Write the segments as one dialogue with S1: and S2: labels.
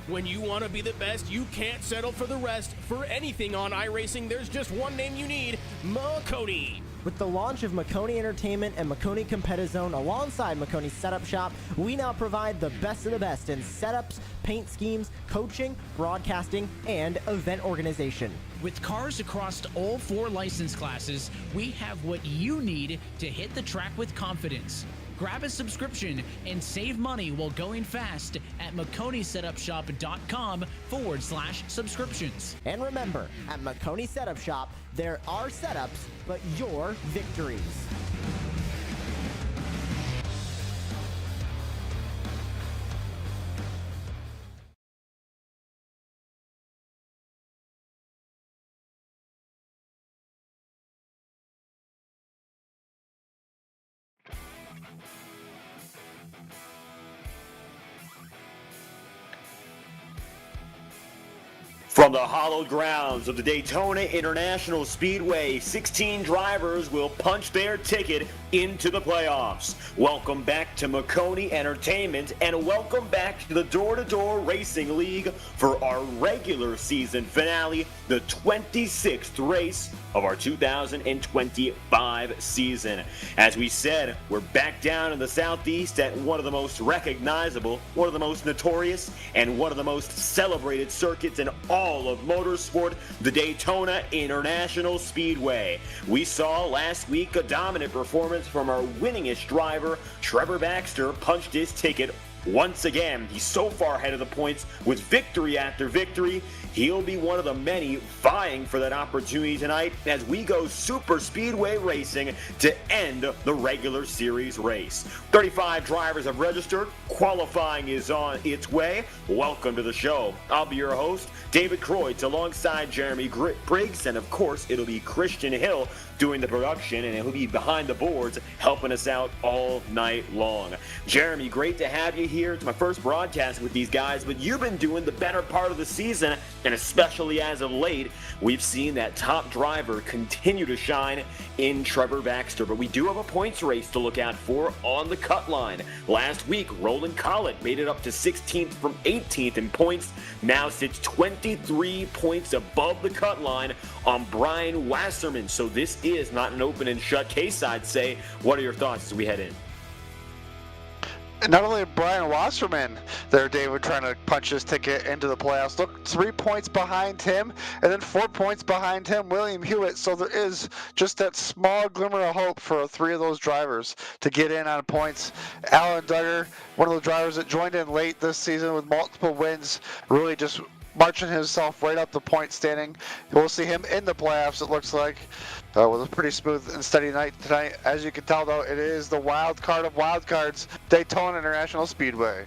S1: When you want to be the best, you can't settle for the rest. For anything on iRacing, there's just one name you need: Maconi.
S2: With the launch of Maconi Entertainment and Maconi Competizone alongside Maconi Setup Shop, we now provide the best of the best in setups, paint schemes, coaching, broadcasting, and event organization.
S3: With cars across all 4 license classes, we have what you need to hit the track with confidence. Grab a subscription and save money while going fast at MaconiSetupShop.com/subscriptions.
S2: And remember, at Maconi Setup Shop, there are setups, but your victories.
S4: From the hallowed grounds of the Daytona International Speedway, 16 drivers will punch their ticket into the playoffs. Welcome back to Maconi Entertainment, and welcome back to the Door Racing League for our regular season finale, the 26th race of our 2025 season. As we said, we're back down in the Southeast at one of the most recognizable, one of the most notorious, and one of the most celebrated circuits in all of motorsport, the Daytona International Speedway. We saw last week a dominant performance from our winningest driver, Trevor Baxter, punched his ticket once again. He's so far ahead of the points with victory after victory. He'll be one of the many vying for that opportunity tonight as we go super speedway racing to end the regular series race. 35 drivers have registered. Qualifying is on its way. Welcome to the show. I'll be your host, David Kreutz, alongside Jeremy Briggs, and of course it'll be Christian Hill doing the production, and he'll be behind the boards helping us out all night long. Jeremy, great to have you here. It's my first broadcast with these guys, but you've been doing the better part of the season, and especially as of late, we've seen that top driver continue to shine in Trevor Baxter. But we do have a points race to look out for on the cut line. Last week, Roland Collett made it up to 16th from 18th in points, now sits 23 points above the cut line on Brian Wasserman. So this is not an open and shut case, I'd say. What are your thoughts as we head in?
S5: And not only Brian Wasserman there, David, trying to punch his ticket into the playoffs. Look, 3 points behind him, and then 4 points behind him, William Hewitt. So there is just that small glimmer of hope for 3 of those drivers to get in on points. Alan Duggar, one of the drivers that joined in late this season with multiple wins, really just marching himself right up the point standing. We'll see him in the playoffs, it looks like, with a pretty smooth and steady night tonight. As you can tell, though, it is the wild card of wild cards, Daytona International Speedway.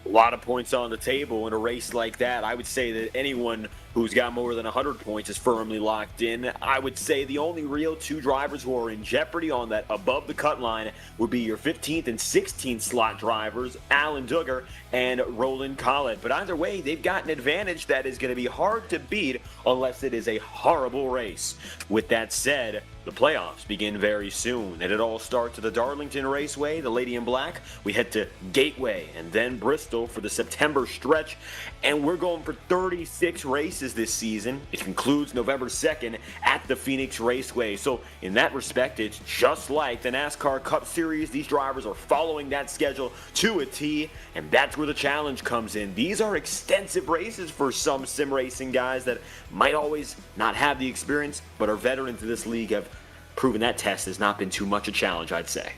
S4: A lot of points on the table in a race like that. I would say that anyone who's got more than 100 points is firmly locked in. I would say the only real 2 drivers who are in jeopardy on that above the cut line would be your 15th and 16th slot drivers, Alan Duggar and Roland Collett. But either way, they've got an advantage that is going to be hard to beat unless it is a horrible race. With that said, the playoffs begin very soon, and it all starts at the Darlington Raceway, the Lady in Black. We head to Gateway and then Bristol for the September stretch, and we're going for 36 races this season. It concludes November 2nd at the Phoenix Raceway. So in that respect, it's just like the NASCAR Cup Series. These drivers are following that schedule to a T, and that's where the challenge comes in. These are extensive races for some sim racing guys that might always not have the experience, but are veterans of this league, have proven that test has not been too much a challenge, I'd say.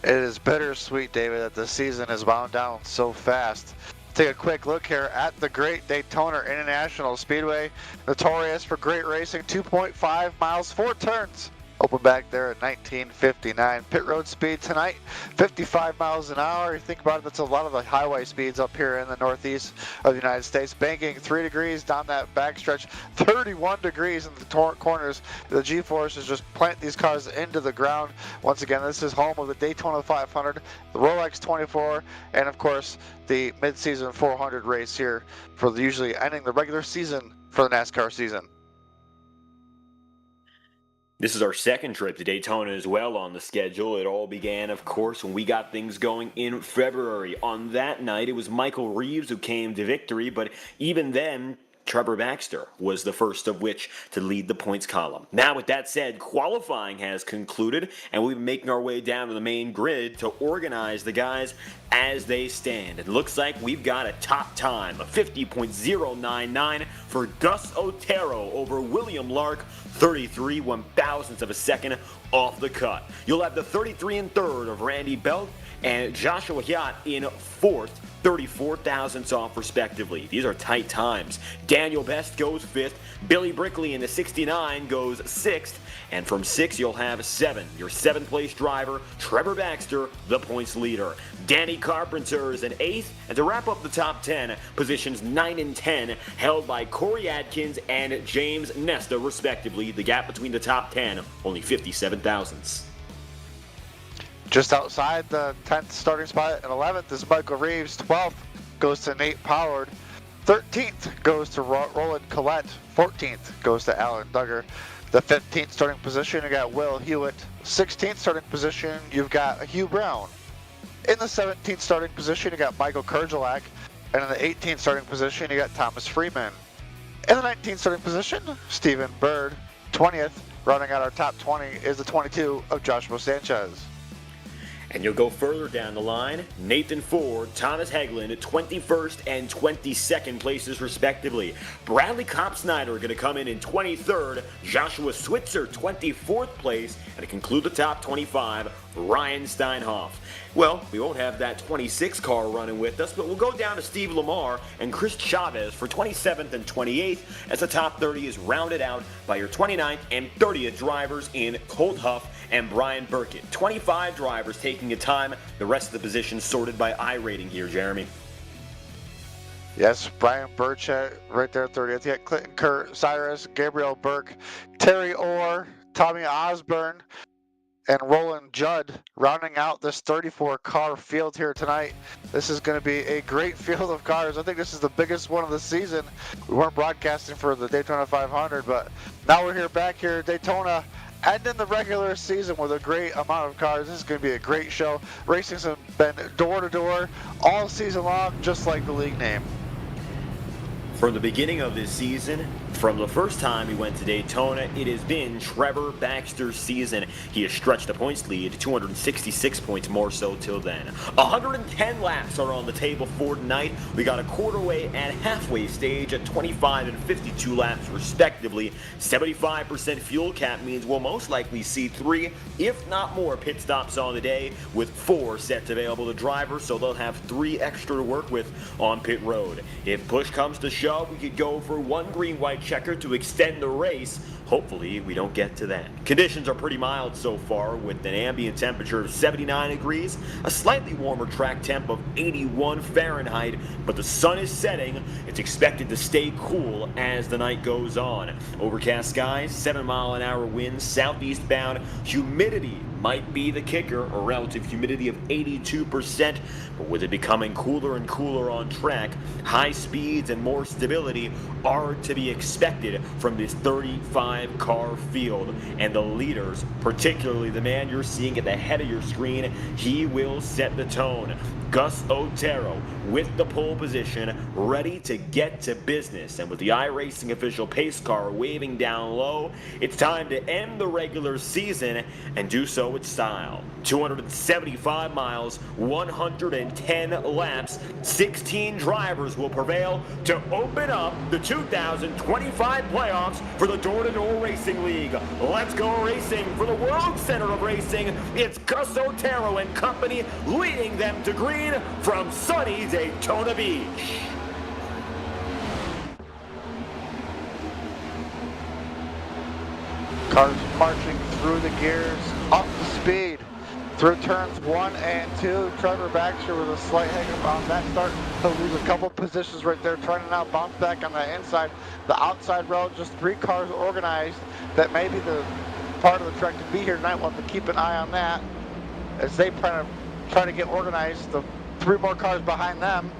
S5: It is bittersweet, David, that the season has wound down so fast. Take a quick look here at the great Daytona International Speedway, notorious for great racing, 2.5 miles, 4 turns. Open back there at 1959. Pit road speed tonight, 55 miles an hour. You think about it, that's a lot of the highway speeds up here in the northeast of the United States. Banking 3 degrees down that backstretch, 31 degrees in the corners. The G-forces just plant these cars into the ground. Once again, this is home of the Daytona 500, the Rolex 24, and of course, the mid-season 400 race here for usually ending the regular season for the NASCAR season.
S4: This is our second trip to Daytona as well on the schedule. It all began, of course, when we got things going in February. On that night, it was Michael Reeves who came to victory, but even then, Trevor Baxter was the first of which to lead the points column. Now, with that said, qualifying has concluded, and we've been making our way down to the main grid to organize the guys as they stand. It looks like we've got a top time of 50.099 for Gus Otero over William Lark, 33 1,000ths of a second off the cut. You'll have the 33 and third of Randy Belt and Joshua Hiatt in fourth, 34 thousandths off respectively. These are tight times. Daniel Best goes fifth. Billy Brickley in the 69 goes sixth. And from 6, you'll have 7. Your 7th place driver, Trevor Baxter, the points leader. Danny Carpenter is in 8th. And to wrap up the top 10, positions 9 and 10 held by Corey Adkins and James Nesta, respectively. The gap between the top 10, only 57 thousandths.
S5: Just outside the 10th starting spot and 11th is Michael Reeves. 12th goes to Nate Pollard. 13th goes to Roland Collette. 14th goes to Alan Duggar. The 15th starting position, you got Will Hewitt. 16th starting position, you've got Hugh Brown. In the 17th starting position, you got Michael Kerjelak. And in the 18th starting position, you got Thomas Freeman. In the 19th starting position, Stephen Bird. 20th, rounding out our top 20, is the 22 of Joshua Sanchez.
S4: And you'll go further down the line. Nathan Ford, Thomas Hegland at 21st and 22nd places respectively. Bradley Kopp-Snyder going to come in 23rd. Joshua Switzer 24th place. And to conclude the top 25, Ryan Steinhoff. Well, we won't have that 26 car running with us, but we'll go down to Steve Lamar and Chris Chavez for 27th and 28th as the top 30 is rounded out by your 29th and 30th drivers in Colt Huff and Brian Burkett. 25 drivers taking a time, the rest of the positions sorted by I rating here, Jeremy.
S5: Yes, Brian Burchett right there, 30th. You got Clinton Kurt, Cyrus, Gabriel Burke, Terry Orr, Tommy Osborne, and Roland Judd rounding out this 34-car field here tonight. This is going to be a great field of cars. I think this is the biggest one of the season. We weren't broadcasting for the Daytona 500, but now we're back here at Daytona, ending the regular season with a great amount of cars. This is going to be a great show. Racing's been door to door all season long, just like the league name.
S4: From the beginning of this season, from the first time he went to Daytona, it has been Trevor Baxter's season. He has stretched the points lead to 266 points more so till then. 110 laps are on the table for tonight. We got a quarter way and halfway stage at 25 and 52 laps respectively. 75% fuel cap means we'll most likely see 3, if not more, pit stops on the day, with 4 sets available to drivers, so they'll have 3 extra to work with on pit road. If push comes to shove, we could go for 1 green-white checker to extend the race. Hopefully we don't get to that. Conditions are pretty mild so far, with an ambient temperature of 79 degrees, a slightly warmer track temp of 81 Fahrenheit, but the sun is setting. It's expected to stay cool as the night goes on. Overcast skies, 7-mile-an-hour winds, southeast bound. Humidity might be the kicker, a relative humidity of 82%, but with it becoming cooler and cooler on track, high speeds and more stability are to be expected from this 35-car field. And the leaders, particularly the man you're seeing at the head of your screen, he will set the tone. Gus Otero with the pole position, ready to get to business. And with the iRacing official pace car waving down low, it's time to end the regular season and do so with style. 275 miles, 110 laps, 16 drivers will prevail to open up the 2025 playoffs for the Door Racing League. Let's go racing for the world center of racing. It's Gus Otero and company leading them to green from sunny Daytona Beach.
S5: Cars marching through the gears, up the speed. Through turns 1 and 2, Trevor Baxter with a slight hiccup on that start. He'll lose a couple positions right there, trying to now bounce back on the inside. The outside road, just 3 cars organized. That may be the part of the track to be here tonight. We'll have to keep an eye on that as they try to get organized. The 3 more cars behind them.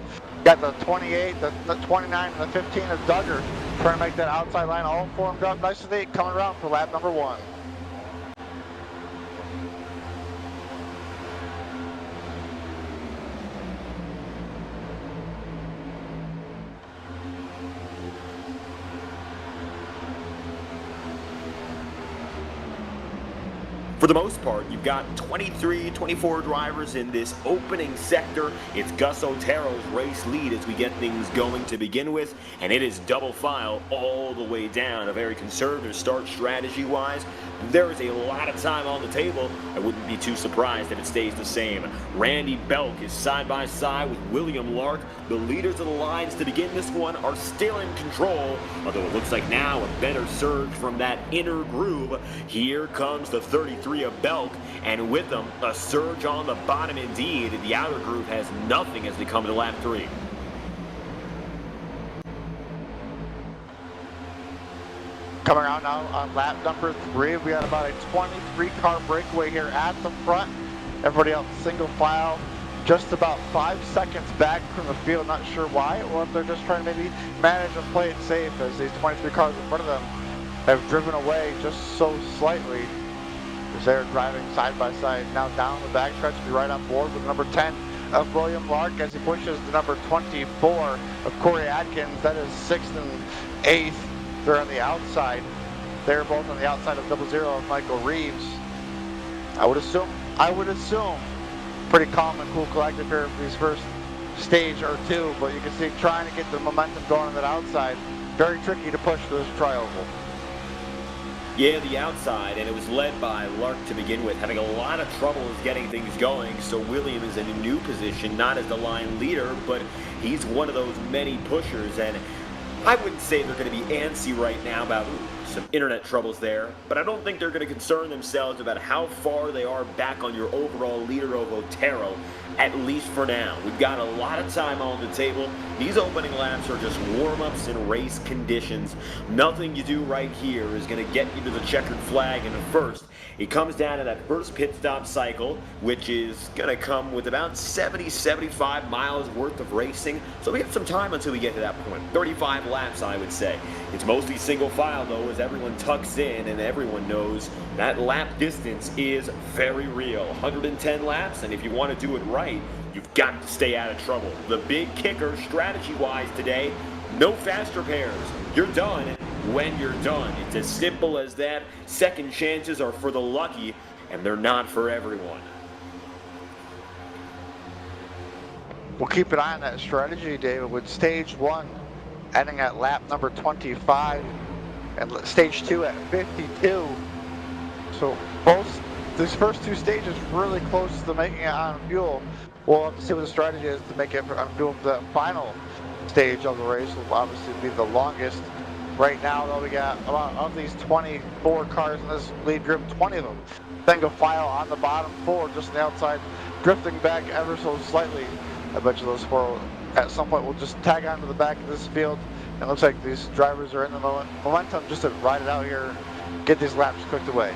S5: Got the 28, the 29, and the 15 of Duggar trying to make that outside line all formed up nicely, coming around for lap number 1.
S4: For the most part, you've got 23, 24 drivers in this opening sector. It's Gus Otero's race lead as we get things going to begin with, and it is double file all the way down. A very conservative start strategy-wise. There is a lot of time on the table. I wouldn't be too surprised if it stays the same. Randy Belk is side by side with William Lark. The leaders of the lines to begin this one are still in control, although it looks like now a better surge from that inner groove. Here comes the 33 of Belk, and with them, a surge on the bottom indeed. The outer groove has nothing as we come to lap 3.
S5: Coming around now on lap number 3, we got about a 23-car breakaway here at the front. Everybody else single file, just about 5 seconds back from the field. Not sure why, or if they're just trying to maybe manage and play it safe, as these 23 cars in front of them have driven away just so slightly as they're driving side by side. Now down the backstretch to be right on board with number 10 of William Lark as he pushes the number 24 of Corey Atkins. That is 6th and 8th. They're on the outside. They're both on the outside of 00 of Michael Reeves. I would assume, pretty calm and cool collective here for these first stage or two, but you can see trying to get the momentum going on that outside. Very tricky to push this trioval.
S4: Yeah, the outside, and it was led by Lark to begin with, having a lot of trouble getting things going. So William is in a new position, not as the line leader, but he's one of those many pushers, and I wouldn't say they're going to be antsy right now about some internet troubles there, but I don't think they're going to concern themselves about how far they are back on your overall leader of Otero, at least for now. We've got a lot of time on the table. These opening laps are just warm-ups in race conditions. Nothing you do right here is going to get you to the checkered flag in the first. It comes down to that first pit stop cycle, which is going to come with about 70, 75 miles worth of racing. So we have some time until we get to that point. 35 laps, I would say. It's mostly single file, though, as everyone tucks in and everyone knows that lap distance is very real. 110 laps, and if you want to do it right, you've got to stay out of trouble. The big kicker, strategy-wise today, no fast repairs. You're done when you're done. It's as simple as that. Second chances are for the lucky, and they're not for everyone.
S5: We'll keep an eye on that strategy, David, with stage 1 ending at lap number 25 and stage 2 at 52. So these first two stages really close to making it on fuel. We'll have to see what the strategy is to make it on fuel for the final stage of the race. Will obviously be the longest. Right now, though, we got about of these 24 cars in this lead group, 20 of them single file on the bottom 4, just on the outside, drifting back ever so slightly. I bet you those 4 at some point will just tag onto the back of this field. And it looks like these drivers are in the momentum just to ride it out here, get these laps cooked away.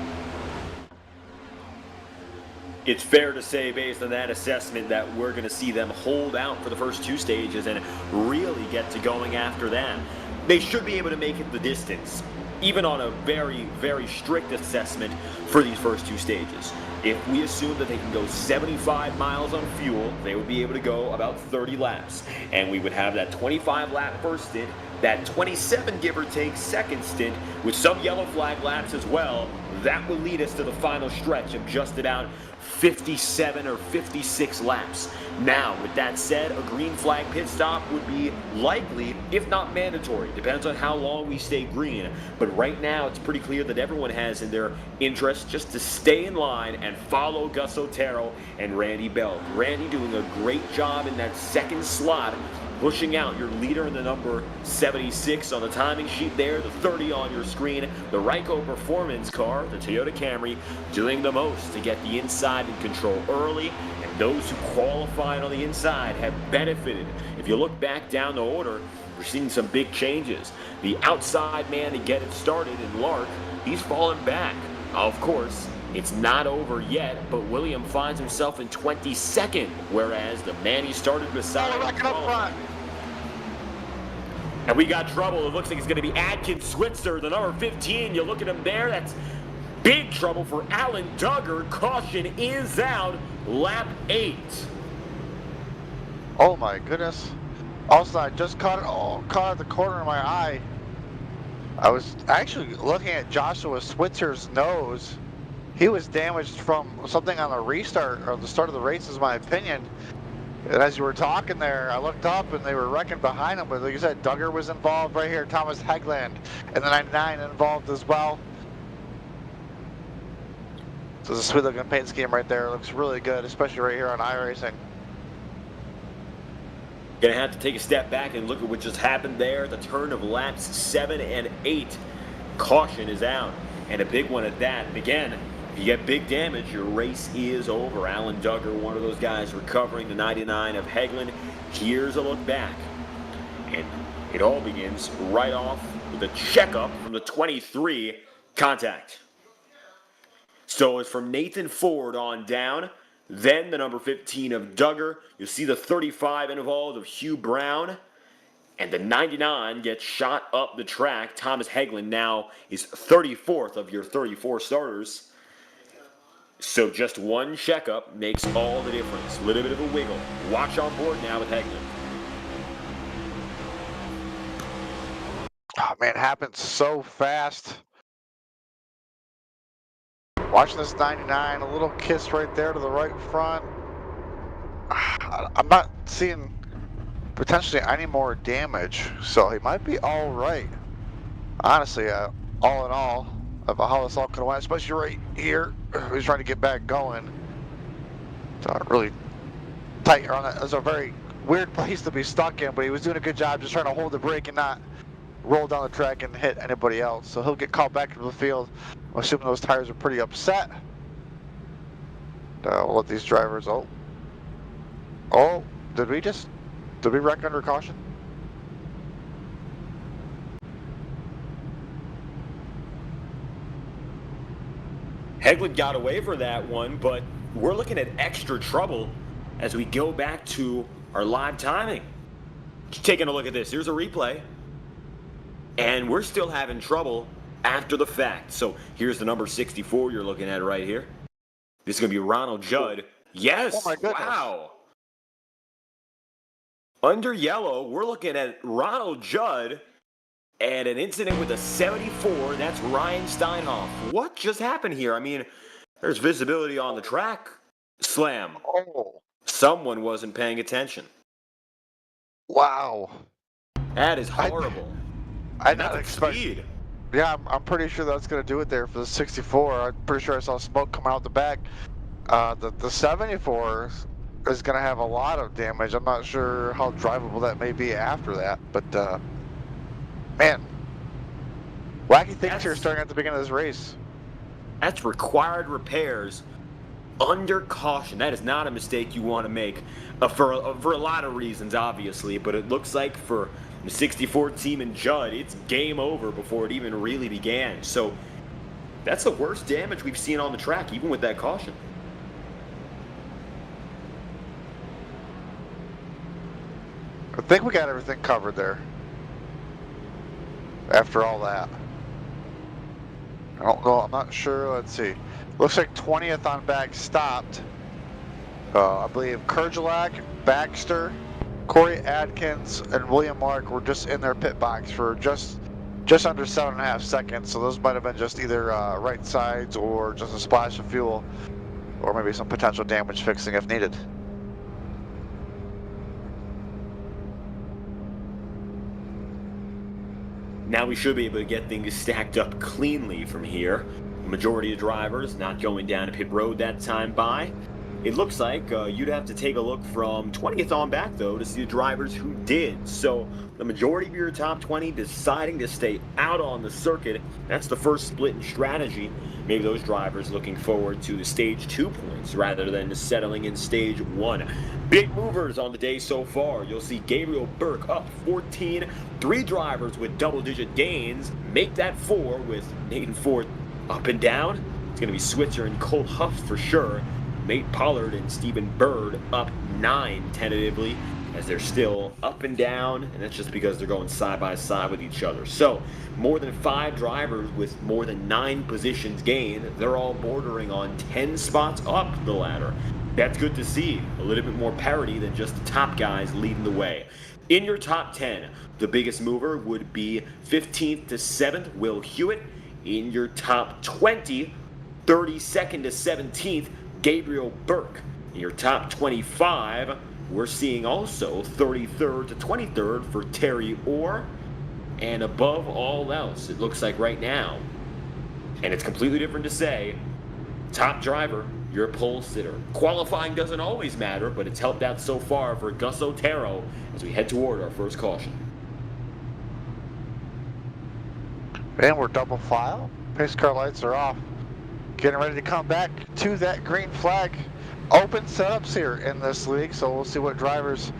S4: It's fair to say, based on that assessment, that we're going to see them hold out for the first 2 stages and really get to going after that. They should be able to make it the distance, even on a very, very strict assessment for these first 2 stages. If we assume that they can go 75 miles on fuel, they would be able to go about 30 laps. And we would have that 25 lap first stint, that 27 give or take second stint, with some yellow flag laps as well. That will lead us to the final stretch of just about 57 or 56 laps. Now, with that said, a green flag pit stop would be likely, if not mandatory. Depends on how long we stay green. But right now, it's pretty clear that everyone has in their interest just to stay in line and follow Gus Otero and Randy Belk. Randy doing a great job in that second slot, pushing out your leader in the number 76 on the timing sheet there, the 30 on your screen. The Ryko Performance car, the Toyota Camry, doing the most to get the inside in control early, and those who qualified on the inside have benefited. If you look back down the order, we're seeing some big changes. The outside man to get it started in Lark, he's fallen back. Of course, it's not over yet, but William finds himself in 22nd, whereas the man he started beside and we got trouble. It looks like it's going to be Adkins Switzer, the number 15. You look at him there, that's big trouble for Alan Duggar. Caution is out, lap 8.
S5: Oh my goodness. Also, I just caught at the corner of my eye. I was actually looking at Joshua Switzer's nose he was damaged from something on the restart or the start of the race, is my opinion. And as you were talking there, I looked up and they were wrecking behind him. But like you said, Duggar was involved right here, Thomas Hegland, and the 99 involved as well. So it's a sweet looking paint scheme right there. It looks really good, especially right here on iRacing.
S4: Gonna have to take a step back and look at what just happened there at the turn of laps 7 and 8. Caution is out, and a big one at that. And again, if you get big damage, your race is over. Alan Duggar, one of those guys recovering the 99 of Hegland. Here's a look back. And it all begins right off with a checkup from the 23 contact. So it's from Nathan Ford on down. Then the number 15 of Duggar. You'll see the 35 involved of Hugh Brown. And the 99 gets shot up the track. Thomas Hegland now is 34th of your 34 starters. So just one checkup makes all the difference. A little bit of a wiggle. Watch on board now with Hegland.
S5: Oh man, it happens so fast. Watching this 99, a little kiss right there to the right front. I'm not seeing potentially any more damage, so he might be all right. Honestly, all in all, of how this all could have went, especially right here. He's trying to get back going. It's really tight on that. It's a very weird place to be stuck in, but he was doing a good job just trying to hold the brake and not roll down the track and hit anybody else. So he'll get called back into the field. I'm assuming those tires are pretty upset. We'll let these drivers. Oh, did we wreck under caution?
S4: Hegland got away for that one, but we're looking at extra trouble as we go back to our live timing. Just taking a look at this. Here's a replay. And we're still having trouble after the fact. So here's the number 64 you're looking at right here. This is going to be Ronald Judd. Yes.
S5: Oh my goodness.
S4: Wow. Under yellow, we're looking at Ronald Judd and an incident with a 74. That's Ryan Steinhoff. What just happened here? I mean, there's visibility on the track. Slam.
S5: Oh.
S4: Someone wasn't paying attention.
S5: Wow.
S4: That is horrible.
S5: I not expect.
S4: Speed.
S5: Yeah, I'm pretty sure that's going to do it there for the 64. I'm pretty sure I saw smoke coming out the back. The 74 is going to have a lot of damage. I'm not sure how drivable that may be after that, but man, wacky things here starting at the beginning of this race.
S4: That's required repairs under caution. That is not a mistake you want to make for a lot of reasons, obviously, but it looks like for the 64 team in Judd, it's game over before it even really began. So that's the worst damage we've seen on the track, even with that caution.
S5: I think we got everything covered there. After all that. I don't know, I'm not sure, let's see. Looks like 20th on back stopped. I believe Kerjalak, Baxter, Corey Adkins, and William Mark were just in their pit box for just under 7.5 seconds. So those might have been just either right sides or just a splash of fuel, or maybe some potential damage fixing if needed.
S4: Now we should be able to get things stacked up cleanly from here. The majority of drivers not going down to pit road that time by. It looks like you'd have to take a look from 20th on back, though, to see the drivers who did. So the majority of your top 20 deciding to stay out on the circuit. That's the first split in strategy. Maybe those drivers looking forward to the stage 2 points rather than settling in stage 1. Big movers on the day so far. You'll see Gabriel Burke up 14. 3 drivers with double-digit gains make that 4 with Nathan Ford up and down. It's going to be Switzer and Colt Huff for sure. Nate Pollard and Stephen Bird up 9 tentatively, as they're still up and down, and that's just because they're going side by side with each other. So more than 5 drivers with more than 9 positions gained. They're all bordering on 10 spots up the ladder. That's good to see. A little bit more parity than just the top guys leading the way. In your top 10, the biggest mover would be 15th to 7th, Will Hewitt. In your top 20, 32nd to 17th, Gabriel Burke. In your top 25, we're seeing also 33rd to 23rd for Terry Orr. And above all else, it looks like right now, and it's completely different to say, top driver, your pole sitter. Qualifying doesn't always matter, but it's helped out so far for Gus Otero as we head toward our first caution.
S5: And we're double file. Pace car lights are off. Getting ready to come back to that green flag. Open setups here in this league, so we'll see what drivers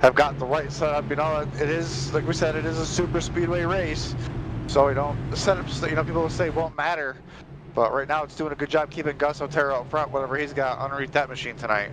S5: have got the right setup. You know, it is, like we said, it is a super speedway race, so the setups, you know, people will say won't matter, but right now it's doing a good job keeping Gus Otero up front, whatever he's got underneath that machine tonight.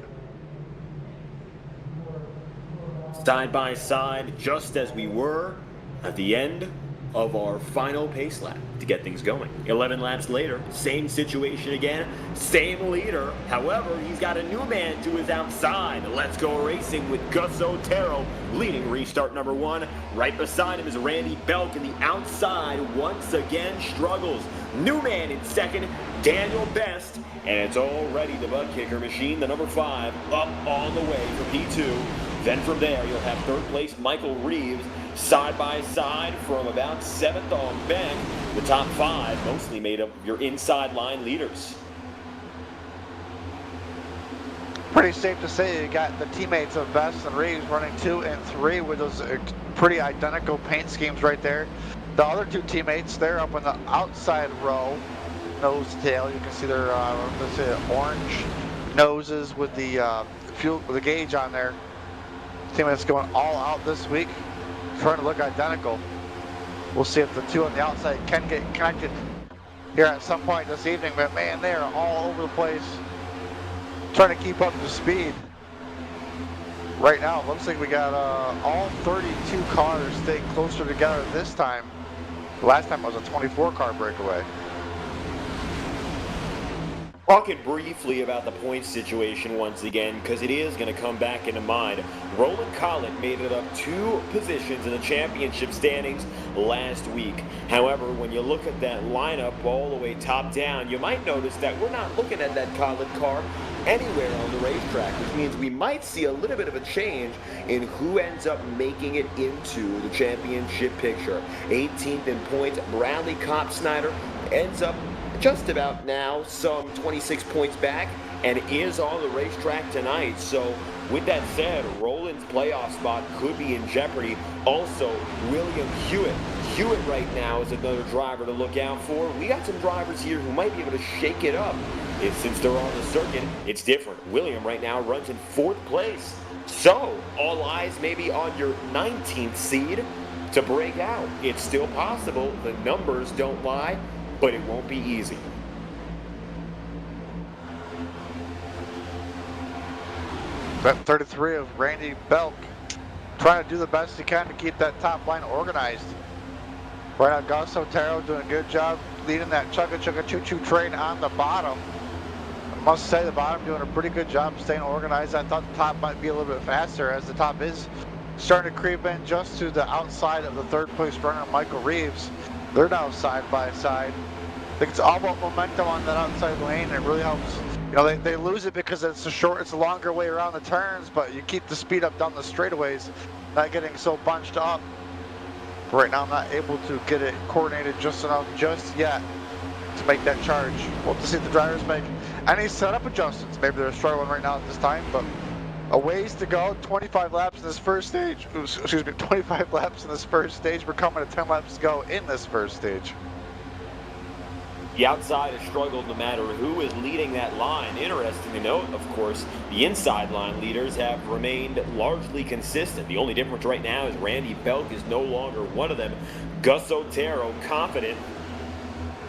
S4: Side by side, just as we were at the end of our final pace lap to get things going. 11 laps later, same situation again, same leader. However, he's got a new man to his outside. Let's Go Racing with Gus Otero leading restart number 1. Right beside him is Randy Belk, and the outside once again struggles. New man in second, Daniel Best, and it's already the butt kicker machine, the number 5, up on the way for P2. Then from there, you'll have third place Michael Reeves, side by side from about 7th on bank. The top 5 mostly made up of your inside line leaders.
S5: Pretty safe to say you got the teammates of Best and Reeves running 2 and 3 with those pretty identical paint schemes right there. The other 2 teammates, they're up on the outside row, nose to tail. You can see their let's say orange noses with the fuel, with the gauge on there. Teammates going all out this week, trying to look identical. We'll see if the 2 on the outside can get connected here at some point this evening, but man, they are all over the place trying to keep up to speed. Right now, it looks like we got all 32 cars staying closer together this time. Last time it was a 24-car breakaway.
S4: Talking briefly about the points situation once again, because it is going to come back into mind. Roland Collett made it up 2 positions in the championship standings last week. However, when you look at that lineup all the way top down, you might notice that we're not looking at that Collett car anywhere on the racetrack, which means we might see a little bit of a change in who ends up making it into the championship picture. 18th in points, Bradley Kopp-Snyder ends up just about now some 26 points back and is on the racetrack tonight. So with that said, Roland's playoff spot could be in jeopardy. Also, William Hewitt. Hewitt right now is another driver to look out for. We got some drivers here who might be able to shake it up. Since they're on the circuit, it's different. William right now runs in 4th place. So all eyes may be on your 19th seed to break out. It's still possible. The numbers don't lie, but it won't be easy.
S5: That 33 of Randy Belk trying to do the best he can to keep that top line organized. Right now, Gus Otero doing a good job leading that chugga choo choo train on the bottom. I must say the bottom doing a pretty good job staying organized. I thought the top might be a little bit faster, as the top is starting to creep in just to the outside of the 3rd place runner, Michael Reeves. They're now side by side. I think it's all about momentum on that outside lane, and it really helps. You know, they lose it because it's a longer way around the turns, but you keep the speed up down the straightaways, not getting so bunched up. Right now, I'm not able to get it coordinated just enough just yet to make that charge. We'll have to see if the drivers make any setup adjustments. Maybe they're struggling right now at this time, but a ways to go. 25 laps in this first stage. Excuse me, 25 laps in this first stage. We're coming to 10 laps to go in this first stage.
S4: The outside has struggled no matter who is leading that line. Interesting to note, of course, the inside line leaders have remained largely consistent. The only difference right now is Randy Belk is no longer one of them. Gus Otero, confident,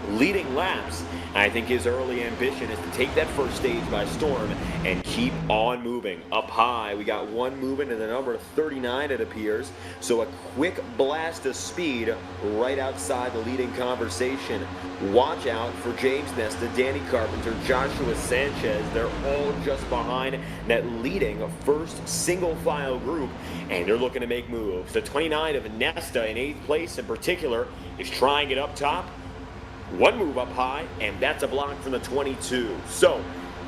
S4: leading laps. I think his early ambition is to take that first stage by storm and keep on moving. Up high, we got one moving to the number 39, it appears. So a quick blast of speed right outside the leading conversation. Watch out for James Nesta, Danny Carpenter, Joshua Sanchez. They're all just behind that leading first single file group, and they're looking to make moves. The 29 of Nesta in 8th place in particular is trying it up top. One move up high, and that's a block from the 22. So,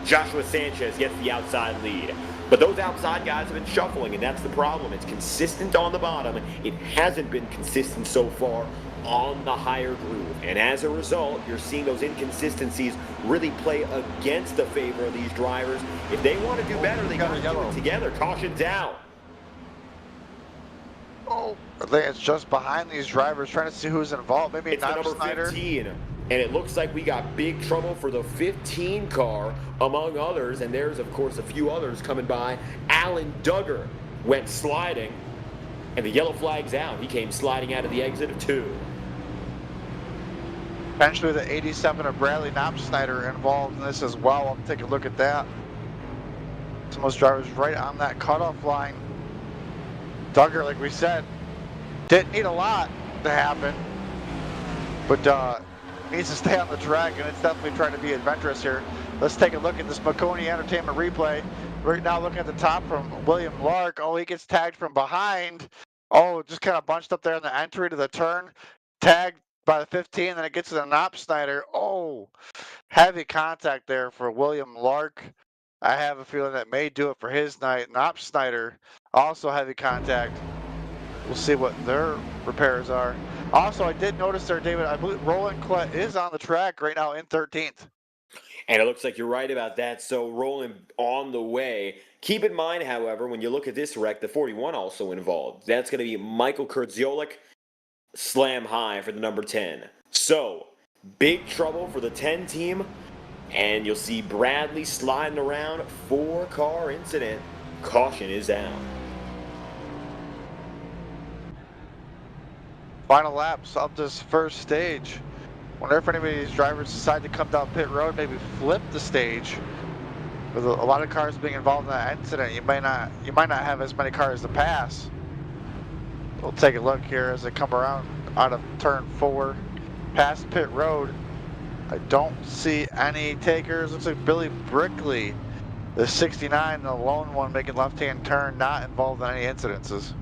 S4: Joshua Sanchez gets the outside lead. But those outside guys have been shuffling, and that's the problem. It's consistent on the bottom. It hasn't been consistent so far on the higher groove. And as a result, you're seeing those inconsistencies really play against the favor of these drivers. If they want to do better, they got to do it together. Caution down.
S5: Oh, I think it's just behind these drivers, trying to see who's involved. Maybe
S4: It's the
S5: not
S4: number
S5: Snyder.
S4: 15. And it looks like we got big trouble for the 15 car, among others. And there's, of course, a few others coming by. Alan Duggar went sliding, and the yellow flag's out. He came sliding out of the exit of 2.
S5: Eventually, the 87 of Bradley Knopf-Snyder involved in this as well. I'll take a look at that. Some of those drivers right on that cutoff line. Duggar, like we said, didn't need a lot to happen, but needs to stay on the track, and it's definitely trying to be adventurous here. Let's take a look at this Maconi Entertainment replay. Right now, looking at the top from William Lark. Oh, he gets tagged from behind. Oh, just kind of bunched up there in the entry to the turn. Tagged by the 15, then it gets to the Knopf-Snyder. Oh, heavy contact there for William Lark. I have a feeling that may do it for his night. Knopf-Snyder, also heavy contact. We'll see what their repairs are. Also, I did notice there, David, I believe Roland Klett is on the track right now in 13th.
S4: And it looks like you're right about that. So Roland on the way. Keep in mind, however, when you look at this wreck, the 41 also involved. That's going to be Michael Kurziolik, slam high for the number 10. So, big trouble for the 10 team. And you'll see Bradley sliding around. 4-car incident. Caution is out.
S5: Final laps of this first stage. Wonder if any of these drivers decide to come down pit road, maybe flip the stage. With a lot of cars being involved in that incident, you might not have as many cars to pass. We'll take a look here as they come around out of turn 4, past pit road. I don't see any takers. Looks like Billy Brickley, the 69, the lone one making left-hand turn, not involved in any incidences.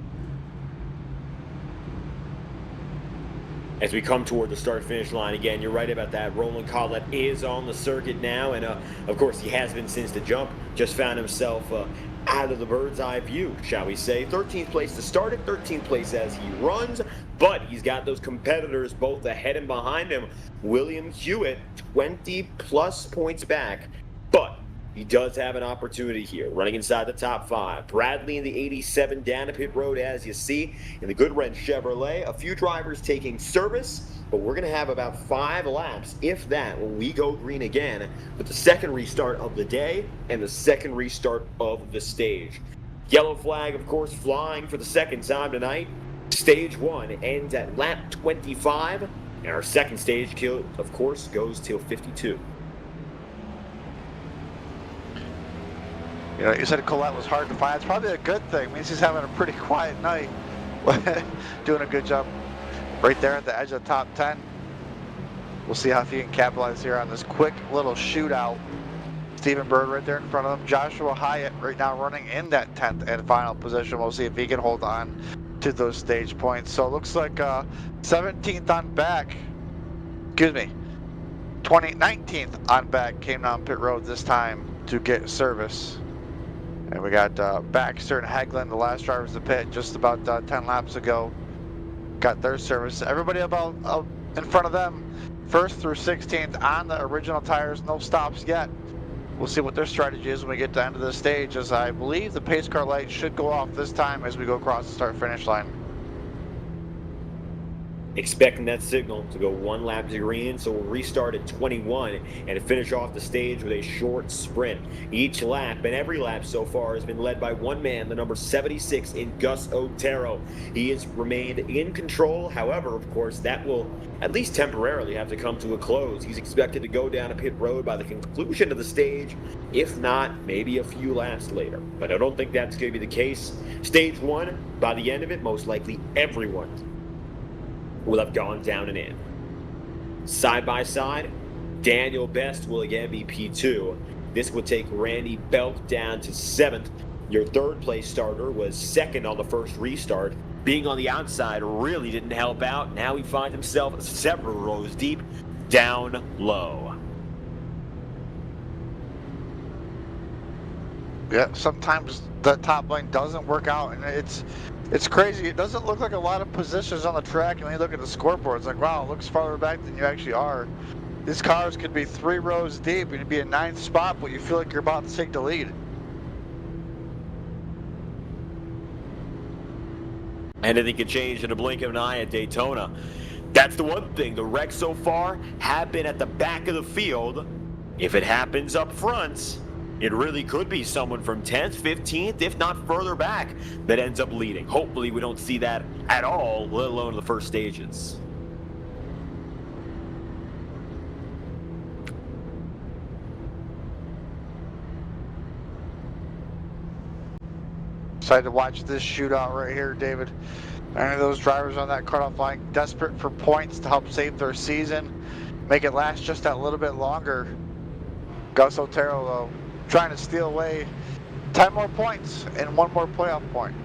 S4: As we come toward the start-finish line again, you're right about that. Roland Collett is on the circuit now, and of course he has been since the jump. Just found himself out of the bird's eye view, shall we say. 13th place to start it, 13th place as he runs, but he's got those competitors both ahead and behind him. William Hewitt, 20-plus points back, but he does have an opportunity here, running inside the top 5. Bradley in the 87 down to pit road, as you see. In the Goodwrench Chevrolet, a few drivers taking service, but we're going to have about 5 laps, if that, when we go green again, with the second restart of the day and the second restart of the stage. Yellow flag, of course, flying for the second time tonight. Stage 1 ends at lap 25, and our second stage, of course, goes till 52.
S5: You know, you said Collette was hard to find. It's probably a good thing. It means he's having a pretty quiet night. Doing a good job right there at the edge of the top 10. We'll see how he can capitalize here on this quick little shootout. Stephen Bird right there in front of him. Joshua Hyatt right now running in that 10th and final position. We'll see if he can hold on to those stage points. So it looks like 17th on back. Excuse me. 19th on back came down pit road this time to get service. And we got Baxter and Haglund, the last drivers to pit, just about 10 laps ago. Got their service. Everybody about in front of them, 1st through 16th on the original tires, no stops yet. We'll see what their strategy is when we get to the end of the stage, as I believe the pace car light should go off this time as we go across the start-finish line.
S4: Expecting that signal to go 1 lap to green, so we'll restart at 21 and finish off the stage with a short sprint. Each lap and every lap so far has been led by one man, the number 76 in Gus Otero. He has remained in control. However, of course, that will at least temporarily have to come to a close. He's expected to go down a pit road by the conclusion of the stage, if not, maybe a few laps later. But I don't think that's going to be the case. Stage 1, by the end of it, most likely everyone will have gone down and in. Side by side, Daniel Best will again be P2. This would take Randy Belk down to 7th. Your 3rd place starter was 2nd on the first restart. Being on the outside really didn't help out. Now he finds himself several rows deep. down low.
S5: Yeah, sometimes that top line doesn't work out, and it's crazy. It doesn't look like a lot of positions on the track, and when you look at the scoreboard, it's like, wow, it looks farther back than you actually are. These cars could be 3 rows deep, and you'd be in 9th spot, but you feel like you're about to take the lead.
S4: Anything can change in a blink of an eye at Daytona. That's the one thing. The wrecks so far have been at the back of the field. If it happens up front, it really could be someone from 10th, 15th, if not further back, that ends up leading. Hopefully we don't see that at all, let alone the first stages.
S5: Excited to watch this shootout right here, David. Any of those drivers on that cutoff line desperate for points to help save their season, make it last just that little bit longer. Gus Otero, though, trying to steal away 10 more points and 1 more playoff point.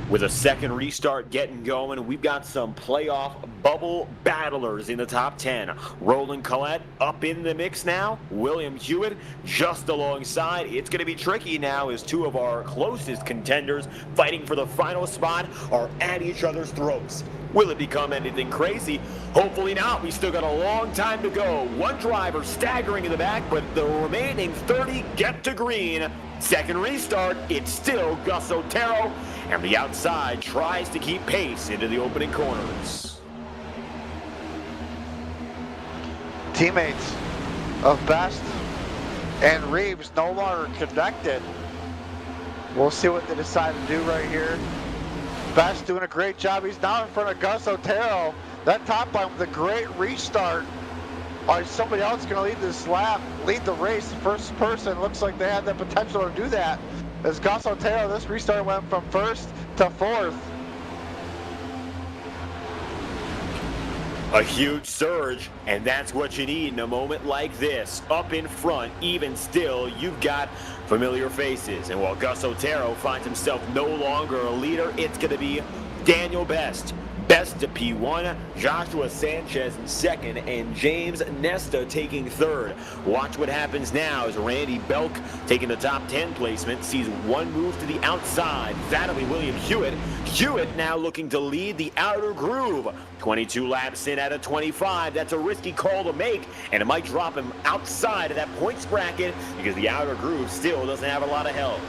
S4: With a second restart getting going, we've got some playoff bubble battlers in the top 10. Roland Collette up in the mix now. William Hewitt just alongside. It's going to be tricky now as 2 of our closest contenders fighting for the final spot are at each other's throats. Will it become anything crazy? Hopefully not. We still got a long time to go. 1 driver staggering in the back, but the remaining 30 get to green. Second restart, it's still Gus Otero, and the outside tries to keep pace into the opening corners.
S5: Teammates of Best and Reeves no longer connected. We'll see what they decide to do right here. Best doing a great job. He's now in front of Gus Otero. That top line with a great restart. Or is somebody else going to lead this lap, lead the race? First person, looks like they had the potential to do that. As Gus Otero, this restart went from 1st to 4th.
S4: A huge surge, and that's what you need in a moment like this. Up in front, even still, you've got familiar faces. And while Gus Otero finds himself no longer a leader, it's going to be Daniel Best. Best to P1, Joshua Sanchez in 2nd, and James Nesta taking 3rd. Watch what happens now as Randy Belk, taking the top 10 placement, sees 1 move to the outside. That'll be William Hewitt. Hewitt now looking to lead the outer groove. 22 laps in out of 25. That's a risky call to make, and it might drop him outside of that points bracket because the outer groove still doesn't have a lot of help.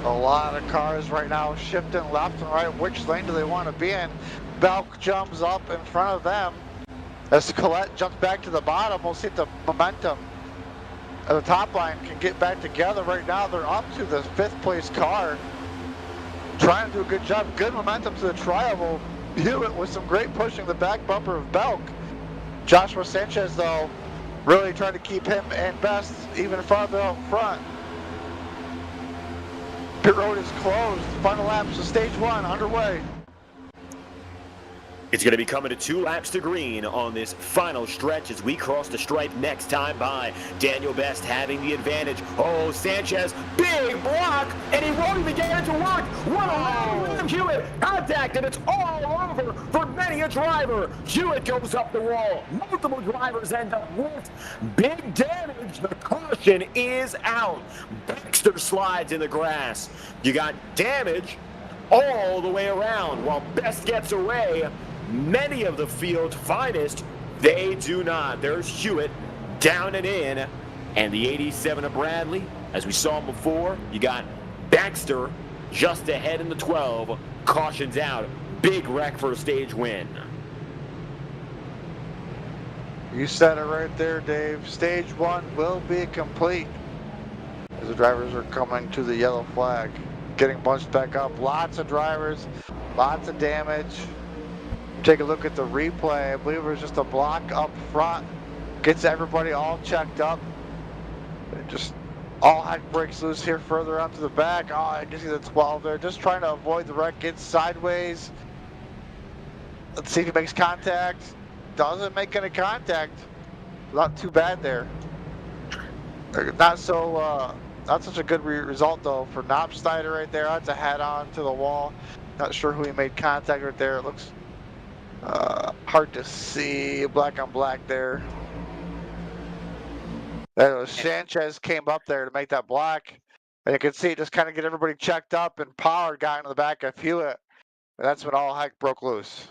S5: A lot of cars right now shifting left and right. Which lane do they want to be in? Belk jumps up in front of them. As Collette jumps back to the bottom, we'll see if the momentum of the top line can get back together. Right now, they're up to the 5th place car. Trying to do a good job. Good momentum to the tri-oval. Hewitt with some great pushing the back bumper of Belk. Joshua Sanchez, though, really trying to keep him and Best even farther out front. Pit road is closed. Final laps of stage 1 underway.
S4: It's going to be coming to 2 laps to green on this final stretch as we cross the stripe next time by. Daniel Best having the advantage. Oh, Sanchez, big block, and he won't even get it to work. What a William Hewitt contact, and it's all over for many a driver. Hewitt goes up the wall. Multiple drivers end up with big damage. The caution is out. Baxter slides in the grass. You got damage all the way around while Best gets away. Many of the field's finest, they do not. There's Hewitt down and in, and the 87 of Bradley, as we saw him before. You got Baxter just ahead in the 12, cautions out. Big wreck for a stage win.
S5: You said it right there, Dave. Stage 1 will be complete as the drivers are coming to the yellow flag, getting bunched back up. Lots of drivers, lots of damage. Take a look at the replay. I believe it was just a block up front. Gets everybody all checked up. Just all heck breaks loose here further onto the back. Oh, I can see the 12 there. Just trying to avoid the wreck. Gets sideways. Let's see if he makes contact. Doesn't make any contact. Not too bad there. Not so not such a good result though for Knopsteiner right there. That's a head-on to the wall. Not sure who he made contact with there. It looks hard to see, black on black there. Sanchez came up there to make that block. And you can see just kind of get everybody checked up, and Pollard got into the back of Hewitt. And that's when all heck broke loose.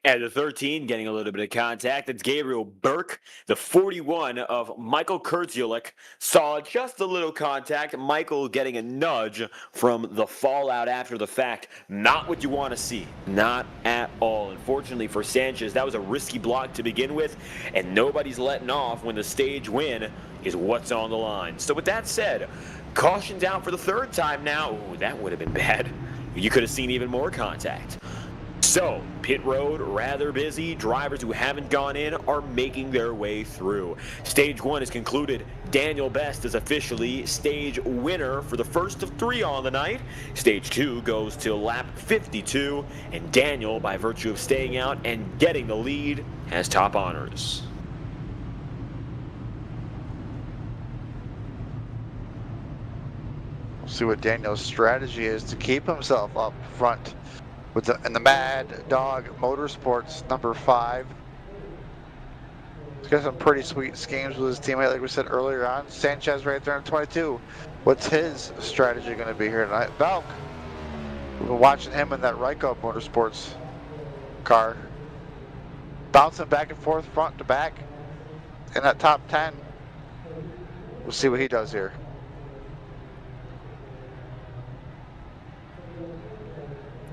S4: At the 13, getting a little bit of contact, it's Gabriel Burke. The 41 of Michael Kurtzulik saw just a little contact. Michael getting a nudge from the fallout after the fact. Not what you want to see. Not at all. Unfortunately for Sanchez, that was a risky block to begin with, and nobody's letting off when the stage win is what's on the line. So with that said, caution's out for the third time now. Ooh, that would have been bad. You could have seen even more contact. So, pit road rather busy. Drivers who haven't gone in are making their way through. Stage 1 is concluded. Daniel Best is officially stage winner for the first of 3 on the night. Stage 2 goes to lap 52, and Daniel, by virtue of staying out and getting the lead, has top honors.
S5: We'll see what Daniel's strategy is to keep himself up front in the Mad Dog Motorsports number 5. He's got some pretty sweet schemes with his teammate, like we said earlier on. Sanchez right there in 22. What's his strategy going to be here tonight? Valk. We've been watching him in that Ryko Motorsports car. Bouncing back and forth, front to back in that top 10. We'll see what he does here.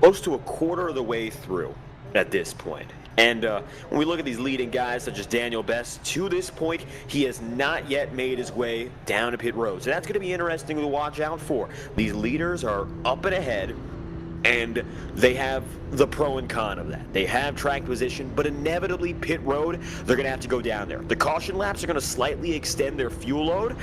S4: Close to a quarter of the way through at this point. And when we look at these leading guys such as Daniel Best, to this point, he has not yet made his way down to pit road. So that's going to be interesting to watch out for. These leaders are up and ahead, and they have the pro and con of that. They have track position, but inevitably pit road, they're going to have to go down there. The caution laps are going to slightly extend their fuel load,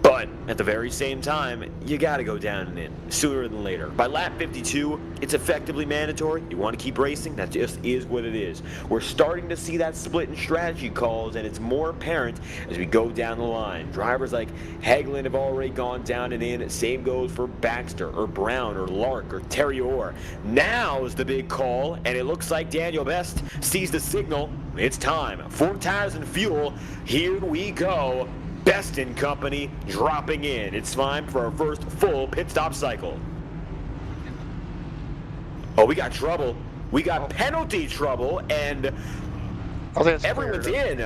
S4: but at the very same time, you got to go down and in sooner than later. By lap 52, it's effectively mandatory. You want to keep racing, that just is what it is. We're starting to see that split in strategy calls, and it's more apparent as we go down the line. Drivers like Hagelin have already gone down and in. Same goes for Baxter or Brown or Lark or Terry Orr. Now is the big call, and it looks like Daniel Best sees the signal. It's time. 4 tires and fuel. Here we go. Best in company dropping in. It's time for our first full pit stop cycle. Oh, we got trouble. We got penalty trouble, and everyone's in.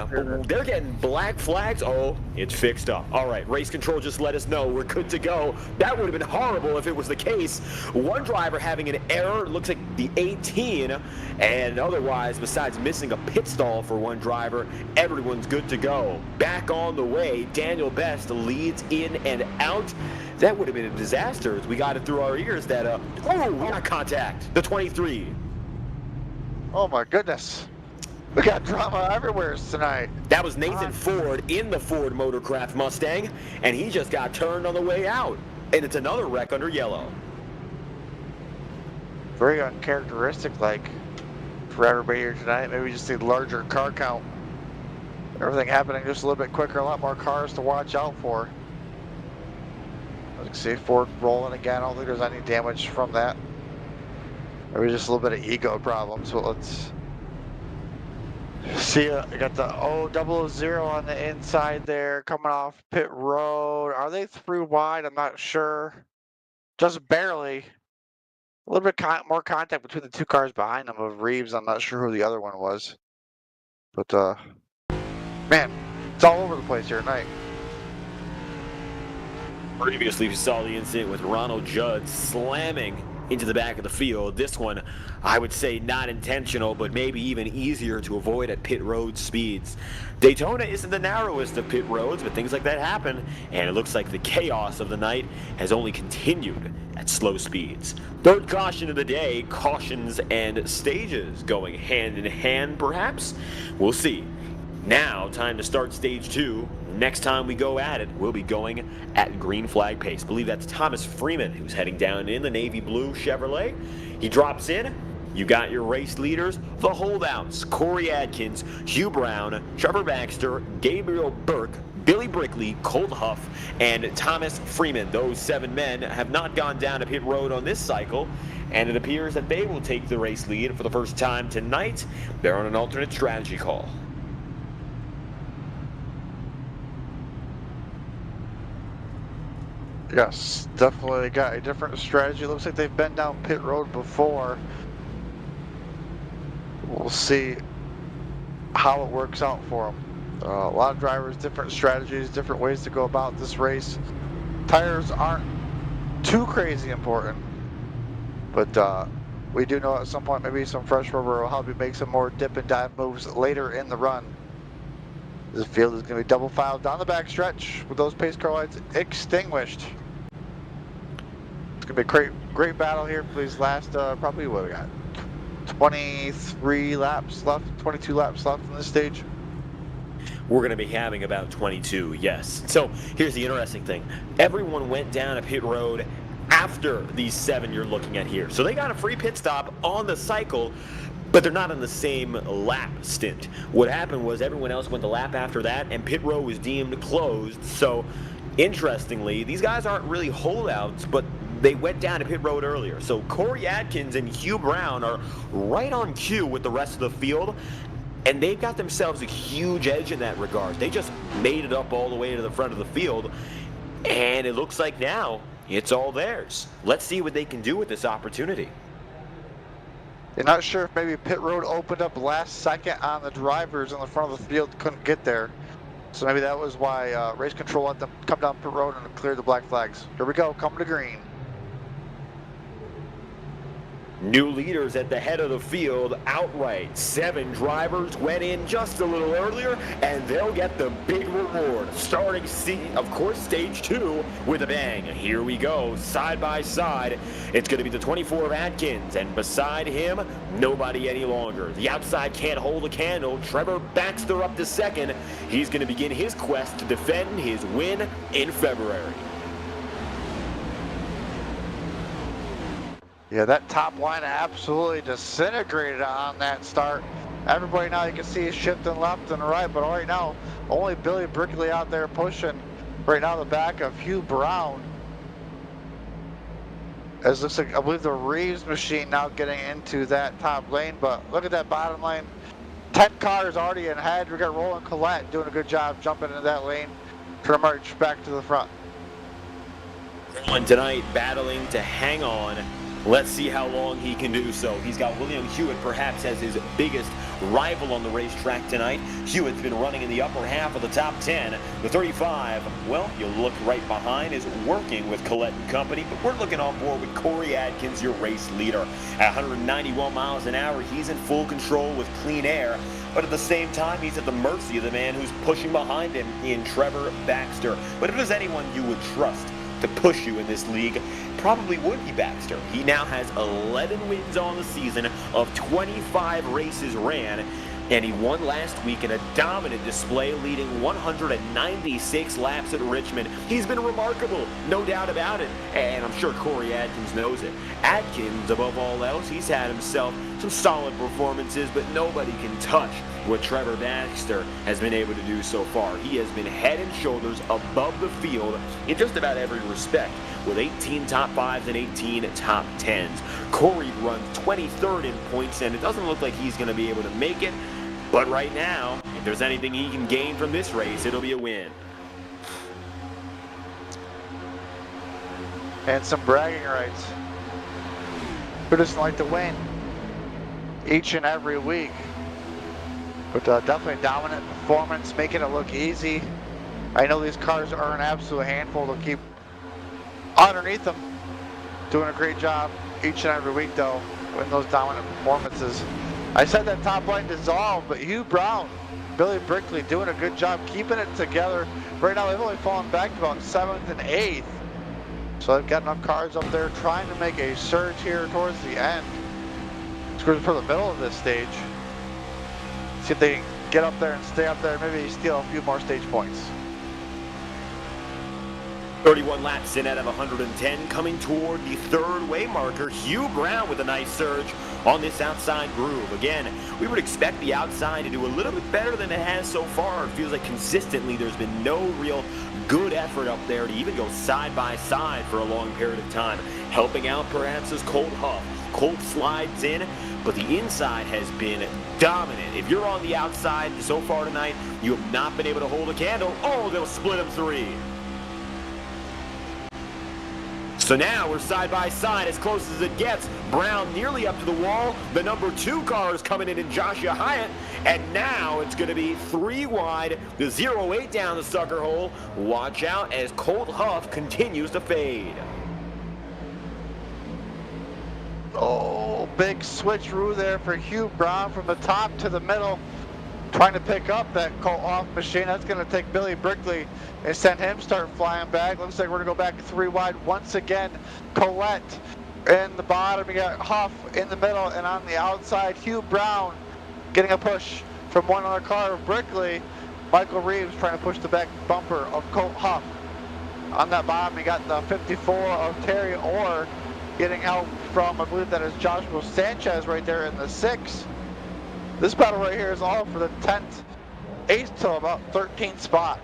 S4: They're getting black flags. Oh, it's fixed up. All right, race control just let us know we're good to go. That would have been horrible if it was the case. One driver having an error, looks like the 18, and otherwise, besides missing a pit stall for one driver, everyone's good to go. Back on the way, Daniel Best leads in and out. That would have been a disaster as we got it through our ears that, oh, we got contact. The 23.
S5: Oh my goodness. We got drama everywhere tonight.
S4: That was Nathan Ford in the Ford Motorcraft Mustang, and he just got turned on the way out. And it's another wreck under yellow.
S5: Very uncharacteristic, like, for everybody here tonight. Maybe we just need larger car count. Everything happening just a little bit quicker, a lot more cars to watch out for. As you can see, Ford rolling again. I don't think there's any damage from that. Maybe just a little bit of ego problems, but let's see. I got the 000 on the inside there, coming off pit road. Are they through wide? I'm not sure. Just barely. A little bit more contact between the 2 cars behind them of Reeves. I'm not sure who the other one was. But, man, it's all over the place here tonight.
S4: Previously, we saw the incident with Ronald Judd slamming into the back of the field. This one, I would say not intentional, but maybe even easier to avoid at pit road speeds. Daytona isn't the narrowest of pit roads, but things like that happen, and it looks like the chaos of the night has only continued at slow speeds. Third caution of the day, cautions and stages going hand in hand, perhaps? We'll see. Now, time to start stage 2. Next time we go at it, we'll be going at green flag pace. I believe that's Thomas Freeman who's heading down in the navy blue Chevrolet. He drops in. You got your race leaders, the holdouts, Corey Adkins, Hugh Brown, Trevor Baxter, Gabriel Burke, Billy Brickley, Colt Huff, and Thomas Freeman. Those 7 men have not gone down to pit road on this cycle, and it appears that they will take the race lead for the first time tonight. They're on an alternate strategy call.
S5: Yes, definitely got a different strategy. Looks like they've been down pit road before. We'll see how it works out for them. A lot of drivers, different strategies, different ways to go about this race. Tires aren't too crazy important, but we do know at some point maybe some fresh rubber will help you make some more dip and dive moves later in the run. This field is going to be double filed down the back stretch with those pace car lights extinguished. It's going to be a great battle here for these last, probably what we got, 23 laps left, 22 laps left in this stage.
S4: We're going to be having about 22, yes. So here's the interesting thing. Everyone went down a pit road after these 7 you're looking at here. So they got a free pit stop on the cycle, but they're not on the same lap stint. What happened was everyone else went the lap after that, and pit road was deemed closed. So interestingly, these guys aren't really holdouts, but they went down to pit road earlier. So Corey Adkins and Hugh Brown are right on cue with the rest of the field, and they've got themselves a huge edge in that regard. They just made it up all the way to the front of the field, and it looks like now it's all theirs. Let's see what they can do with this opportunity.
S5: You're not sure if maybe pit road opened up last second on the drivers in the front of the field, couldn't get there. So maybe that was why race control let them come down pit road and clear the black flags. Here we go, coming to green.
S4: New leaders at the head of the field outright. 7 drivers went in just a little earlier, and they'll get the big reward. Starting, of course, stage 2 with a bang. Here we go, side by side. It's going to be the 24 of Atkins, and beside him, nobody any longer. The outside can't hold a candle. Trevor Baxter up to second. He's going to begin his quest to defend his win in February.
S5: Yeah, that top line absolutely disintegrated on that start. Everybody now you can see is shifting left and right, but right now, only Billy Brickley out there pushing right now the back of Hugh Brown. As looks like, I believe the Reeves machine now getting into that top lane, but look at that bottom lane. 10 cars already in ahead. We got Roland Collette doing a good job jumping into that lane to march back to the front.
S4: And tonight, battling to hang on. Let's see how long he can do so. He's got William Hewitt perhaps as his biggest rival on the racetrack tonight. Hewitt's been running in the upper half of the top 10. The 35, well, you look right behind, is working with Collette and company, but we're looking on board with Corey Adkins, your race leader. At 191 miles an hour, he's in full control with clean air, but at the same time, he's at the mercy of the man who's pushing behind him in Trevor Baxter. But if there's anyone you would trust to push you in this league, probably would be Baxter. He now has 11 wins on the season of 25 races ran, and he won last week in a dominant display, leading 196 laps at Richmond. He's been remarkable, no doubt about it, and I'm sure Corey Adkins knows it. Adkins, above all else, he's had himself some solid performances, but nobody can touch what Trevor Baxter has been able to do so far. He has been head and shoulders above the field in just about every respect, with 18 top 5s and 18 top 10s. Corey runs 23rd in points, and it doesn't look like he's going to be able to make it. But right now, if there's anything he can gain from this race, it'll be a win.
S5: And some bragging rights. Who doesn't like to win each and every week? But definitely dominant performance, making it look easy. I know these cars are an absolute handful to keep underneath them. Doing a great job each and every week, though, with those dominant performances. I said that top line dissolved, but Hugh Brown, Billy Brickley doing a good job keeping it together. Right now, they've only fallen back to about 7th and 8th. So they've got enough cars up there trying to make a surge here towards the end. Screws for the middle of this stage. See if they can get up there and stay up there, maybe steal a few more stage points.
S4: 31 laps in out of 110, coming toward the third way marker. Hugh Brown with a nice surge on this outside groove. Again, we would expect the outside to do a little bit better than it has so far. It feels like consistently there's been no real good effort up there to even go side by side for a long period of time. Helping out perhaps is Colt Huff. Colt slides in, but the inside has been dominant. If you're on the outside so far tonight, you have not been able to hold a candle. Oh, they'll split them 3. So now we're side by side as close as it gets. Brown nearly up to the wall. The number 2 car is coming in Joshua Hyatt. And now it's going to be 3 wide. The 0-8 down the sucker hole. Watch out as Colt Huff continues to fade.
S5: Oh, big switcheroo there for Hugh Brown from the top to the middle. Trying to pick up that Colt Huff machine. That's going to take Billy Brickley and send him start flying back. Looks like we're going to go back to 3 wide once again. Collette in the bottom. We got Huff in the middle, and on the outside, Hugh Brown getting a push from one other car of Brickley. Michael Reeves trying to push the back bumper of Colt Huff. On that bottom, we got the 54 of Terry Orr getting help from, I believe that is Joshua Sanchez right there in the 6. This battle right here is all for the 10th, 8th to about 13th spot.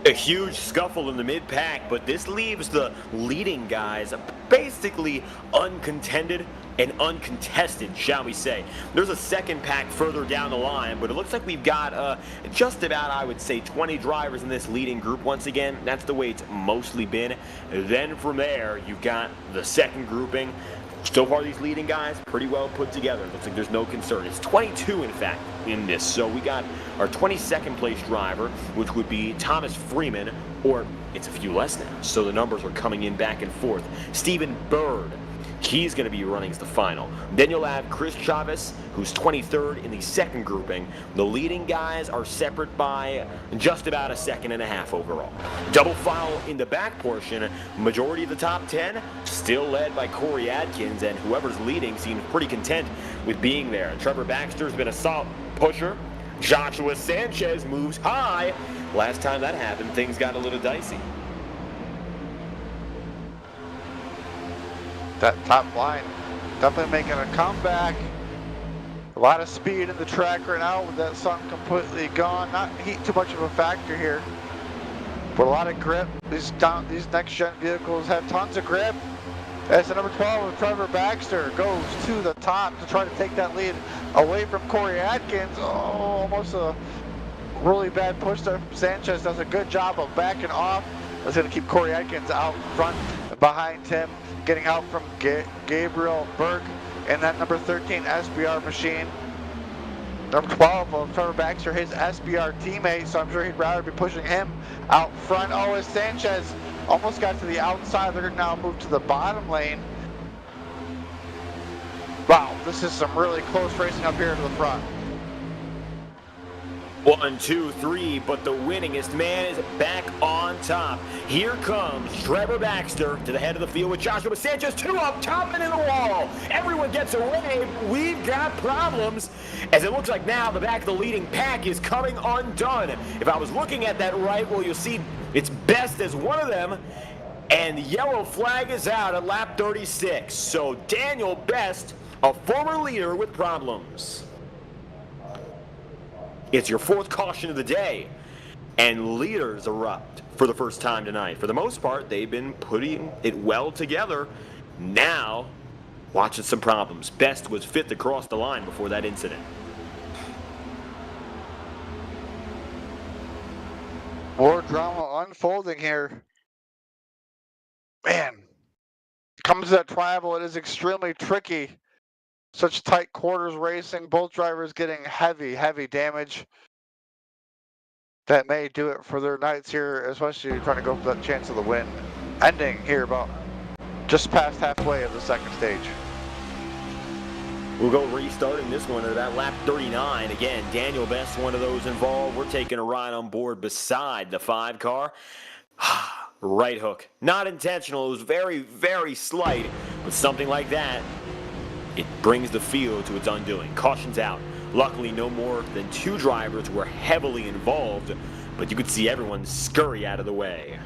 S4: A huge scuffle in the mid-pack, but this leaves the leading guys basically uncontended and uncontested, shall we say. There's a second pack further down the line, but it looks like we've got just about, I would say, 20 drivers in this leading group once again. That's the way it's mostly been. Then from there, you've got the second grouping. So far, these leading guys pretty well put together. Looks like there's no concern. It's 22, in fact, in this. So we got our 22nd place driver, which would be Thomas Freeman, or it's a few less now. So the numbers are coming in back and forth. Stephen Bird, he's going to be running as the final. Then you'll have Chris Chavez, who's 23rd in the second grouping. The leading guys are separate by just about 1.5 seconds overall. Double file in the back portion. Majority of the top 10 still led by Corey Adkins, and whoever's leading seems pretty content with being there. Trevor Baxter's been a solid pusher. Joshua Sanchez moves high. Last time that happened, things got a little dicey.
S5: That top line definitely making a comeback. A lot of speed in the track right now with that sun completely gone. Not heat too much of a factor here, but a lot of grip. These next gen vehicles have tons of grip. As the number 12 of Trevor Baxter goes to the top to try to take that lead away from Corey Atkins. Oh, almost a really bad push there from Sanchez. Does a good job of backing off. That's going to keep Corey Atkins out front behind him. Getting help from Gabriel Burke and that number 13 SBR machine. Number 12 of Trevor Baxter, his SBR teammate, so I'm sure he'd rather be pushing him out front. Oh, as Sanchez almost got to the outside, they're now moved to the bottom lane. Wow, this is some really close racing up here to the front.
S4: 1, 2, 3, but the winningest man is back on top. Here comes Trevor Baxter to the head of the field with Joshua Sanchez, 2 up top and in the wall. Everyone gets away. We've got problems, as it looks like now the back of the leading pack is coming undone. If I was looking at that right, well, you'll see it's Best as one of them, and the yellow flag is out at lap 36. So Daniel Best, a former leader with problems. It's your 4th caution of the day, and leaders erupt for the first time tonight. For the most part, they've been putting it well together. Now, watching some problems. Best was 5th across the line before that incident.
S5: More drama unfolding here. Man, comes to that travel, it is extremely tricky. Such tight quarters racing, both drivers getting heavy damage. That may do it for their nights here, especially trying to go for that chance of the win. Ending here about just past halfway of the second stage.
S4: We'll go restarting this one at about lap 39. Again, Daniel Best, one of those involved. We're taking a ride on board beside the 5 car. Right hook. Not intentional. It was very, very slight, but something like that, it brings the field to its undoing. Caution's out. Luckily, no more than 2 drivers were heavily involved but you could see everyone scurry out of the way.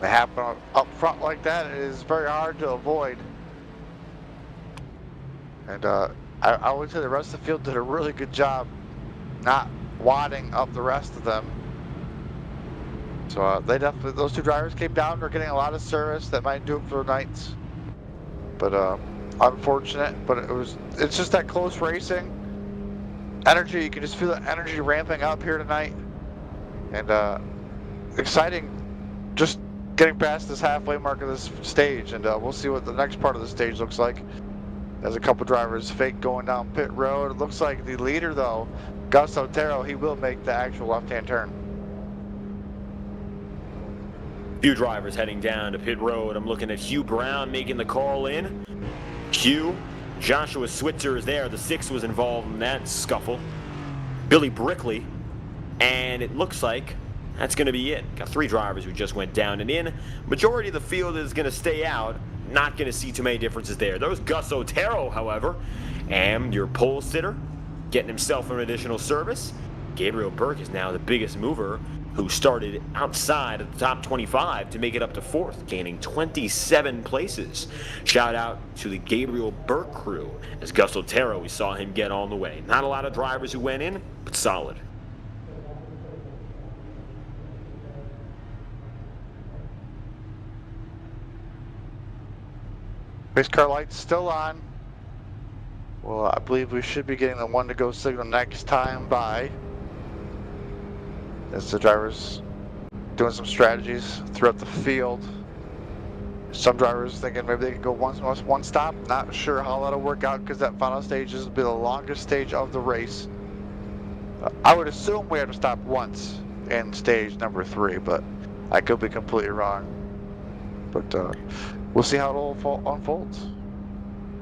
S5: It happen up front like that is very hard to avoid. And I would say the rest of the field did a really good job not wadding up the rest of them. So they definitely, those two drivers came down. They're getting a lot of service. That might do it for the night. But unfortunate. But it's just that close racing. Energy, you can just feel the energy ramping up here tonight. And exciting, just getting past this halfway mark of this stage. And we'll see what the next part of the stage looks like. There's a couple drivers fake going down pit road. It looks like the leader though, Gus Otero, he will make the actual left-hand turn.
S4: Few drivers heading down to pit road. I'm looking at Hugh Brown making the call in. Hugh, Joshua Switzer is there. The 6 was involved in that scuffle. Billy Brickley, and it looks like that's going to be it. Got 3 drivers who just went down and in. Majority of the field is going to stay out. Not going to see too many differences there. There's Gus Otero, however, and your pole sitter getting himself an additional service. Gabriel Burke is now the biggest mover, who started outside of the top 25 to make it up to 4th, gaining 27 places. Shout out to the Gabriel Burke crew, as Gus Otero, we saw him get on the way. Not a lot of drivers who went in, but solid.
S5: Race car lights still on. Well, I believe we should be getting the 1 to go signal next time by. As the drivers doing some strategies throughout the field. Some drivers thinking maybe they could go one stop. Not sure how that'll work out because that final stage will be the longest stage of the race. I would assume we have to stop once in stage number 3, but I could be completely wrong. But we'll see how it all unfolds.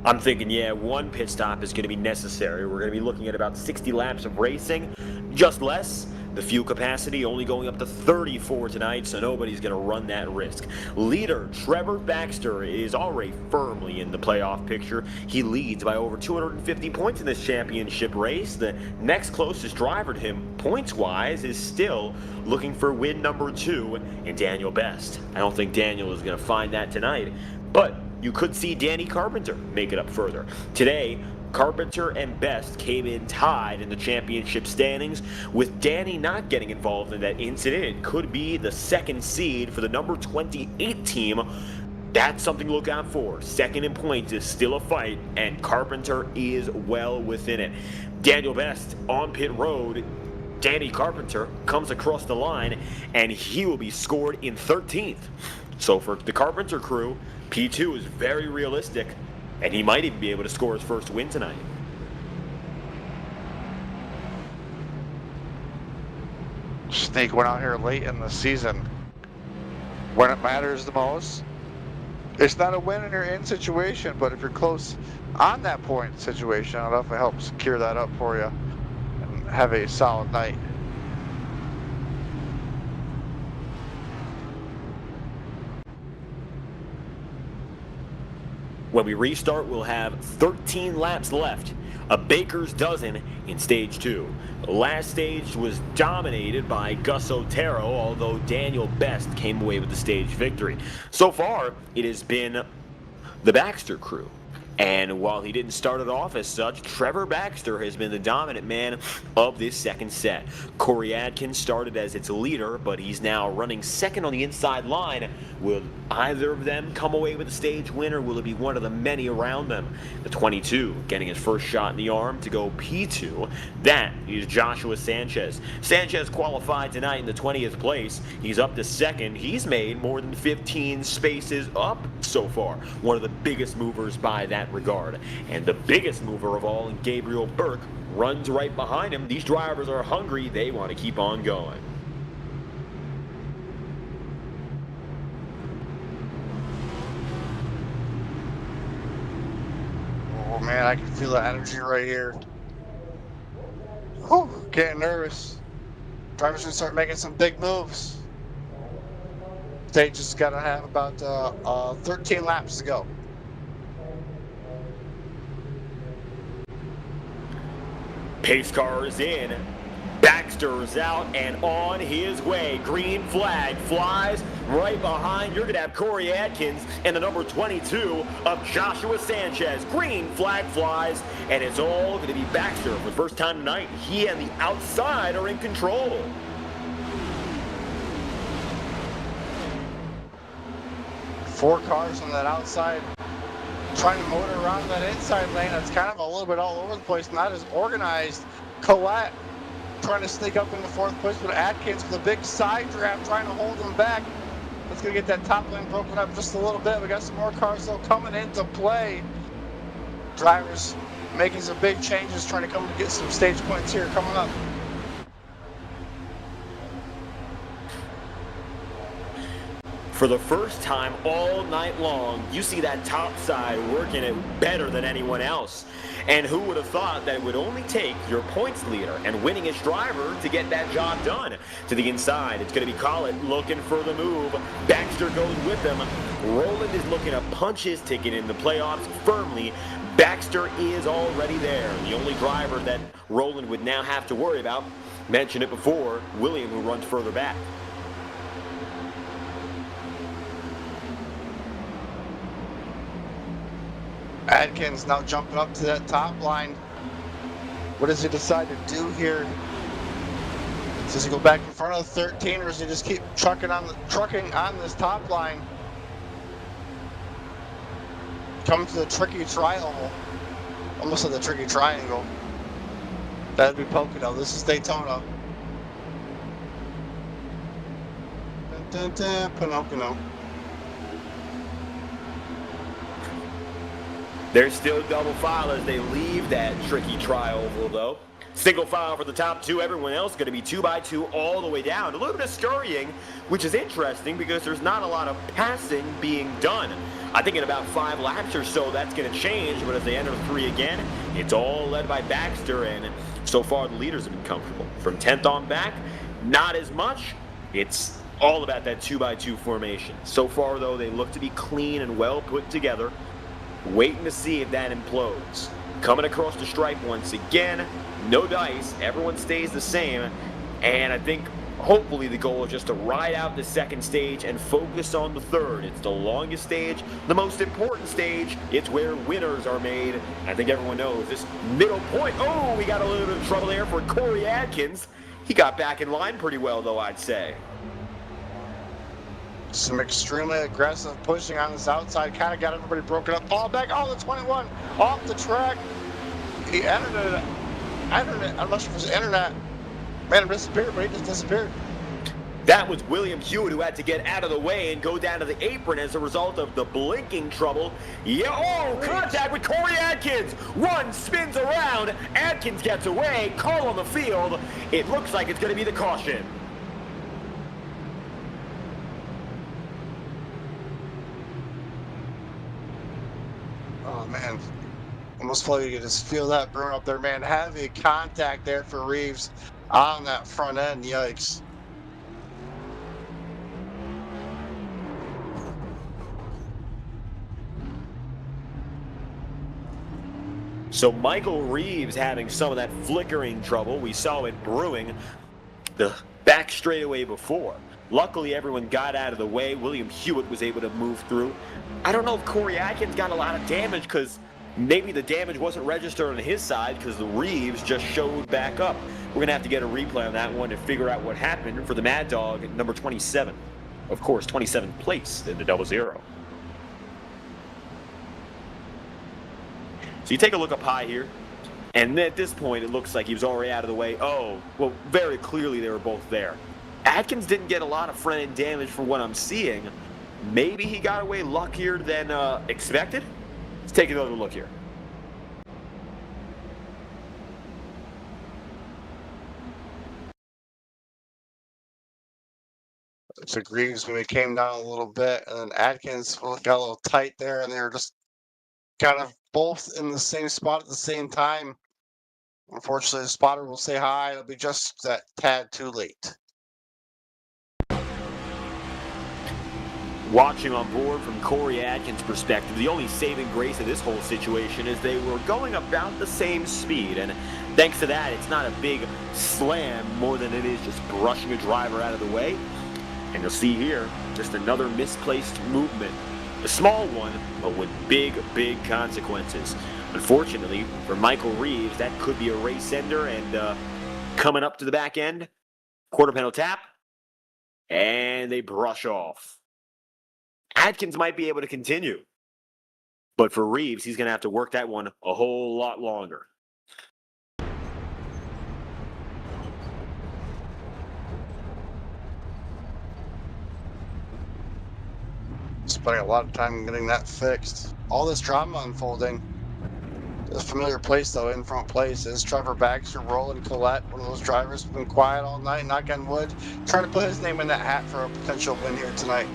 S4: I'm thinking, yeah, 1 pit stop is going to be necessary. We're going to be looking at about 60 laps of racing, just less. The fuel capacity only going up to 34 tonight, so nobody's going to run that risk. Leader Trevor Baxter is already firmly in the playoff picture. He leads by over 250 points in this championship race. The next closest driver to him, points-wise, is still looking for win number 2 in Daniel Best. I don't think Daniel is going to find that tonight, but you could see Danny Carpenter make it up further. Today, Carpenter and Best came in tied in the championship standings. With Danny not getting involved in that incident, it could be the 2nd seed for the number 28 team. That's something to look out for. 2nd in points is still a fight, and Carpenter is well within it. Daniel Best on pit road. Danny Carpenter comes across the line, and he will be scored in 13th. So for the Carpenter crew, P2 is very realistic. And he might even be able to score his first win tonight.
S5: Snake went out here late in the season. When it matters the most, it's not a win and you're in situation, but if you're close on that point situation, it'll definitely help secure that up for you and have a solid night.
S4: When we restart, we'll have 13 laps left, a baker's dozen in stage 2. The last stage was dominated by Gus Otero, although Daniel Best came away with the stage victory. So far, it has been the Baxter crew. And while he didn't start it off as such, Trevor Baxter has been the dominant man of this 2nd set. Corey Adkins started as its leader, but he's now running 2nd on the inside line. Will either of them come away with the stage win, or will it be one of the many around them? The 22 getting his first shot in the arm to go P2. That is Joshua Sanchez. Sanchez qualified tonight in the 20th place. He's up to 2nd. He's made more than 15 spaces up so far. One of the biggest movers by that regard. And the biggest mover of all, Gabriel Burke, runs right behind him. These drivers are hungry. They want to keep on going.
S5: Oh man, I can feel the energy right here. Whew, getting nervous. Drivers gonna start making some big moves. Stage just gotta have about 13 laps to go.
S4: Pace car is in. Baxter is out and on his way. Green flag flies right behind. You're going to have Corey Atkins and the number 22 of Joshua Sanchez. Green flag flies, and it's all going to be Baxter for the first time tonight. He and the outside are in control.
S5: Four cars on that outside trying to motor around that inside lane. That's kind of a little bit all over the place, not as organized. Collette trying to sneak up into fourth place, but Atkins with a big side draft trying to hold him back. That's going to get that top lane broken up just a little bit. We got some more cars though coming into play. Drivers making some big changes, trying to come and get some stage points here coming up.
S4: For the first time all night long, you see that top side working it better than anyone else. And who would have thought that it would only take your points leader and winningest driver to get that job done? To the inside, it's going to be Collett looking for the move. Baxter goes with him. Rowland is looking to punch his ticket in the playoffs firmly. Baxter is already there. The only driver that Rowland would now have to worry about, mentioned it before, William, who runs further back.
S5: Atkins now jumping up to that top line. What does he decide to do here? Does he go back in front of the 13, or does he just keep trucking on this top line? Coming to the tricky triangle. Almost said the tricky triangle. That'd be Pocono. This is Daytona. Dun, dun, dun, Pocono.
S4: They're still double file as they leave that tricky tri-oval though. Single file for the top two. Everyone else going to be 2x2 all the way down. A little bit of scurrying, which is interesting because there's not a lot of passing being done. I think in about 5 laps or so that's going to change, but as they enter 3 again, it's all led by Baxter, and so far the leaders have been comfortable. From 10th on back, not as much. It's all about that 2x2 formation. So far though, they look to be clean and well put together. Waiting to see if that implodes. Coming across the stripe once again. No dice. Everyone stays the same. And I think hopefully the goal is just to ride out the second stage and focus on the third. It's the longest stage, the most important stage. It's where winners are made. I think everyone knows this middle point. Oh, we got a little bit of trouble there for Corey Atkins. He got back in line pretty well though, I'd say.
S5: Some extremely aggressive pushing on this outside, kind of got everybody broken up. Ball back, oh, the 21 off the track. He entered it. I'm not sure if it was internet. Man, it disappeared, but he just disappeared.
S4: That was William Hewitt who had to get out of the way and go down to the apron as a result of the blinking trouble. Yeah, oh, contact with Corey Atkins. One spins around. Atkins gets away. Call on the field. It looks like it's going to be the caution.
S5: Oh, man. Almost feel you could just feel that burn up there, man. Heavy contact there for Reeves on that front end. Yikes.
S4: So Michael Reeves having some of that flickering trouble. We saw it brewing the back straightaway before. Luckily, everyone got out of the way. William Hewitt was able to move through. I don't know if Corey Atkins got a lot of damage because maybe the damage wasn't registered on his side because the Reeves just showed back up. We're going to have to get a replay on that one to figure out what happened for the Mad Dog at number 27. Of course, 27th place in the 00. So you take a look up high here, and at this point it looks like he was already out of the way. Oh, well, very clearly they were both there. Atkins didn't get a lot of front-end damage from what I'm seeing. Maybe he got away luckier than expected. Let's take another look here.
S5: So Reeves maybe came down a little bit, and then Atkins got a little tight there, and they were just kind of both in the same spot at the same time. Unfortunately, the spotter will say hi. It'll be just that tad too late.
S4: Watching on board from Corey Atkins' perspective, the only saving grace of this whole situation is they were going about the same speed, and Thanks to that, it's not a big slam more than it is just brushing a driver out of the way. And you'll see here, just another misplaced movement. A small one, but with big, big consequences. Unfortunately, for Michael Reeves, that could be a race ender, and coming up to the back end, quarter panel tap, and they brush off. Adkins might be able to continue, but for Reeves, he's going to have to work that one a whole lot longer.
S5: Spending a lot of time getting that fixed. All this drama unfolding. A familiar place, though, in front place is Trevor Baxter, Roland Collette, one of those drivers who's been quiet all night, knock on wood, trying to put his name in that hat for a potential win here tonight.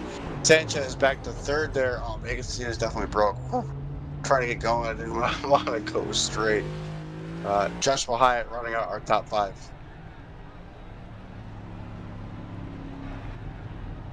S5: Sanchez back to third there. Oh, Vegas is definitely broke. Whew. Trying to get going. I didn't want to go straight. Joshua Hyatt running out our top 5.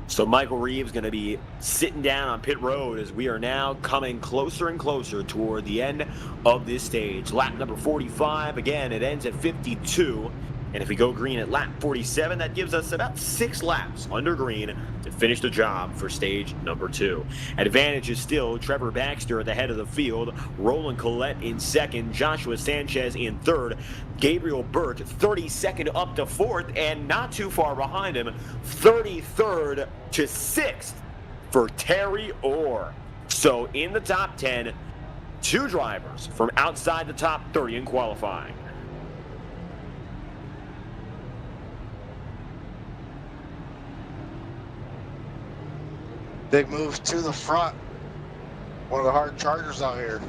S4: So Michael Reeves going to be sitting down on pit road as we are now coming closer and closer toward the end of this stage. Lap number 45, again, it ends at 52. And if we go green at lap 47, that gives us about 6 laps under green to finish the job for stage number 2. Advantage is still Trevor Baxter at the head of the field, Roland Collette in second, Joshua Sanchez in third, Gabriel Burt 32nd up to 4th, and not too far behind him, 33rd to 6th for Terry Orr. So in the top 10, 2 drivers from outside the top 30 in qualifying.
S5: Big moves to the front. One of the hard chargers out here.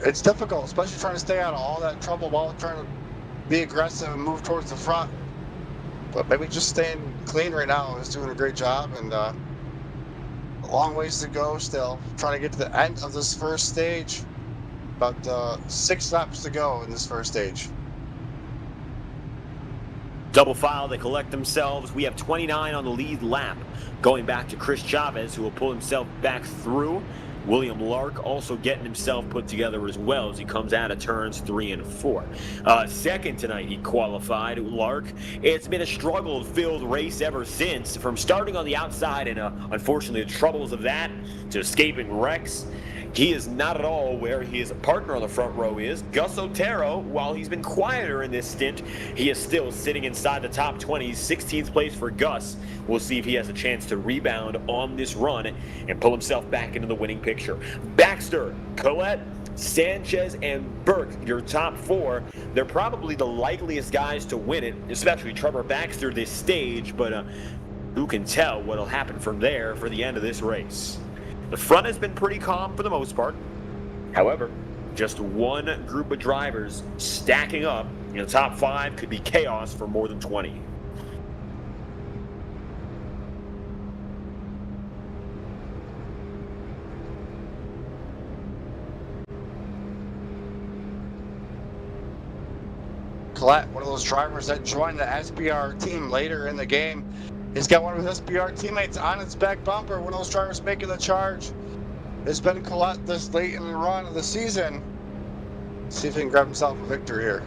S5: It's difficult, especially trying to stay out of all that trouble while trying to be aggressive and move towards the front. But maybe just staying clean right now is doing a great job, and a long ways to go still. Trying to get to the end of this first stage. About 6 laps to go in this first stage.
S4: Double file, they collect themselves. We have 29 on the lead lap. Going back to Chris Chavez, who will pull himself back through. William Lark also getting himself put together as well as he comes out of turns 3 and 4. Second tonight, he qualified, Lark. It's been a struggle-filled race ever since, from starting on the outside and unfortunately the troubles of that to escaping wrecks. He is not at all where his partner on the front row is. Gus Otero, while he's been quieter in this stint, he is still sitting inside the top 20, 16th place for Gus. We'll see if he has a chance to rebound on this run and pull himself back into the winning picture. Baxter, Collette, Sanchez, and Burke, your top 4. They're probably the likeliest guys to win it, especially Trevor Baxter this stage, but who can tell what'll happen from there for the end of this race. The front has been pretty calm for the most part. However, just one group of drivers stacking up in the top 5 could be chaos for more than 20.
S5: Collette, one of those drivers that joined the SBR team later in the game. He's got one of his SBR teammates on his back bumper, one of those drivers making the charge. It's been Collette this late in the run of the season. Let's see if he can grab himself a victory here.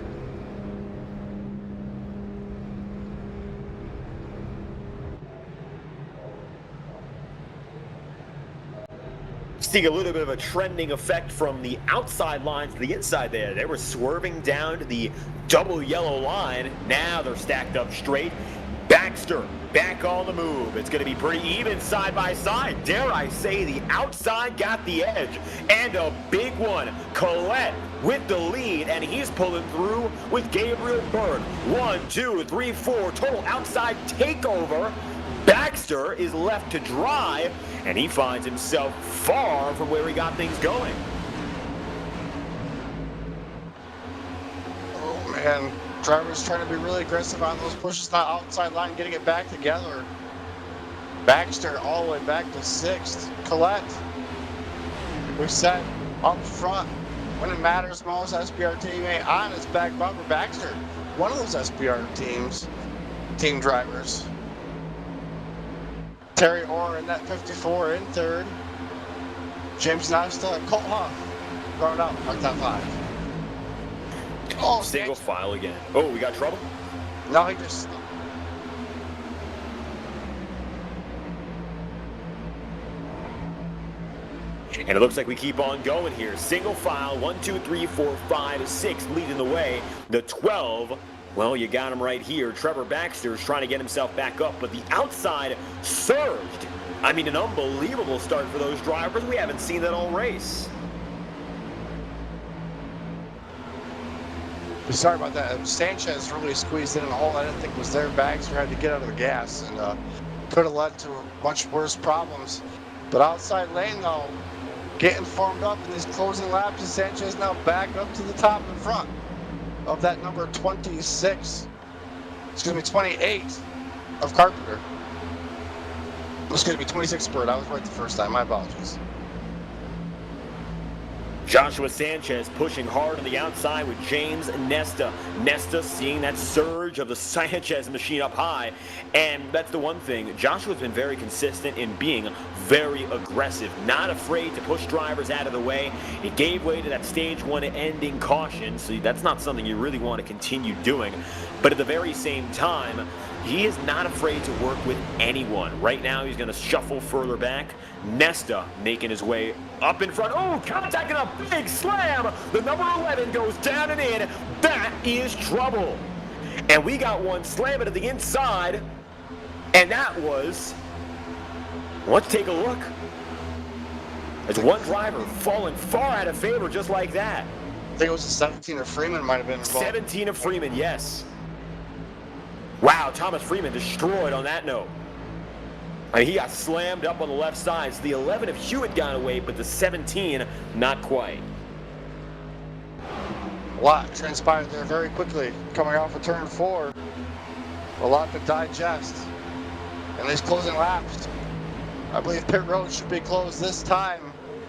S4: Seeing a little bit of a trending effect from the outside lines to the inside there. They were swerving down to the double yellow line. Now they're stacked up straight. Baxter back on the move. It's going to be pretty even side by side. Dare I say the outside got the edge. And a big one. Collette with the lead, and he's pulling through with Gabriel Byrd. 1, 2, 3, 4. Total outside takeover. Baxter is left to drive, and he finds himself far from where he got things going.
S5: Oh, man. Drivers trying to be really aggressive on those pushes, not outside line, getting it back together. Baxter all the way back to 6th. Collette, we're set up front. When it matters most, SBR teammate on his back bumper. Baxter, one of those SBR team drivers. Terry Orr in that 54 in 3rd. James Nasta, Colt Huff going out. Mark that 5. Oh,
S4: Single file again. Oh, we got trouble?
S5: No, he just...
S4: And it looks like we keep on going here. Single file, 1, 2, 3, 4, 5, 6 leading the way. The 12, well, you got him right here. Trevor Baxter is trying to get himself back up, but the outside surged. I mean, an unbelievable start for those drivers. We haven't seen that all race.
S5: Sorry about that. Sanchez really squeezed in a hole I didn't think was there. Baxter had to get out of the gas, and could have led to much worse problems. But outside lane, though, getting formed up in these closing laps, and Sanchez now back up to the top in front of that number 28 of Carpenter. Excuse me, 26 Bird. I was right the first time. My apologies.
S4: Joshua Sanchez pushing hard on the outside with James Nesta. Nesta seeing that surge of the Sanchez machine up high. And that's the one thing. Joshua's been very consistent in being very aggressive. Not afraid to push drivers out of the way. He gave way to that stage 1 ending caution. So that's not something you really want to continue doing. But at the very same time, he is not afraid to work with anyone. Right now, he's going to shuffle further back. Nesta making his way up in front. Oh, contacting a big slam. The number 11 goes down and in. That is trouble. And we got one slamming to the inside. And that was... Let's take a look. There's one driver falling far out of favor just like that.
S5: I think it was the 17 of Freeman might have been involved.
S4: 17 of Freeman, yes. Wow, Thomas Freeman destroyed on that note. I mean, he got slammed up on the left side. So the 11 of Hewitt got away, but the 17, not quite.
S5: A lot transpired there very quickly. Coming off of turn 4. A lot to digest. And these closing laps. I believe pit road should be closed this time.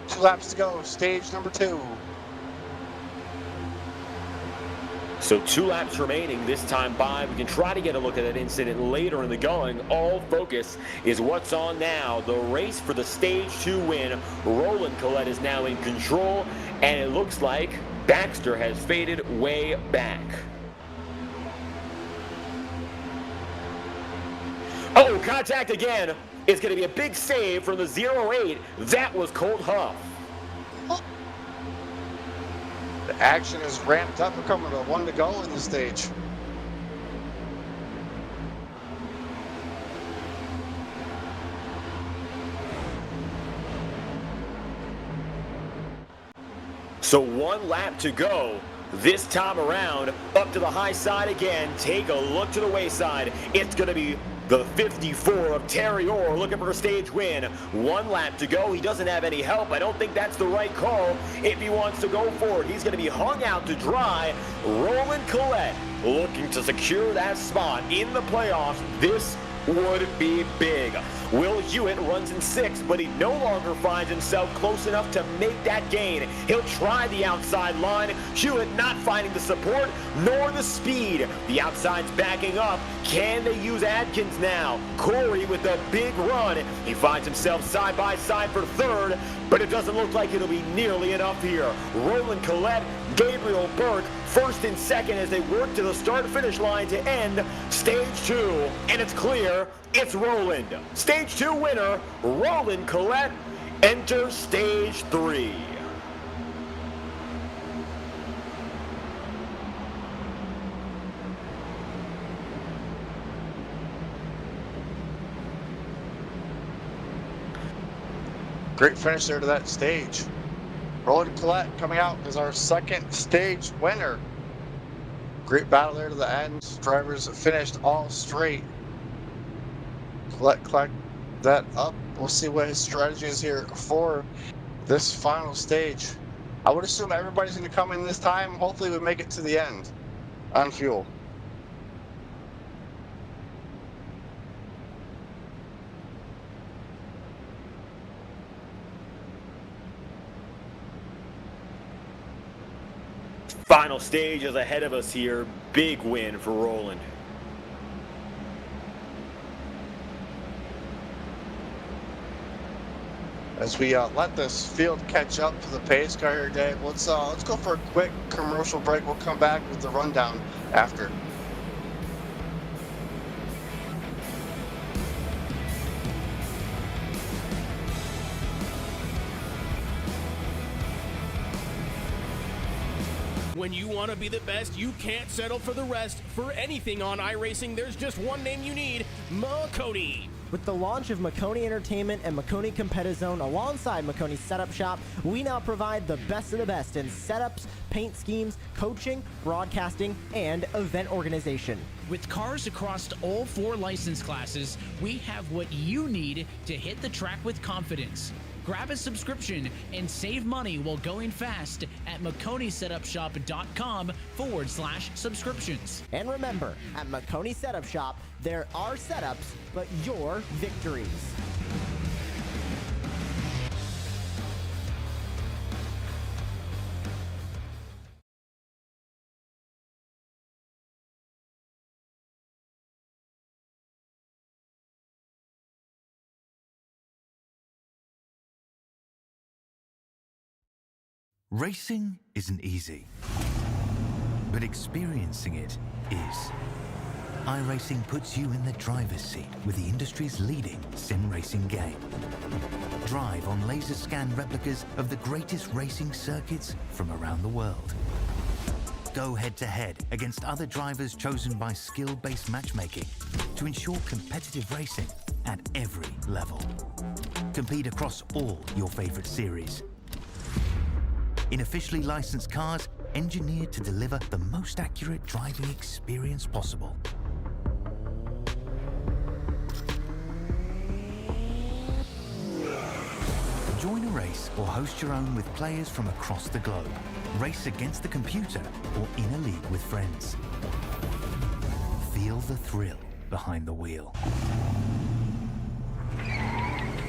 S5: 2 laps to go, stage number 2.
S4: So 2 laps remaining this time by. We can try to get a look at that incident later in the going. All focus is what's on now. The race for the stage 2 win. Roland Collette is now in control, and it looks like Baxter has faded way back. Oh, contact again. It's going to be a big save from the 08. That was Colt Huff.
S5: The action is ramped up. We're coming to 1 to go in the stage.
S4: So 1 lap to go. This time around, up to the high side again. Take a look to the wayside. It's going to be the 54 of Terry Orr looking for a stage win. 1 lap to go. He doesn't have any help. I don't think that's the right call if he wants to go forward. He's going to be hung out to dry. Roland Collette looking to secure that spot in the playoffs. This would be big. Will Hewitt runs in 6th, but he no longer finds himself close enough to make that gain. He'll try the outside line. Hewitt not finding the support nor the speed. The outside's backing up. Can they use Adkins now? Corey with a big run. He finds himself side by side for 3rd, but it doesn't look like it'll be nearly enough here. Roland Collette, Gabriel Burke, 1st and 2nd as they work to the start-finish line to end stage 2. And it's clear, it's Roland. Stage 2 winner, Roland Collette, enters stage 3.
S5: Great finish there to that stage. Roland Collette coming out as our 2nd stage winner. Great battle there to the end. Drivers finished all straight. Collette that up. We'll see what his strategy is here for this final stage. I would assume everybody's going to come in this time. Hopefully we make it to the end on fuel.
S4: Final stage is ahead of us here. Big win for Roland.
S6: as we let this field catch up to the pace car here, Dave. Let's go for a quick commercial break. We'll come back with the rundown after.
S1: When you want to be the best, you can't settle for the rest. For anything on iRacing, there's just one name you need: Maconi.
S2: With the launch of Maconi Entertainment and Maconi Competizone alongside Maconi Setup Shop, we now provide the best of the best in setups, paint schemes, coaching, broadcasting, and event organization.
S3: With cars across all 4 license classes, we have what you need to hit the track with confidence. Grab a subscription and save money while going fast at MaconiSetupShop.com/subscriptions.
S2: And remember, at Maconi Setup Shop, there are setups, but your victories.
S7: Racing isn't easy, but experiencing it is. iRacing puts you in the driver's seat with the industry's leading sim racing game. Drive on laser scan replicas of the greatest racing circuits from around the world. Go head-to-head against other drivers chosen by skill-based matchmaking to ensure competitive racing at every level. Compete across all your favorite series. In officially licensed cars, engineered to deliver the most accurate driving experience possible. Join a race or host your own with players from across the globe. Race against the computer or in a league with friends. Feel the thrill behind the wheel.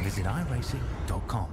S7: Visit iRacing.com.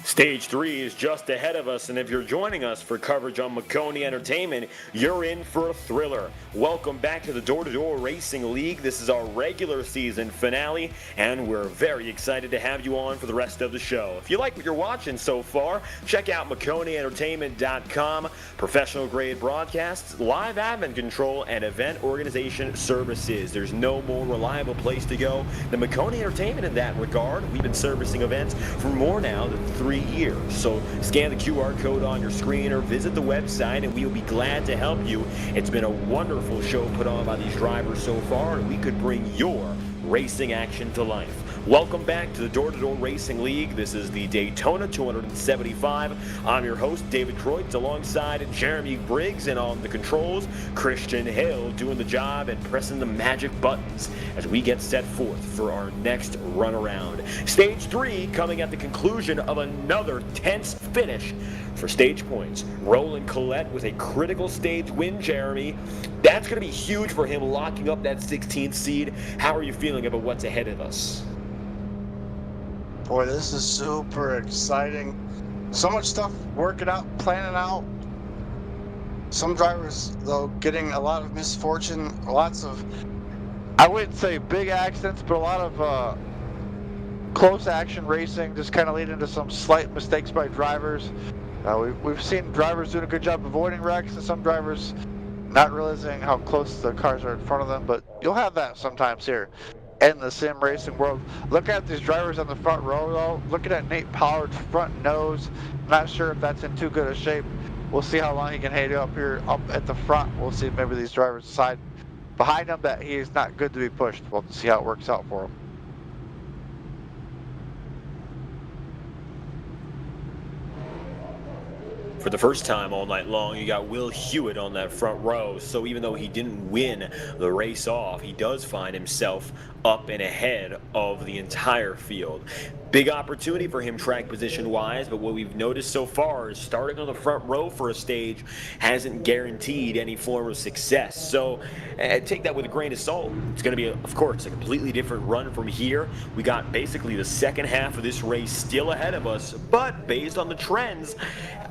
S4: Stage 3 is just ahead of us, and if you're joining us for coverage on Maconi Entertainment, you're in for a thriller. Welcome back to the Door Racing League. This is our regular season finale, and we're very excited to have you on for the rest of the show. If you like what you're watching so far, check out MaconiEntertainment.com. Professional grade broadcasts, live admin control, and event organization services. There's no more reliable place to go than Maconi Entertainment in that regard. We've been servicing events for more now than 3 years. So scan the QR code on your screen or visit the website and we will be glad to help you. It's been a wonderful show put on by these drivers so far, and we could bring your racing action to life. Welcome back to the Door Racing League. This is the Daytona 275. I'm your host, David Kreutz, alongside Jeremy Briggs, and on the controls, Christian Hill, doing the job and pressing the magic buttons as we get set forth for our next run around. Stage 3 coming at the conclusion of another tense finish for stage points. Roland Collette with a critical stage win, Jeremy. That's going to be huge for him, locking up that 16th seed. How are you feeling about what's ahead of us?
S6: Boy, this is super exciting. So much stuff working out, planning out. Some drivers, though, getting a lot of misfortune, lots of,
S5: I wouldn't say big accidents, but a lot of close action racing, just kind of leading to some slight mistakes by drivers. We've seen drivers doing a good job avoiding wrecks, and some drivers not realizing how close the cars are in front of them, but you'll have that sometimes here in the sim racing world. Look at these drivers on the front row, though. Looking at Nate Pollard's front nose. Not sure if that's in too good a shape. We'll see how long he can hang up here up at the front. We'll see if maybe these drivers decide behind him that he's not good to be pushed. We'll see how it works out for him.
S4: For the first time all night long, you got Will Hewitt on that front row. So even though he didn't win the race off, he does find himself up and ahead of the entire field. Big opportunity for him track position wise, but what we've noticed so far is starting on the front row for a stage hasn't guaranteed any form of success. So take that with a grain of salt. It's going to be, of course, a completely different run from here. We got basically the second half of this race still ahead of us, but based on the trends,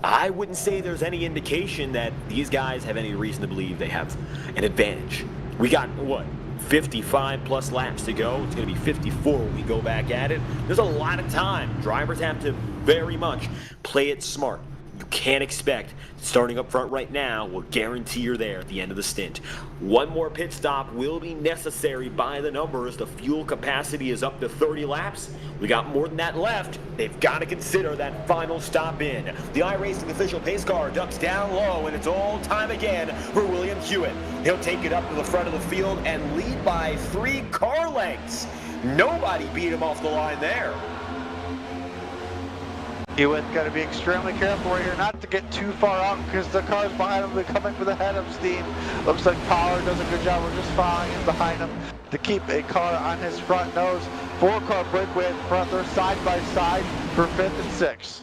S4: I wouldn't say there's any indication that these guys have any reason to believe they have an advantage. We got, what, 55 plus laps to go. It's going to be 54 when we go back at it. There's a lot of time. Drivers have to very much play it smart. You can't expect starting up front right now will guarantee you're there at the end of the stint. One more pit stop will be necessary by the numbers. The fuel capacity is up to 30 laps. We got more than that left. They've got to consider that final stop in. The iRacing official pace car ducks down low, and it's all time again for William Hewitt. He'll take it up to the front of the field and lead by 3 car lengths. Nobody beat him off the line there.
S5: Hewitt's got to be extremely careful right here not to get too far out because the cars behind him will be coming for the head of steam. Looks like Pollard does a good job of just following in behind him to keep a car on his front nose. 4-car breakaway in front. They're side by side for 5th and 6th.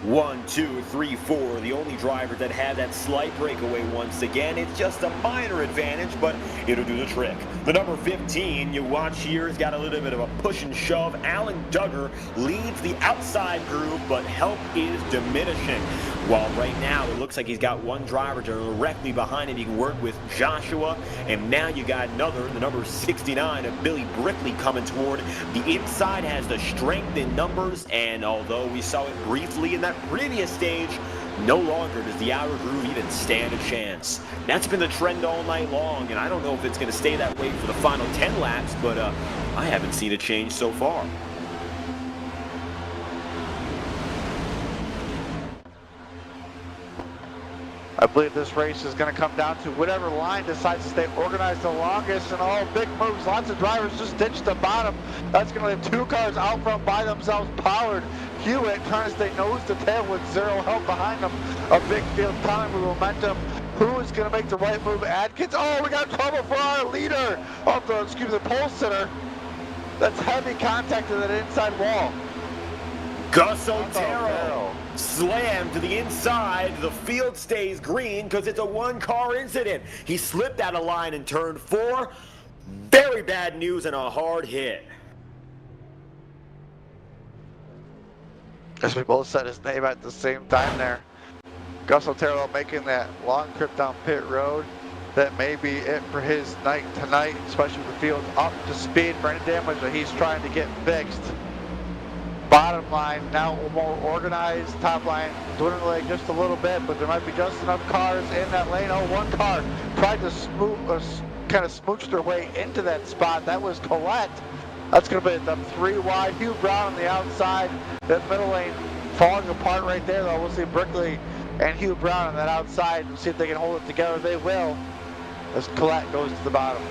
S4: 1, 2, 3, 4. The only driver that had that slight breakaway once again. It's just a minor advantage, but it'll do the trick. The number 15 you watch here has got a little bit of a push and shove. Alan Duggar leads the outside group, but help is diminishing. While right now it looks like he's got one driver directly behind him he can work with, Joshua, and now you got another, the number 69 of Billy Brickley coming toward. The inside has the strength in numbers, and although we saw it briefly in that previous stage, no longer does the outer groove even stand a chance. That's been the trend all night long, and I don't know if it's going to stay that way for the final 10 laps, but I haven't seen a change so far.
S5: I believe this race is going to come down to whatever line decides to stay organized the longest, and all big moves. Lots of drivers just ditched the bottom. That's going to leave 2 cars out front by themselves. Pollard, Hewitt trying to stay nose to tail with 0 help behind them. A big field coming with momentum. Who is going to make the right move? Adkins. Oh, we got trouble for our leader of the pole sitter. That's heavy contact to that inside wall.
S4: Gus Otero slammed to the inside. The field stays green because it's a 1-car incident. He slipped out of line in turn 4. Very bad news and a hard hit.
S5: As we both said his name at the same time there. Gus Otero making that long trip down pit road. That may be it for his night tonight, especially with the field up to speed for any damage that he's trying to get fixed. Bottom line now more organized, top line dwindling just a little bit, but there might be just enough cars in that lane. Oh, 1 car tried to kind of smooch their way into that spot. That was Collette. That's going to be the 3 wide. Hugh Brown on the outside. That middle lane falling apart right there, though. We'll see Brickley and Hugh Brown on that outside and see if they can hold it together. They will, as Collette goes to the bottom.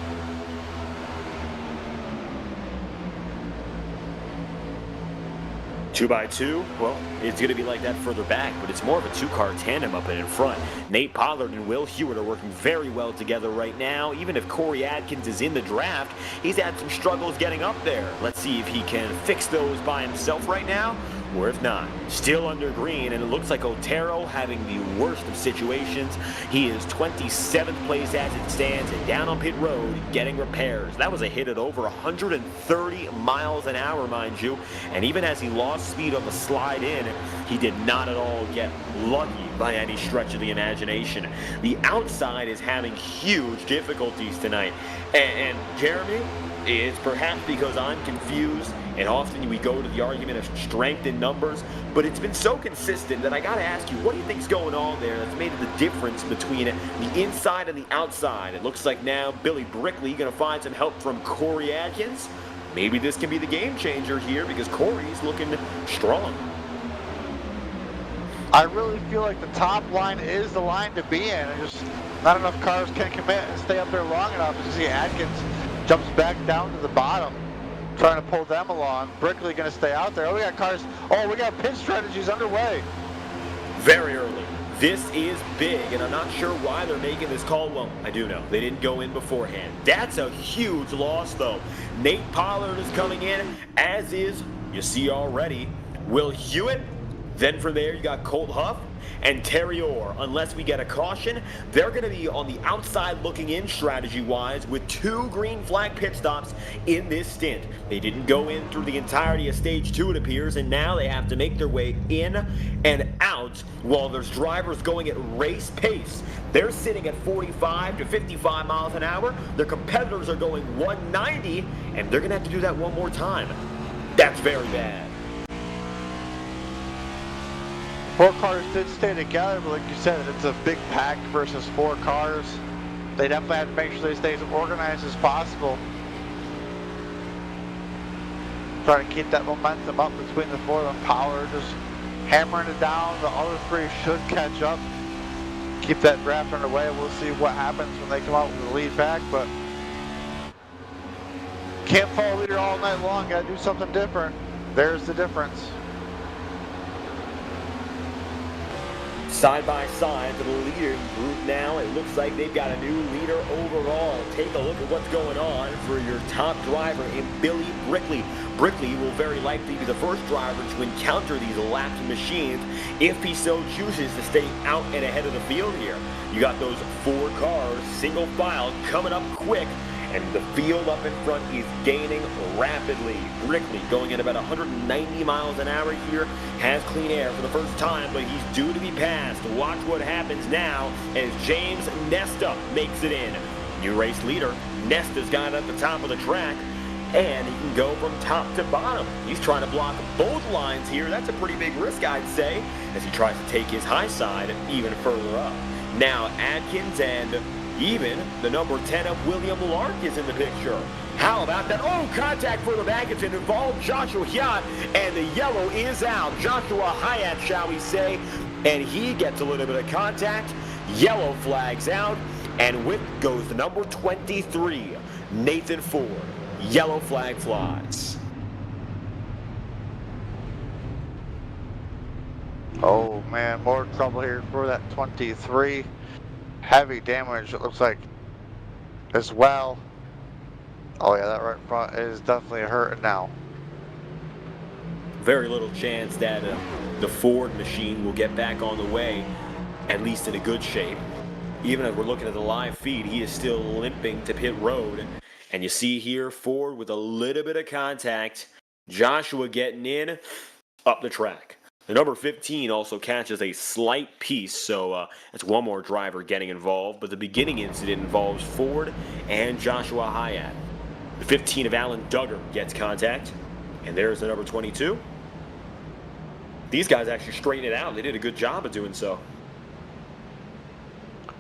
S4: 2x2, well, it's going to be like that further back, but it's more of a 2-car tandem up and in front. Nate Pollard and Will Hewitt are working very well together right now. Even if Corey Adkins is in the draft, he's had some struggles getting up there. Let's see if he can fix those by himself right now, or if not. Still under green, and it looks like Otero having the worst of situations. He is 27th place as it stands, and down on pit road getting repairs. That was a hit at over 130 miles an hour, mind you, and even as he lost speed on the slide in, he did not at all get lucky by any stretch of the imagination. The outside is having huge difficulties tonight, and Jeremy, it's perhaps because I'm confused, and often we go to the argument of strength in numbers, but it's been so consistent that I gotta ask you, what do you think's going on there that's made the difference between the inside and the outside? It looks like now Billy Brickley gonna find some help from Corey Adkins. Maybe this can be the game changer here because Corey's looking strong.
S5: I really feel like the top line is the line to be in. Just not enough cars can commit and stay up there long enough. As you see, Adkins jumps back down to the bottom, trying to pull them along. Brickley going to stay out there. Oh, we got cars. Oh, we got pit strategies underway.
S4: Very early. This is big, and I'm not sure why they're making this call. Well, I do know. They didn't go in beforehand. That's a huge loss, though. Nate Pollard is coming in, as is, you see already, Will Hewitt. Then from there, you got Colt Huff and Terry Orr. Unless we get a caution, they're going to be on the outside looking in strategy-wise with 2 green flag pit stops in this stint. They didn't go in through the entirety of stage 2, it appears, and now they have to make their way in and out while there's drivers going at race pace. They're sitting at 45 to 55 miles an hour. Their competitors are going 190, and they're going to have to do that one more time. That's very bad.
S5: 4 cars did stay together, but like you said, it's a big pack versus 4 cars. They definitely have to make sure they stay as organized as possible. Try to keep that momentum up between the 4 of them. Power just hammering it down. The other 3 should catch up. Keep that draft underway. We'll see what happens when they come out with the lead pack, but can't follow leader all night long. Gotta do something different. There's the difference.
S4: Side by side to the leader group now. It looks like they've got a new leader overall. Take a look at what's going on for your top driver in Billy Brickley. Brickley will very likely be the first driver to encounter these lapped machines if he so chooses to stay out and ahead of the field here. You got those 4 cars, single file, coming up quick, and the field up in front is gaining rapidly. Brickley going at about 190 miles an hour here, has clean air for the first time, but he's due to be passed. Watch what happens now as James Nesta makes it in. New race leader, Nesta's got at the top of the track, and he can go from top to bottom. He's trying to block both lines here. That's a pretty big risk, I'd say, as he tries to take his high side even further up. Now Adkins and even the number 10 of William Lark is in the picture. How about that? Oh, contact further back. It's involved Joshua Hyatt, and the yellow is out. Joshua Hyatt, shall we say, and he gets a little bit of contact. Yellow flags out, and with goes the number 23, Nathan Ford. Yellow flag flies.
S5: Oh man, more trouble here for that 23. Heavy damage, it looks like, as well. Oh yeah, that right front is definitely hurting now.
S4: Very little chance that the Ford machine will get back on the way, at least in a good shape. Even as we're looking at the live feed, he is still limping to pit road. And you see here, Ford with a little bit of contact. Joshua getting in, up the track. The number 15 also catches a slight piece, so that's one more driver getting involved. But the beginning incident involves Ford and Joshua Hyatt. The 15 of Alan Duggar gets contact, and there's the number 22. These guys actually straightened it out. They did a good job of doing so.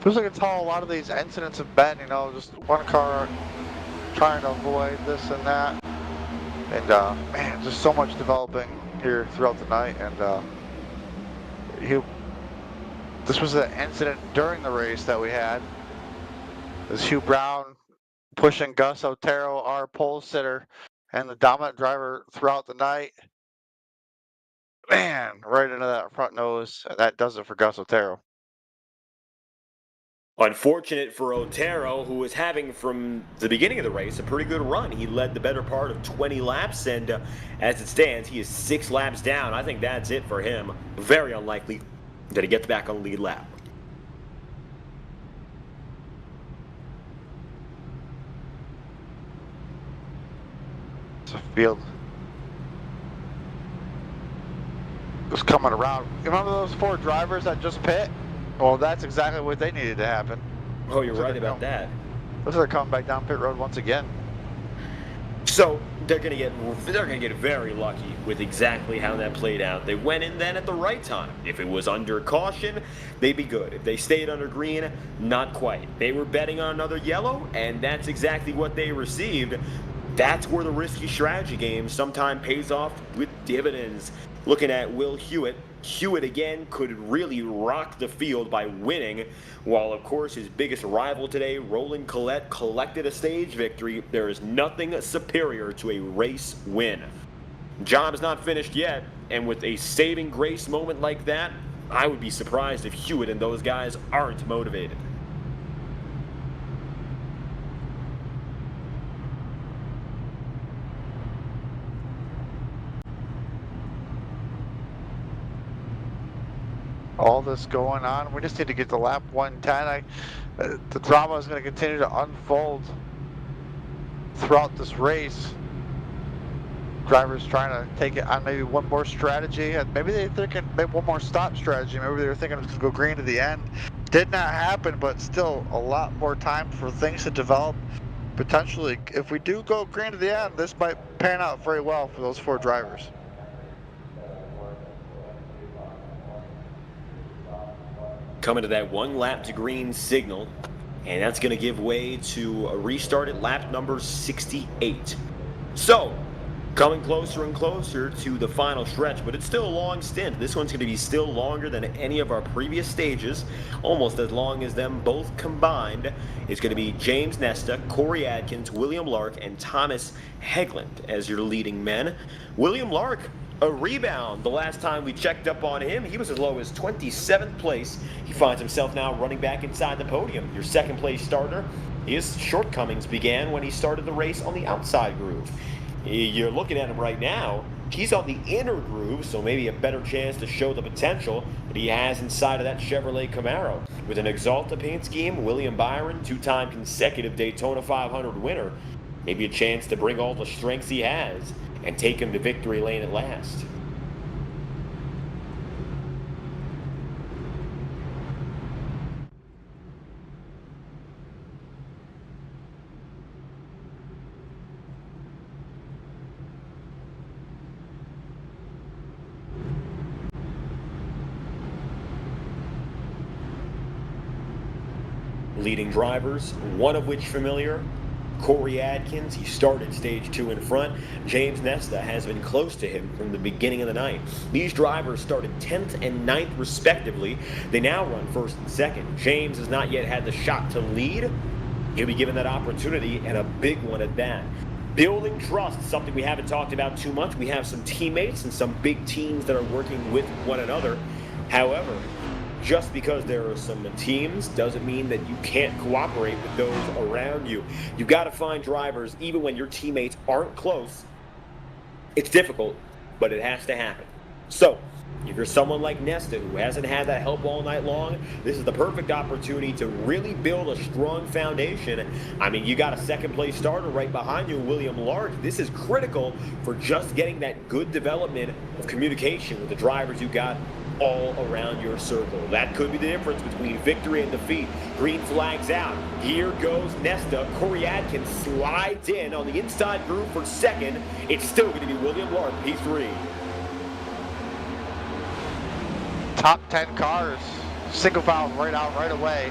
S5: Feels like it's how a lot of these incidents have been, you know, just one car trying to avoid this and that. And man, just so much developing here throughout the night, and this was an incident during the race that we had. This Hugh Brown pushing Gus Otero, our pole sitter, and the dominant driver throughout the night. Man, right into that front nose, and that does it for Gus Otero.
S4: Unfortunate for Otero, who was having from the beginning of the race a pretty good run. He led the better part of 20 laps, and as it stands, he is 6 laps down. I think that's it for him. Very unlikely that he gets back on the lead lap.
S5: It's a field. Just coming around. You remember those 4 drivers that just pit? Well, that's exactly what they needed to happen.
S4: Oh, you're right about that.
S5: Looks like they're coming back down pit road once again.
S4: So they're gonna get very lucky with exactly how that played out. They went in then at the right time. If it was under caution, they'd be good. If they stayed under green, not quite. They were betting on another yellow, and that's exactly what they received. That's where the risky strategy game sometimes pays off with dividends. Looking at Will Hewitt. Hewitt again could really rock the field by winning, while of course his biggest rival today, Roland Collette, collected a stage victory. There is nothing superior to a race win. Job is not finished yet, and with a saving grace moment like that, I would be surprised if Hewitt and those guys aren't motivated.
S5: All this going on, we just need to get to lap 110. The drama is going to continue to unfold throughout this race. Drivers trying to take it on maybe one more strategy. Maybe they're thinking maybe one more stop strategy. Maybe they were thinking it was going to go green to the end. Did not happen, but still a lot more time for things to develop. Potentially, if we do go green to the end, this might pan out very well for those 4 drivers.
S4: Coming to that 1 lap to green signal, and that's going to give way to a restart at lap number 68. So, coming closer and closer to the final stretch, but it's still a long stint. This one's going to be still longer than any of our previous stages, almost as long as them both combined. It's going to be James Nesta, Corey Adkins, William Lark, and Thomas Hegland as your leading men. William Lark, a rebound. The last time we checked up on him, he was as low as 27th place. He finds himself now running back inside the podium. Your second place starter, his shortcomings began when he started the race on the outside groove. You're looking at him right now, he's on the inner groove, so maybe a better chance to show the potential that he has inside of that Chevrolet Camaro. With an Axalta paint scheme, William Byron, 2-time consecutive Daytona 500 winner, maybe a chance to bring all the strengths he has and take him to victory lane at last. Leading drivers, one of which familiar, Corey Adkins. He started stage 2 in front. James Nesta has been close to him from the beginning of the night. These drivers started 10th and 9th respectively. They now run 1st and 2nd. James has not yet had the shot to lead. He'll be given that opportunity, and a big one at that. Building trust, something we haven't talked about too much. We have some teammates and some big teams that are working with one another. However, just because there are some teams doesn't mean that you can't cooperate with those around you. You've got to find drivers even when your teammates aren't close. It's difficult, but it has to happen. So, if you're someone like Nesta who hasn't had that help all night long, this is the perfect opportunity to really build a strong foundation. I mean, you got a second place starter right behind you, William Lark. This is critical for just getting that good development of communication with the drivers you got all around your circle. That could be the difference between victory and defeat. Green flags out. Here goes Nesta. Corey Adkins slides in on the inside groove for second. It's still going to be William Lark, P3.
S5: Top 10 cars, single file right out right away.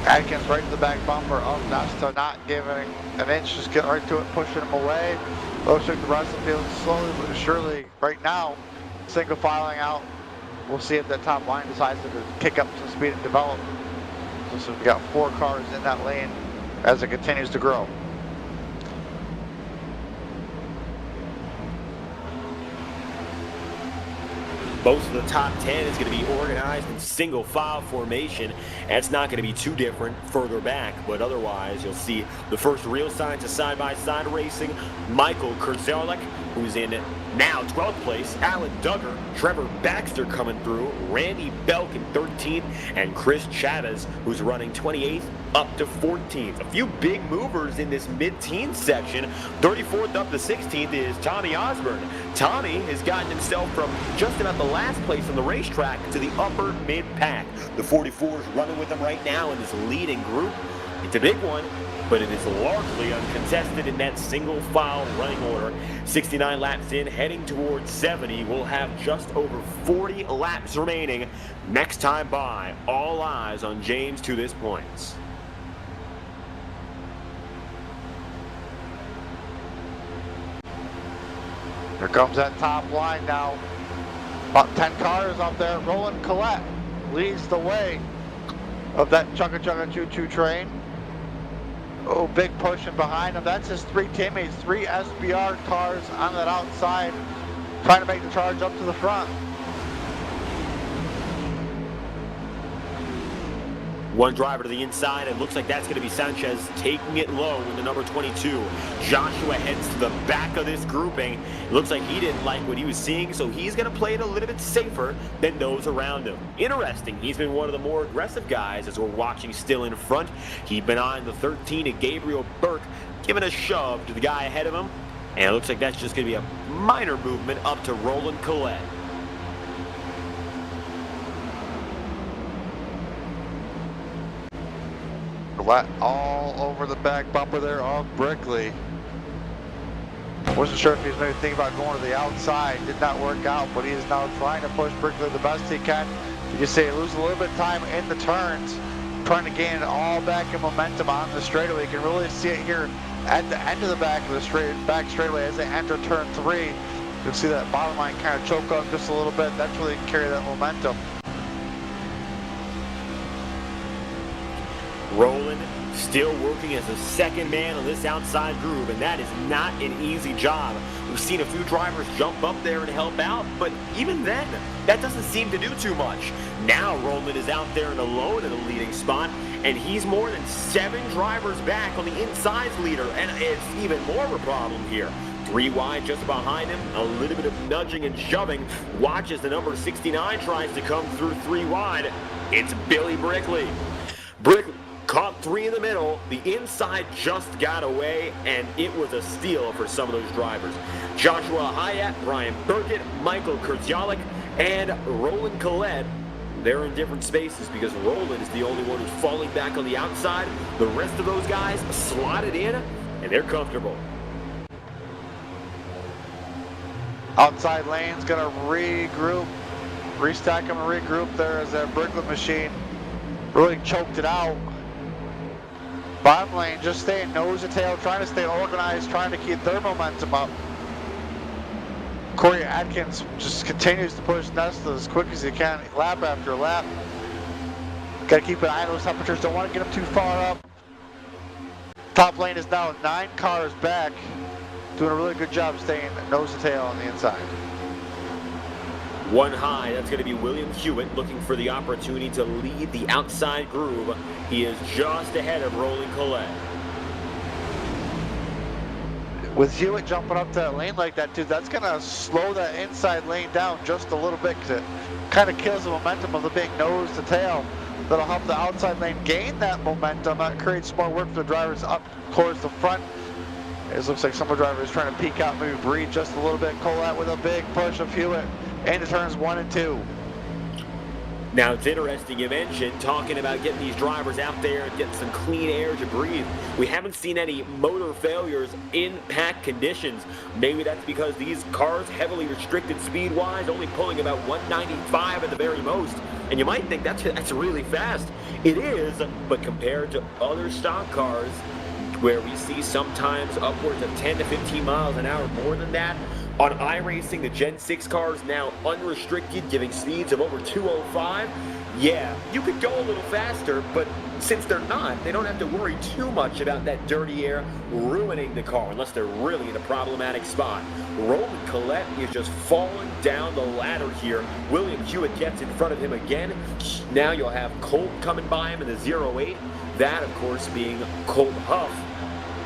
S5: Adkins right to the back bumper of Nesta, not giving an inch, just getting right to it, pushing him away. Looks like the rest of the field slowly but surely right now single filing out. We'll see if that top line decides to kick up some speed and develop. So we've got 4 cars in that lane as it continues to grow.
S4: Most of the top 10 is going to be organized in single file formation. That's not going to be too different further back, but otherwise you'll see the first real signs of side-by-side racing. Michael Kurzarlik, who's in now 12th place, Alan Duggar, Trevor Baxter coming through, Randy Belk in 13th, and Chris Chavez, who's running 28th up to 14th. A few big movers in this mid-teen section. 34th up to 16th is Tommy Osborne. Tommy has gotten himself from just about the last place on the racetrack to the upper mid-pack. The 44 is running with him right now in this leading group. It's a big one, but it is largely uncontested in that single file running order. 69 laps in, heading towards 70. We'll have just over 40 laps remaining. Next time by, all eyes on James to this point.
S5: Here comes that top line now. About 10 cars up there. Roland Collette leads the way of that chugga chugga choo choo train. Oh, big pushing behind him. That's his 3 teammates, 3 SBR cars on that outside, trying to make the charge up to the front.
S4: One driver to the inside. It looks like that's going to be Sanchez taking it low in the number 22. Joshua heads to the back of this grouping. It looks like he didn't like what he was seeing, so he's going to play it a little bit safer than those around him. Interesting. He's been one of the more aggressive guys as we're watching still in front. He's been on the 13 of Gabriel Burke, giving a shove to the guy ahead of him. And it looks like that's just going to be a minor movement up to Roland Collette.
S5: All over the back bumper there of Brickley. Wasn't sure if he was maybe thinking about going to the outside. Did not work out, but he is now trying to push Brickley the best he can. You can see he loses a little bit of time in the turns, trying to gain it all back in momentum on the straightaway. You can really see it here at the end of the back of the back straightaway as they enter turn 3. You can see that bottom line kind of choke up just a little bit. That's really carry that momentum.
S4: Roland still working as a second man on this outside groove, and that is not an easy job. We've seen a few drivers jump up there and help out, but even then, that doesn't seem to do too much. Now Roland is out there and alone in the leading spot, and he's more than 7 drivers back on the inside's leader, and it's even more of a problem here. 3 wide just behind him, a little bit of nudging and shoving. Watch as the number 69 tries to come through 3 wide. It's Billy Brickley. Brickley caught 3 in the middle. The inside just got away, and it was a steal for some of those drivers. Joshua Hyatt, Brian Burkett, Michael Kurzialik, and Roland Collette. They're in different spaces because Roland is the only one who's falling back on the outside. The rest of those guys slotted in, and they're comfortable.
S5: Outside lane's gonna regroup, restack them and regroup there as that Brickley machine really choked it out. Bottom lane just staying nose to tail, trying to stay organized, trying to keep their momentum up. Corey Atkins just continues to push Nesta as quick as he can, lap after lap. Got to keep an eye on those temperatures, don't want to get them too far up. Top lane is now 9 cars back, doing a really good job staying nose to tail on the inside.
S4: One high, that's going to be William Hewitt looking for the opportunity to lead the outside groove. He is just ahead of Roland Collette.
S5: With Hewitt jumping up that lane like that too, that's going to slow that inside lane down just a little bit because it kind of kills the momentum of the big nose to tail. That'll help the outside lane gain that momentum. That creates more work for the drivers up towards the front. It looks like some of the drivers trying to peek out, maybe breathe just a little bit. Collette with a big push of Hewitt into turns 1 and 2.
S4: Now it's interesting you mentioned talking about getting these drivers out there and getting some clean air to breathe. We haven't seen any motor failures in pack conditions. Maybe that's because these cars heavily restricted speed-wise, only pulling about 195 at the very most. And you might think that's really fast. It is, but compared to other stock cars, where we see sometimes upwards of 10 to 15 miles an hour more than that. On iRacing, the Gen 6 cars now unrestricted, giving speeds of over 205. Yeah, you could go a little faster, but since they're not, they don't have to worry too much about that dirty air ruining the car unless they're really in a problematic spot. Roland Collette is just falling down the ladder here. William Hewitt gets in front of him again. Now you'll have Colt coming by him in the 08. That, of course, being Colt Huff.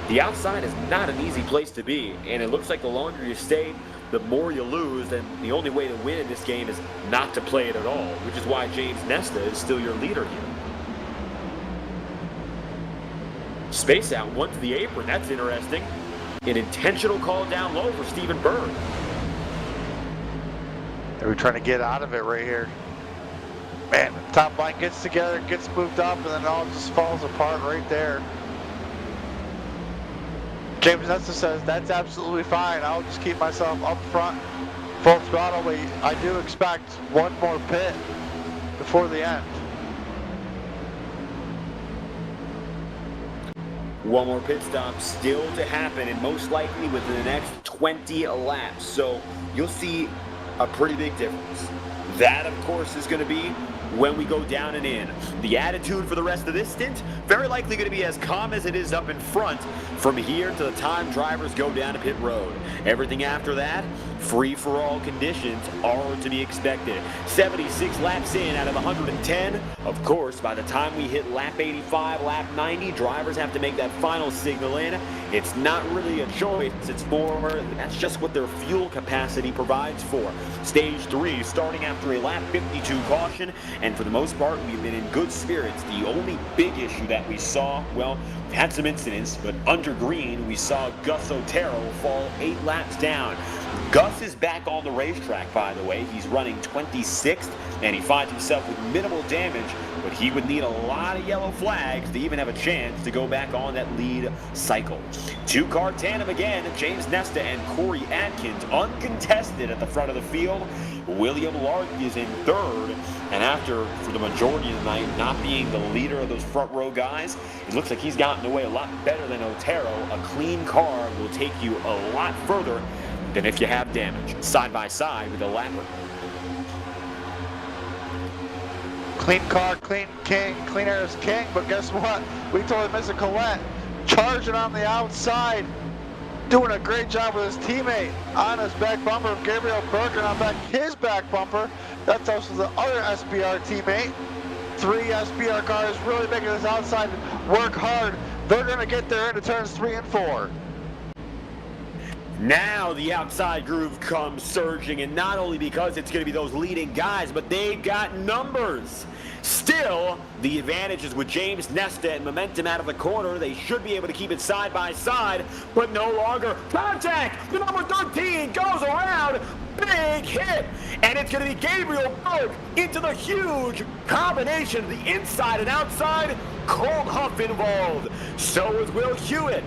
S4: The outside is not an easy place to be, and it looks like the longer you stay, the more you lose, and the only way to win in this game is not to play it at all, which is why James Nesta is still your leader here. Space out, 1 to the apron, that's interesting. An intentional call down low for Stephen Byrne.
S5: We're trying to get out of it right here. Man, top line gets together, gets moved up, and then it all just falls apart right there. James Nesta says, that's absolutely fine. I'll just keep myself up front, full throttle. But I do expect one more pit before the end.
S4: One more pit stop still to happen, and most likely within the next 20 laps. So you'll see a pretty big difference. That, of course, is going to be when we go down and in. The attitude for the rest of this stint, very likely going to be as calm as it is up in front from here to the time drivers go down to pit road. Everything after that, free-for-all conditions are to be expected. 76 laps in out of 110. Of course, by the time we hit lap 85, lap 90, drivers have to make that final signal in. It's not really a choice, it's more, that's just what their fuel capacity provides for. Stage 3, starting after a lap 52 caution, and for the most part, we've been in good spirits. The only big issue that we saw, well, we've had some incidents, but under green, we saw Gus Otero fall 8 laps down. Gus is back on the racetrack, by the way. He's running 26th, and he finds himself with minimal damage, but he would need a lot of yellow flags to even have a chance to go back on that lead cycle. Two-car tandem again, James Nesta and Corey Atkins, uncontested at the front of the field. William Lark is in third, and after, for the majority of the night, not being the leader of those front row guys, it looks like he's gotten away a lot better than Otero. A clean car will take you a lot further than if you have damage. Side by side with a lapper.
S5: Clean car, clean king, clean air is king, but guess what? We told Mr. Collette, charging on the outside, doing a great job with his teammate on his back bumper, Gabriel Berger on back his back bumper. That's also the other SBR teammate. 3 SBR cars really making this outside work hard. They're gonna get there into turns 3 and 4.
S4: Now the outside groove comes surging, and not only because it's going to be those leading guys, but they've got numbers. Still, the advantage is with James Nesta and momentum out of the corner. They should be able to keep it side by side, but no longer. Contact! The number 13 goes around. Big hit! And it's going to be Gabriel Berg into the huge combination of the inside and outside. Cold Huff involved. So is Will Hewitt.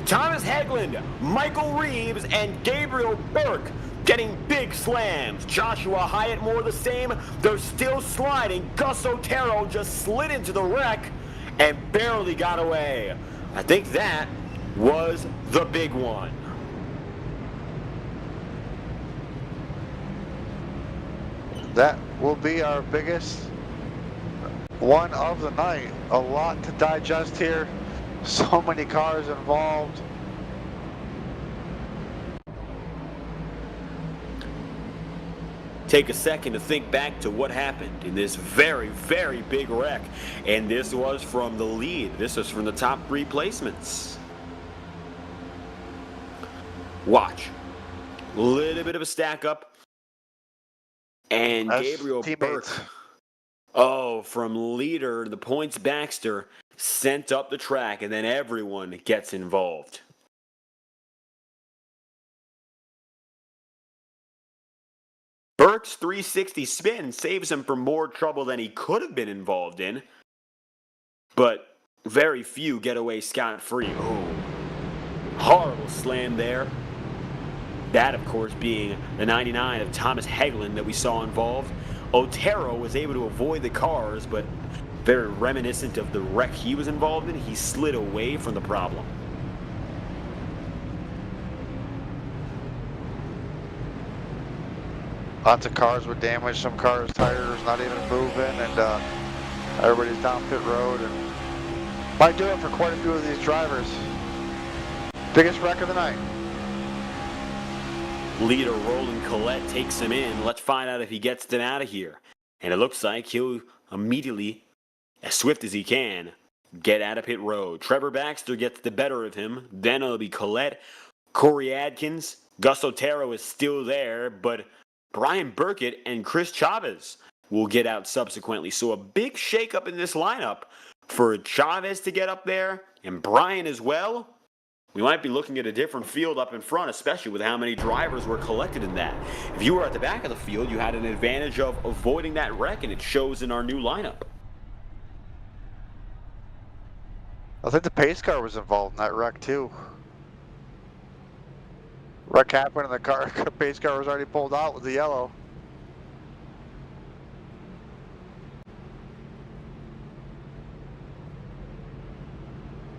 S4: Thomas Hegland, Michael Reeves, and Gabriel Burke getting big slams. Joshua Hyatt more the same. They're still sliding. Gus Otero just slid into the wreck and barely got away. I think that was the big one.
S5: That will be our biggest one of the night. A lot to digest here. So many cars involved.
S4: Take a second to think back to what happened in this very, very big wreck. And this was from the lead. This was from the top 3 placements. Watch. Little bit of a stack up. And
S5: That's
S4: Gabriel
S5: teammates.
S4: Burke. Oh, from leader, the points Baxter sent up the track, and then everyone gets involved. Burke's 360 spin saves him from more trouble than he could have been involved in, but very few get away scot-free. Oh, horrible slam there. That, of course, being the 99 of Thomas Hegland that we saw involved. Otero was able to avoid the cars, but very reminiscent of the wreck he was involved in, he slid away from the problem.
S5: Lots of cars with damage, some cars' tires not even moving, and everybody's down pit road, and might do it for quite a few of these drivers. Biggest wreck of the night.
S4: Leader Roland Collette takes him in. Let's find out if he gets them out of here. And it looks like he'll immediately, as swift as he can, get out of pit road. Trevor Baxter gets the better of him. Then it'll be Collette, Corey Adkins. Gus Otero is still there, but Brian Burkett and Chris Chavez will get out subsequently. So a big shakeup in this lineup for Chavez to get up there and Brian as well. We might be looking at a different field up in front, especially with how many drivers were collected in that. If you were at the back of the field, you had an advantage of avoiding that wreck, and it shows in our new lineup.
S5: I think the pace car was involved in that wreck too. Wreck happened and the pace car was already pulled out with the yellow.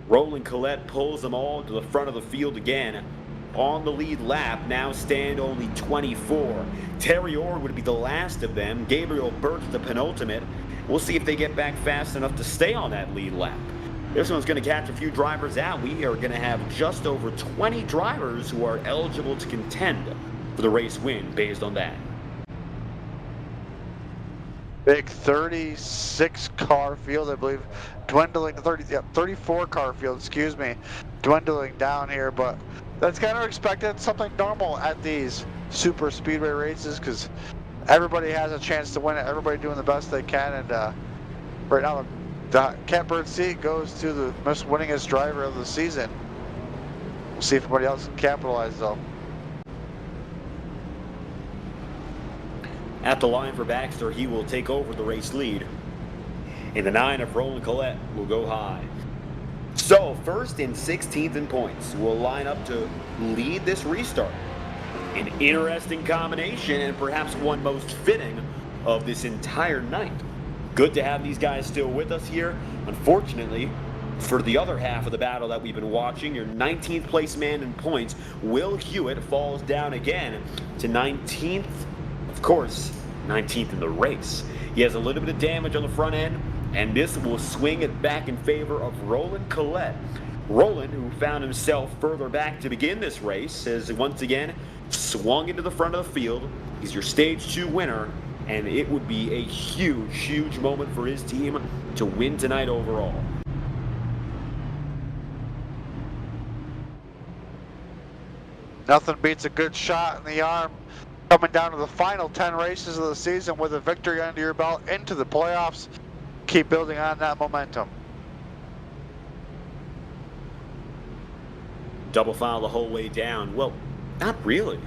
S4: Roland Collette pulls them all to the front of the field again. on the lead lap now stand only 24. Terry Orr would be the last of them. Gabriel Burt's the penultimate. We'll see if they get back fast enough to stay on that lead lap. This one's going to catch a few drivers out. We are going to have just over 20 drivers who are eligible to contend for the race win based on that.
S5: Big 36 car field, I believe, dwindling to 34 car field, excuse me, dwindling down here, but that's kind of expected, something normal at these super speedway races, because everybody has a chance to win it, everybody doing the best they can, and right now the catbird seat goes to the most winningest driver of the season. We'll see if anybody else can capitalize though.
S4: At the line for Baxter, he will take over the race lead. And the 9 of Roland Collette will go high. So, first and 16th in points will line up to lead this restart. An interesting combination, and perhaps one most fitting of this entire night. Good to have these guys still with us here. Unfortunately, for the other half of the battle that we've been watching, your 19th place man in points, Will Hewitt, falls down again to 19th. Of course, 19th in the race. He has a little bit of damage on the front end, and this will swing it back in favor of Roland Collette. Roland, who found himself further back to begin this race, has once again swung into the front of the field. He's your Stage 2 winner, and it would be a huge, huge moment for his team to win tonight overall.
S5: Nothing beats a good shot in the arm. Coming down to the final 10 races of the season with a victory under your belt into the playoffs. Keep building on that momentum.
S4: Double file the whole way down. Well, not really.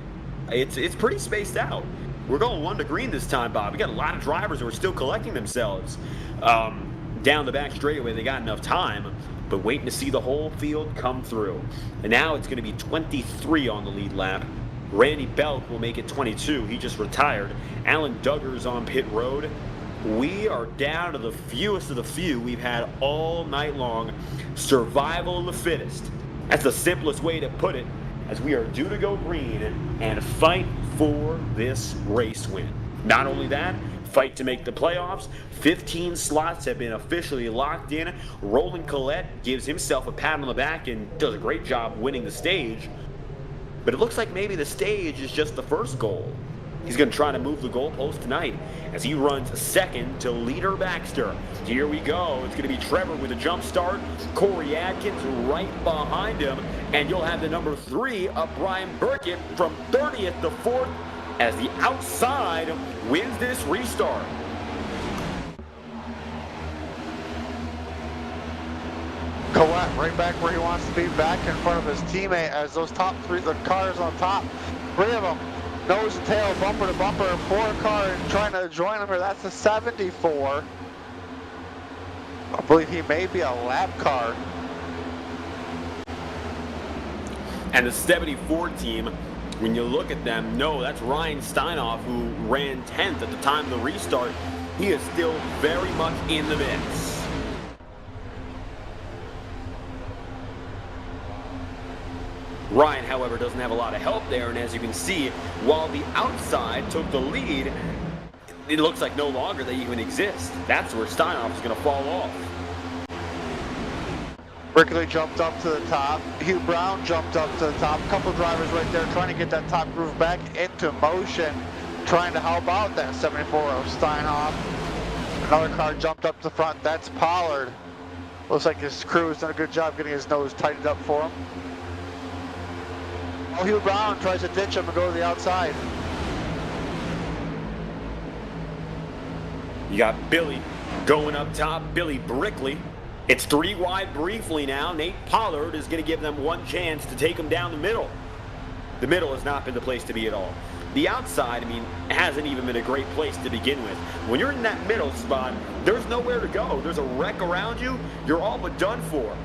S4: It's pretty spaced out. We're going 1 to green this time, Bob. We got a lot of drivers who are still collecting themselves. Down the back straightaway, they got enough time, but waiting to see the whole field come through. And now it's going to be 23 on the lead lap. Randy Belk will make it 22. He just retired. Alan Duggar's on pit road. We are down to the fewest of the few we've had all night long. Survival of the fittest. That's the simplest way to put it, as we are due to go green and fight for this race win. Not only that, fight to make the playoffs. 15 slots have been officially locked in. Roland Collette gives himself a pat on the back and does a great job winning the stage. But it looks like maybe the stage is just the first goal. He's going to try to move the goalpost tonight as he runs second to leader Baxter. Here we go. It's going to be Trevor with a jump start. Corey Adkins right behind him. And you'll have the number 3 of Brian Burkett from 30th to 4th as the outside wins this restart.
S5: Collette right back where he wants to be, back in front of his teammate as those top 3, the cars on top, 3 of them, nose to tail, bumper to bumper, 4 car trying to join him here. That's a 74. I believe he may be a lap car.
S4: And the 74 team, when you look at them, no, that's Ryan Steinhoff, who ran 10th at the time of the restart. He is still very much in the mix. Ryan, however, doesn't have a lot of help there, and as you can see, while the outside took the lead, it looks like no longer they even exist. That's where Steinhoff is going to fall off.
S5: Brickley jumped up to the top. Hugh Brown jumped up to the top. A couple drivers right there trying to get that top groove back into motion, trying to help out that 74 of Steinhoff. Another car jumped up to the front. That's Pollard. Looks like his crew has done a good job getting his nose tightened up for him. Oh, Hugh Brown tries to ditch him and go to the outside.
S4: You got Billy going up top, Billy Brickley. It's 3 wide briefly now. Nate Pollard is going to give them one chance to take them down the middle. The middle has not been the place to be at all. The outside, I mean, hasn't even been a great place to begin with. When you're in that middle spot, there's nowhere to go. There's a wreck around you. You're all but done for.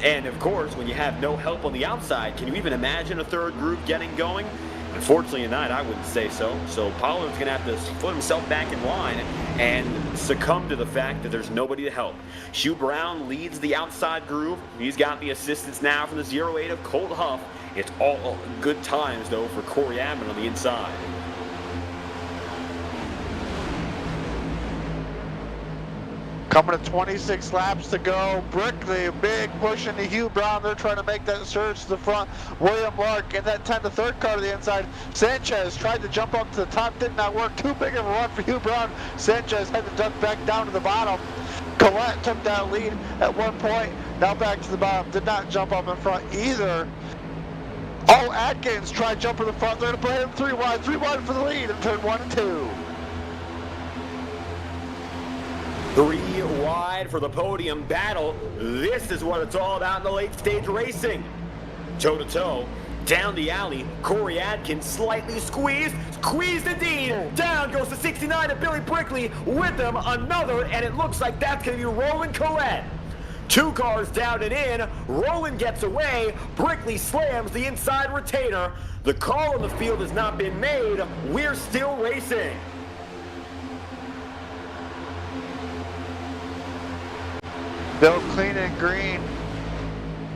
S4: And of course, when you have no help on the outside, can you even imagine a third group getting going? Unfortunately tonight, I wouldn't say so. So Pollard's going to have to put himself back in line and succumb to the fact that there's nobody to help. Hugh Brown leads the outside groove. He's got the assistance now from the 08 of Colt Huff It's all good times, though, for Corey Abbott on the inside.
S5: Coming to 26 laps to go. Brickley, a big push into Hugh Brown. They're trying to make that surge to the front. William Lark in that 10 to 3rd car to the inside. Sanchez tried to jump up to the top, did not work. Too big of a run for Hugh Brown. Sanchez had to duck back down to the bottom. Collette took that lead at one point. Now back to the bottom. Did not jump up in front either. Oh, Atkins tried jumping in the front. They're going to play him 3 wide. 3 wide for the lead in turn 1 and 2.
S4: 3 wide for the podium battle. This is what it's all about in the late stage racing. Toe to toe, down the alley, Corey Atkins slightly squeezed indeed. Down goes the 69 of Billy Brickley, with him another, and it looks like that's going to be Roland Collette. 2 cars down and in, Roland gets away, Brickley slams the inside retainer. The call on the field has not been made, we're still racing.
S5: Bill clean and green.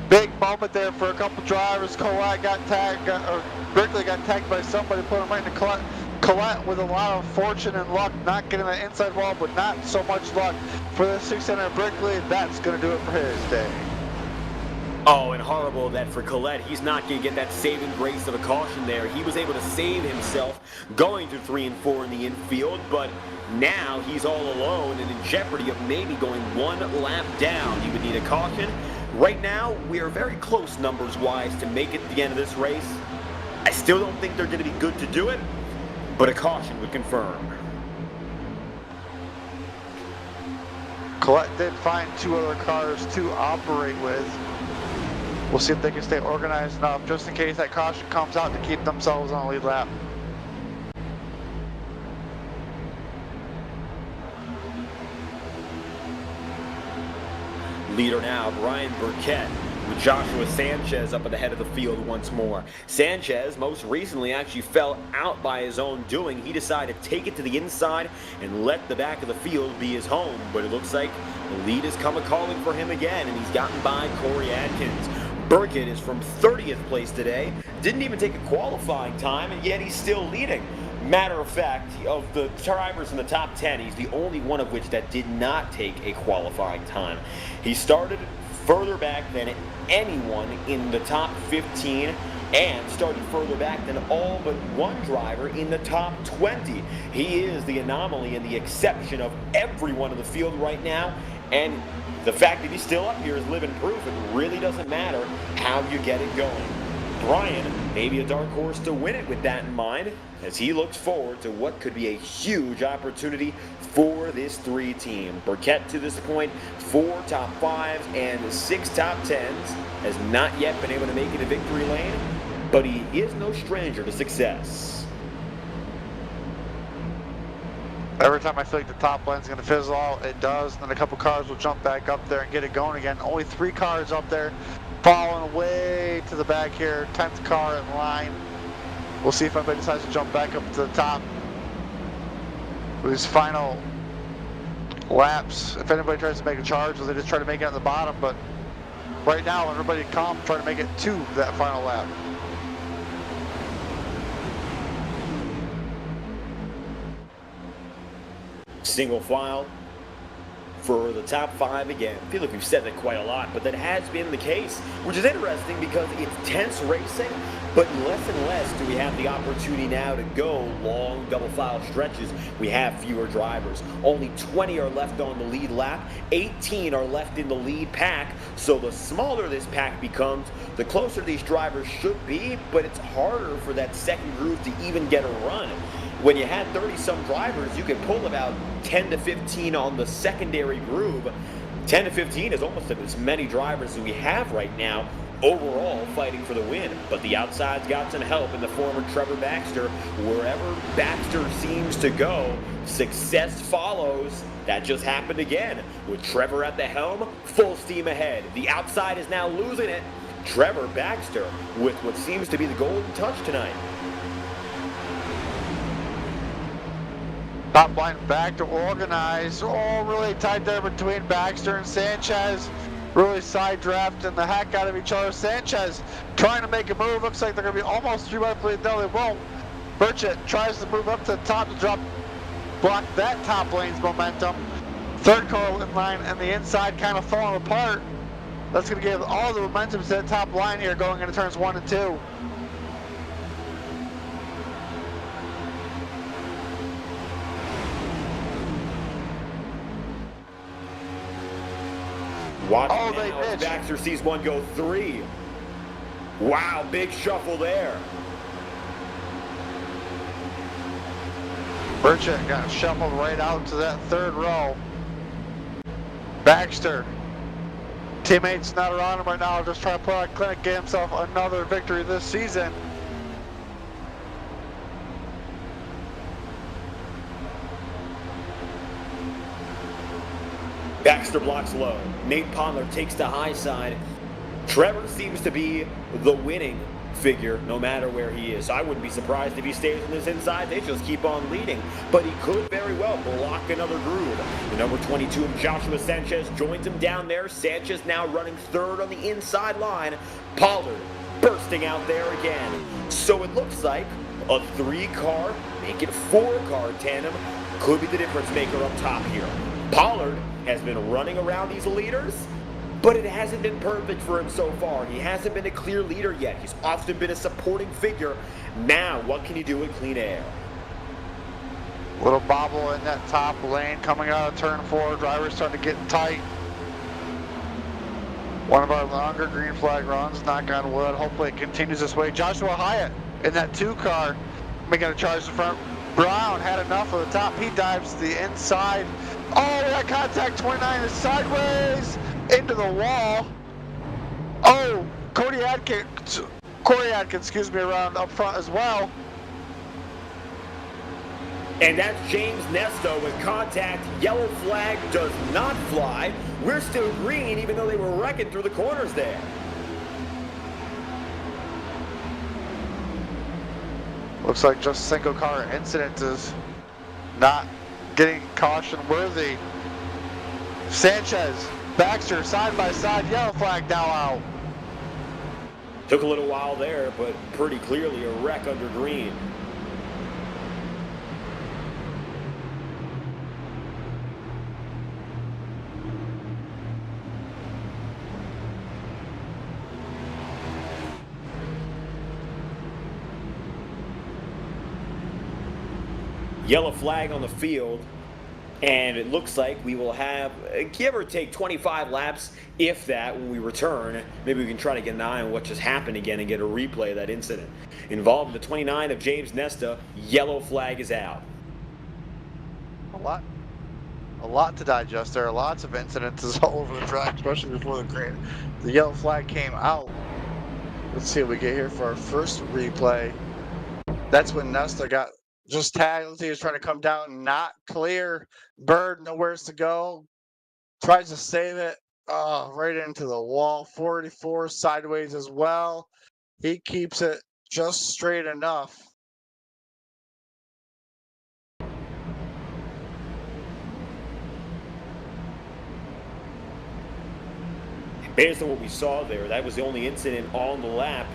S5: Big moment there for a couple drivers. Collette got tagged, or Brickley got tagged by somebody, put him right into Collette. Collette with a lot of fortune and luck, not getting that inside wall, but not so much luck for the 600 Brickley. That's going to do it for his day.
S4: Oh, and horrible that for Collette, he's not going to get that saving grace of a caution there. He was able to save himself going through 3 and 4 in the infield, but now he's all alone and in jeopardy of maybe going 1 lap down. He would need a caution. Right now, we are very close numbers-wise to make it to the end of this race. I still don't think they're going to be good to do it, but a caution would confirm.
S5: Collette did find 2 other cars to operate with. We'll see if they can stay organized enough just in case that caution comes out to keep themselves on the lead lap.
S4: Leader now, Brian Burkett, with Joshua Sanchez up at the head of the field once more. Sanchez most recently actually fell out by his own doing. He decided to take it to the inside and let the back of the field be his home. But it looks like the lead is come a-calling for him again, and he's gotten by Corey Atkins. Burkett is from 30th place today. Didn't even take a qualifying time, and yet he's still leading. Matter of fact, of the drivers in the top 10, he's the only one of which that did not take a qualifying time. He started further back than anyone in the top 15 and started further back than all but one driver in the top 20. He is the anomaly and the exception of everyone in the field right now, and the fact that he's still up here is living proof. It really doesn't matter how you get it going. Brian, maybe a dark horse to win it with that in mind, as he looks forward to what could be a huge opportunity for this 3 team. Burkett to this point, 4 top 5s and 6 top 10s, has not yet been able to make it a victory lane, but he is no stranger to success.
S5: Every time I feel like the top line's going to fizzle out, it does. Then a couple cars will jump back up there and get it going again. Only 3 cars up there, falling way to the back here. 10th car in line. We'll see if anybody decides to jump back up to the top with these final laps. If anybody tries to make a charge, or they just try to make it on the bottom. But right now, everybody calm, try to make it to that final lap.
S4: Single file for the top 5 again. I feel like we've said that quite a lot, but that has been the case, which is interesting because it's tense racing, but less and less do we have the opportunity now to go long double file stretches. We have fewer drivers. Only 20 are left on the lead lap, 18 are left in the lead pack, so the smaller this pack becomes, the closer these drivers should be, but it's harder for that second group to even get a run. When you had 30-some drivers, you could pull about 10 to 15 on the secondary groove. 10 to 15 is almost as many drivers as we have right now overall fighting for the win. But the outside's got some help in the form of Trevor Baxter. Wherever Baxter seems to go, success follows. That just happened again. With Trevor at the helm, full steam ahead. The outside is now losing it. Trevor Baxter with what seems to be the golden touch tonight.
S5: Top line back to organize. Oh, really tight there between Baxter and Sanchez. Really side drafting the heck out of each other. Sanchez trying to make a move. Looks like they're going to be almost through. I believe. No, they won't. Burchett tries to move up to the top to block that top lane's momentum. Third car in line and the inside kind of falling apart. That's going to give all the momentum to the top line here going into turns 1 and 2.
S4: Watch
S5: Oh,
S4: now
S5: they
S4: as
S5: missed.
S4: Baxter sees one go 3. Wow, big shuffle there.
S5: Burchett got shuffled right out to that third row. Baxter. Teammates not around him right now, just trying to put on a clinic, get himself another victory this season.
S4: Baxter blocks low. Nate Pollard takes the high side. Trevor seems to be the winning figure no matter where he is. I wouldn't be surprised if he stays on this inside. They just keep on leading. But he could very well block another groove. The number 22 of Joshua Sanchez joins him down there. Sanchez now running third on the inside line. Pollard bursting out there again. So it looks like a 3-car, make it 4-car tandem could be the difference maker up top here. Pollard has been running around these leaders, but it hasn't been perfect for him so far. He hasn't been a clear leader yet. He's often been a supporting figure. Now, what can he do in clean air?
S5: Little bobble in that top lane coming out of turn 4. Drivers starting to get tight. One of our longer green flag runs, knock on wood. Hopefully it continues this way. Joshua Hyatt in that 2-car making a charge to front. Brown had enough of the top. He dives to the inside. Oh, that contact 29 is sideways into the wall. Oh, Corey Atkins, excuse me, around up front as well.
S4: And that's James Nesto with contact. Yellow flag does not fly. We're still green even though they were wrecking through the corners there.
S5: Looks like just single car incident is not getting caution worthy. Sanchez, Baxter side by side, yellow flag now out.
S4: Took a little while there, but pretty clearly a wreck under green. Yellow flag on the field, and it looks like we will have, give or take 25 laps, if that, when we return. Maybe we can try to get an eye on what just happened again and get a replay of that incident. Involved in the 29 of James Nesta, yellow flag is out.
S5: A lot to digest. There are lots of incidences all over the track, especially before the yellow flag came out. Let's see what we get here for our first replay. That's when Nesta got just tagged. He was trying to come down, not clear. Bird nowhere to go. Tries to save it right into the wall. 44 sideways as well. He keeps it just straight enough.
S4: Based on what we saw there, that was the only incident on the lap.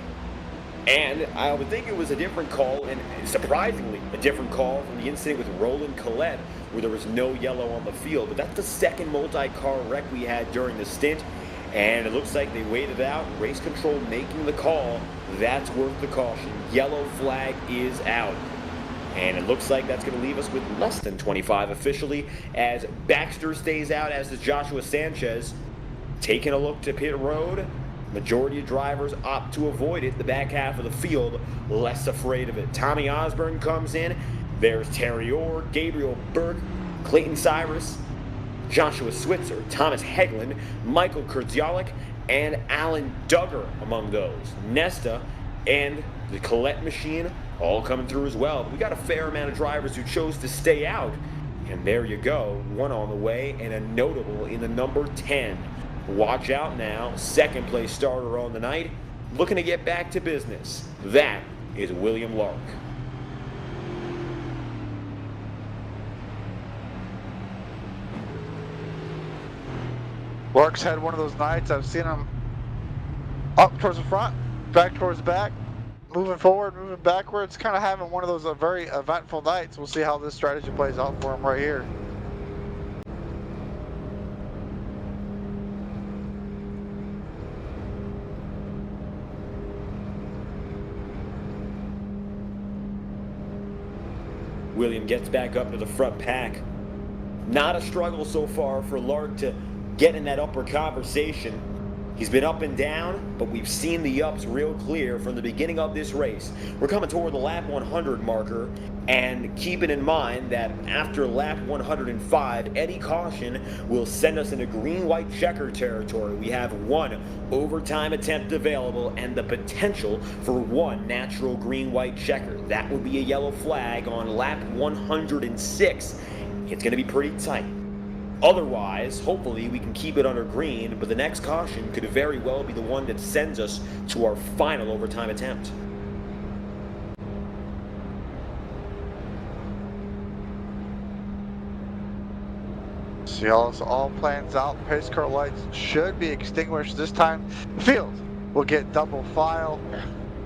S4: And I would think it was a different call, and surprisingly, a different call from the incident with Roland Collette, where there was no yellow on the field. But that's the second multi-car wreck we had during the stint, and it looks like they waited out. Race control making the call. That's worth the caution. Yellow flag is out. And it looks like that's going to leave us with less than 25 officially, as Baxter stays out, as does Joshua Sanchez. Taking a look to pit road. Majority of drivers opt to avoid it. The back half of the field less afraid of it. Tommy Osborne comes in. There's Terry Orr, Gabriel Burke, Clayton Cyrus, Joshua Switzer, Thomas Hegland, Michael Kurdzialik, and Alan Duggar among those. Nesta and the Collette machine all coming through as well. But we got a fair amount of drivers who chose to stay out. And there you go. One on the way and a notable in the number 10. Watch out now, second place starter on the night, looking to get back to business. That is William Lark.
S5: Lark's had one of those nights. I've seen him up towards the front, back towards back, moving forward, moving backwards, kind of having one of those very eventful nights. We'll see how this strategy plays out for him right here.
S4: William gets back up to the front pack. Not a struggle so far for Lark to get in that upper conversation. He's been up and down, but we've seen the ups real clear from the beginning of this race. We're coming toward the lap 100 marker, and keeping in mind that after lap 105, any caution will send us into green-white checker territory. We have one overtime attempt available and the potential for one natural green-white checker. That would be a yellow flag on lap 106. It's going to be pretty tight. Otherwise, hopefully we can keep it under green, but the next caution could very well be the one that sends us to our final overtime attempt.
S5: See how this all plans out. Pace car lights should be extinguished this time. Field will get double file.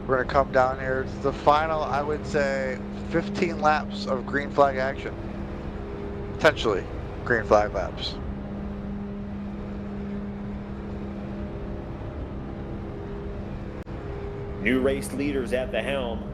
S5: We're going to come down here. It's the final, I would say, 15 laps of green flag action. Potentially green flag laps.
S4: New race leaders at the helm.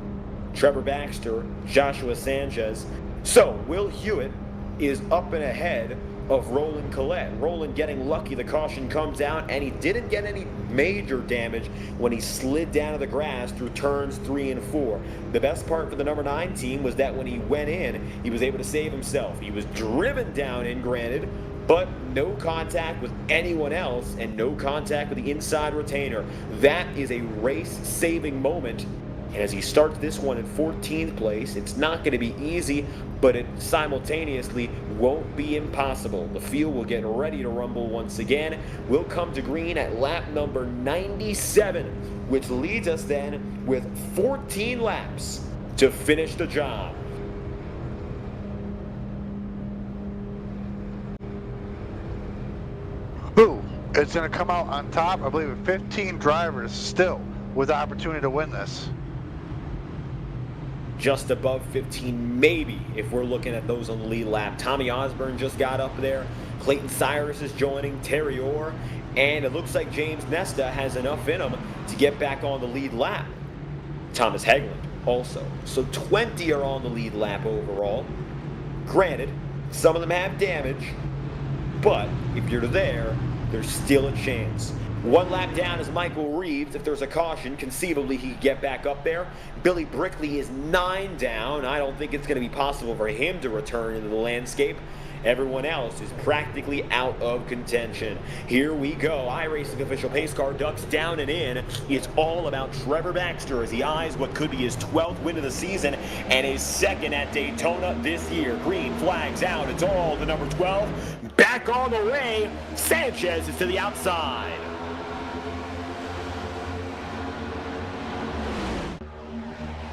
S4: Trevor Baxter, Joshua Sanchez. So, Will Hewitt is up and ahead of Roland Collette. Roland getting lucky, the caution comes out, and he didn't get any major damage when he slid down to the grass through turns 3 and 4. The best part for the number 9 team was that when he went in, he was able to save himself. He was driven down in, granted, but no contact with anyone else and no contact with the inside retainer. That is a race-saving moment. And as he starts this one in 14th place, it's not going to be easy, but it simultaneously won't be impossible. The field will get ready to rumble once again. We'll come to green at lap number 97, which leads us then with 14 laps to finish the job.
S5: Who is going to come out on top? I believe 15 drivers still with the opportunity to win this.
S4: Just above 15, maybe, if we're looking at those on the lead lap. Tommy Osborne just got up there. Clayton Cyrus is joining, Terry Orr, and it looks like James Nesta has enough in him to get back on the lead lap. Thomas Hegland also. So 20 are on the lead lap overall. Granted, some of them have damage, but if you're there, there's still a chance. One lap down is Michael Reeves. If there's a caution, conceivably he could get back up there. Billy Brickley is 9 down. I don't think it's going to be possible for him to return into the landscape. Everyone else is practically out of contention. Here we go. iRacing official pace car ducks down and in. It's all about Trevor Baxter as he eyes what could be his 12th win of the season and his second at Daytona this year. Green flags out. It's all the number 12. Back on the way. Sanchez is to the outside.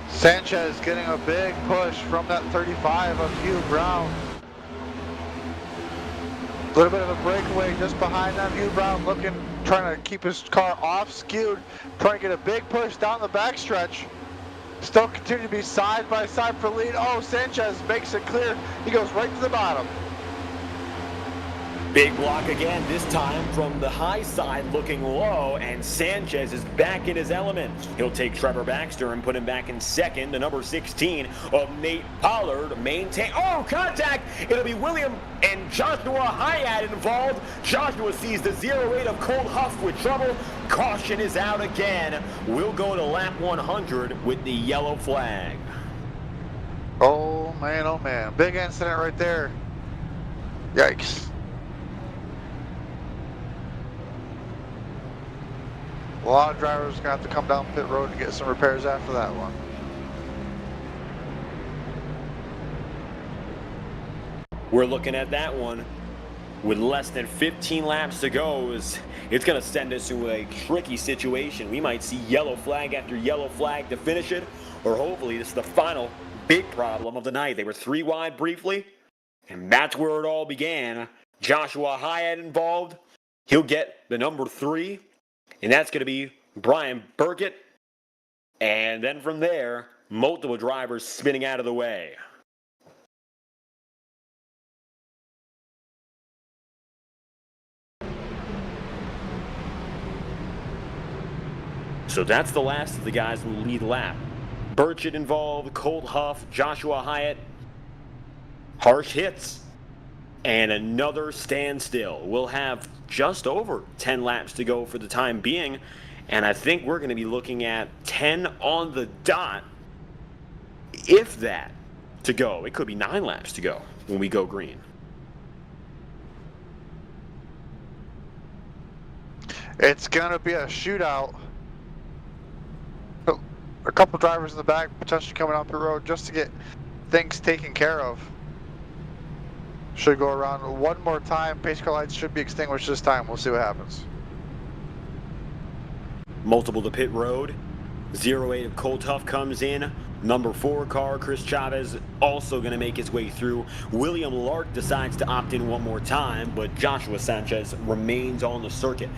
S5: Sanchez getting a big push from that 35 of Hugh Brown. A little bit of a breakaway just behind them. Hugh Brown looking, trying to keep his car off skewed, trying to get a big push down the backstretch. Still continue to be side by side for lead. Oh, Sanchez makes it clear. He goes right to the bottom.
S4: Big block again, this time from the high side looking low, and Sanchez is back in his element. He'll take Trevor Baxter and put him back in second. The number 16 of Nate Pollard maintain. Oh, contact! It'll be William and Joshua Hyatt involved. Joshua sees the 0-8 of Cole Huff with trouble. Caution is out again. We'll go to lap 100 with the yellow flag.
S5: Oh man, big incident right there. Yikes. A lot of drivers are going to have to come down pit road and get some repairs after that one.
S4: We're looking at that one with less than 15 laps to go. It's going to send us to a tricky situation. We might see yellow flag after yellow flag to finish it, or hopefully this is the final big problem of the night. They were 3 wide briefly, and that's where it all began. Joshua Hyatt involved. He'll get the number 3. And that's going to be Brian Burkett. And then from there, multiple drivers spinning out of the way. So that's the last of the guys in the lead lap. Burchett involved, Colt Huff, Joshua Hyatt. Harsh hits. And another standstill. We'll have just over 10 laps to go for the time being. And I think we're going to be looking at 10 on the dot, if that, to go. It could be 9 laps to go when we go green.
S5: It's going to be a shootout. A couple drivers in the back potentially coming up the road just to get things taken care of. Should go around one more time. Pace car lights should be extinguished this time. We'll see what happens.
S4: Multiple to pit road. 08 of Colt Huff comes in. Number 4 car, Chris Chavez, also going to make his way through. William Lark decides to opt in one more time, but Joshua Sanchez remains on the circuit.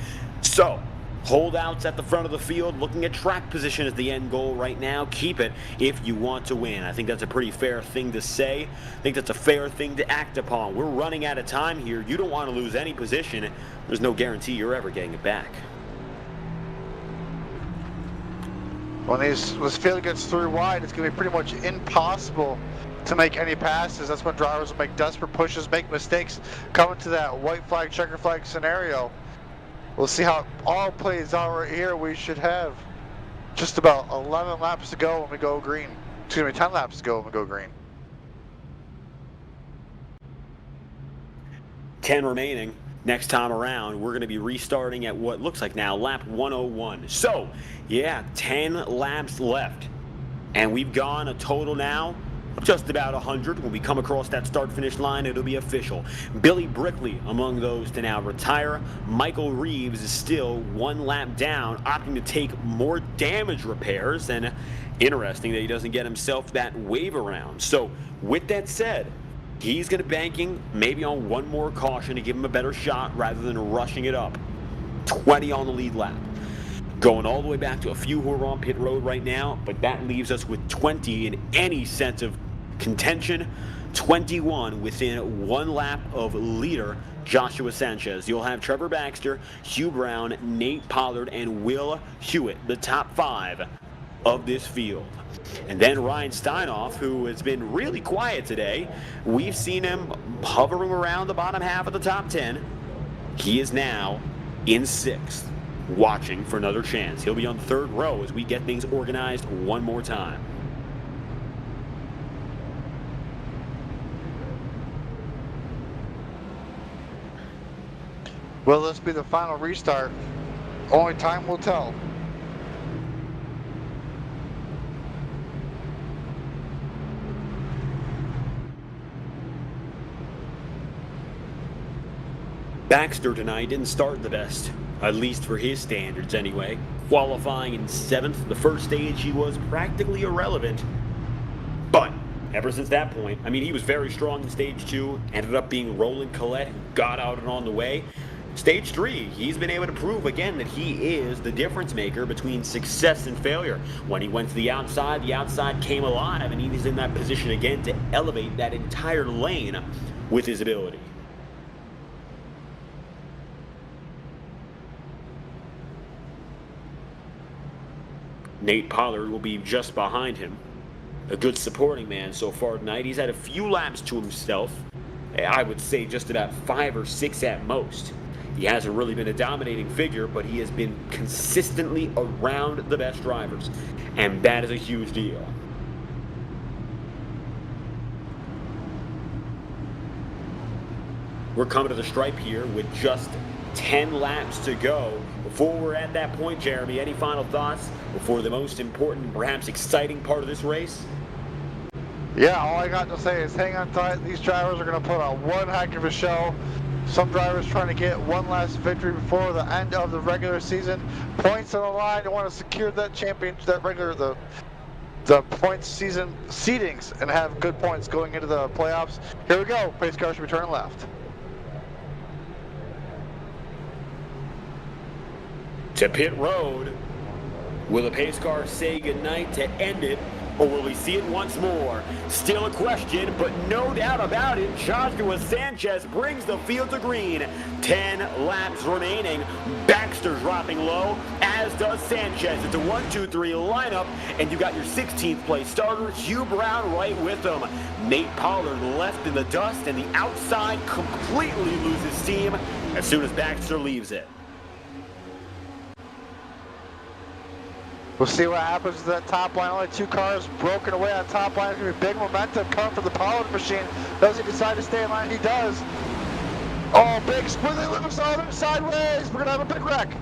S4: So, holdouts at the front of the field, looking at track position as the end goal right now. Keep it if you want to win. I think that's a pretty fair thing to say. I think that's a fair thing to act upon. We're running out of time here. You don't want to lose any position. There's no guarantee you're ever getting it back.
S5: When this field gets 3 wide, it's going to be pretty much impossible to make any passes. That's when drivers will make desperate pushes, make mistakes, come into that white flag, checker flag scenario. We'll see how it all plays out right here. We should have just about 11 laps to go when we go green. Excuse me, 10 laps to go when we go green.
S4: 10 remaining. Next time around, we're going to be restarting at what looks like now lap 101. So, yeah, 10 laps left. And we've gone a total now of just about 100. When we come across that start-finish line, it'll be official. Billy Brickley among those to now retire. Michael Reeves is still 1 lap down, opting to take more damage repairs. And interesting that he doesn't get himself that wave around. So, with that said, he's going to be banking maybe on one more caution to give him a better shot rather than rushing it up. 20 on the lead lap. Going all the way back to a few who are on pit road right now, but that leaves us with 20 in any sense of contention. 21 within 1 lap of leader Joshua Sanchez. You'll have Trevor Baxter, Hugh Brown, Nate Pollard, and Will Hewitt, the top 5 of this field. And then Ryan Steinoff, who has been really quiet today. We've seen him hovering around the bottom half of the top 10. He is now in 6th, watching for another chance. He'll be on the 3rd row as we get things organized one more time.
S5: Will this be the final restart? Only time will tell.
S4: Baxter tonight didn't start the best, at least for his standards anyway. Qualifying in 7th, the first stage he was practically irrelevant. But ever since that point, I mean, he was very strong in stage 2, ended up being Roland Collette, who got out and on the way. Stage 3, he's been able to prove again that he is the difference maker between success and failure. When he went to the outside came alive, and he's in that position again to elevate that entire lane with his ability. Nate Pollard will be just behind him. A good supporting man so far tonight. He's had a few laps to himself. I would say just about 5 or 6 at most. He hasn't really been a dominating figure, but he has been consistently around the best drivers. And that is a huge deal. We're coming to the stripe here with just 10 laps to go. Before we're at that point, Jeremy, any final thoughts before the most important, perhaps exciting part of this race?
S5: Yeah, all I got to say is hang on tight. These drivers are going to put on one heck of a show. Some drivers trying to get one last victory before the end of the regular season. Points on the line. They want to secure that championship, the points season seedings, and have good points going into the playoffs. Here we go. Pace car should be turning left.
S4: To pit road. Will the pace car say goodnight to end it, or will we see it once more? Still a question, but no doubt about it, Joshua Sanchez brings the field to green. 10 laps remaining. Baxter dropping low, as does Sanchez. It's a 1-2-3 lineup, and you got your 16th place starter, Hugh Brown, right with them. Nate Pollard left in the dust, and the outside completely loses steam as soon as Baxter leaves it.
S5: We'll see what happens to that top line. Only 2 cars broken away on top line. It's going to be big momentum coming from the Pollard machine. Does he decide to stay in line? He does. Oh, big split loops over sideways. We're going to have a big wreck.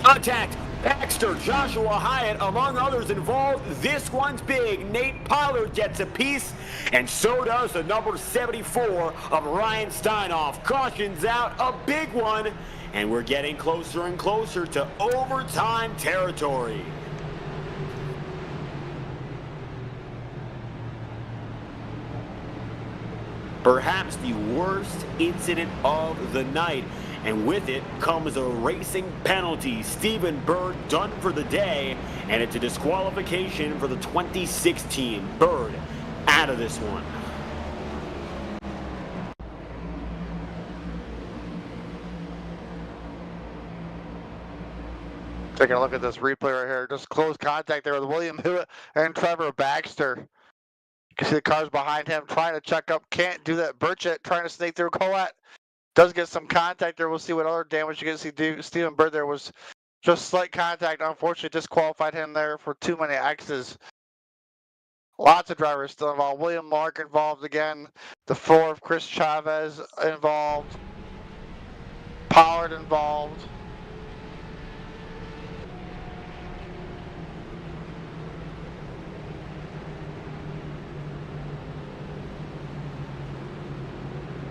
S4: Contact. Baxter, Joshua Hyatt, among others involved. This one's big. Nate Pollard gets a piece, and so does the number 74 of Ryan Steinoff. Cautions out, a big one, and we're getting closer and closer to overtime territory. Perhaps the worst incident of the night, and with it comes a racing penalty. Stephen Bird done for the day, and it's a disqualification for the 2016. Bird out of this one.
S5: Taking a look at this replay right here. Just close contact there with William Hewitt and Trevor Baxter. You can see the cars behind him trying to check up. Can't do that. Burchett trying to sneak through. Colette does get some contact there. We'll see what other damage you can see. Stephen Bird there was just slight contact. Unfortunately, disqualified him there for too many X's. Lots of drivers still involved. William Lark involved again. The 4 of Chris Chavez involved. Pollard involved.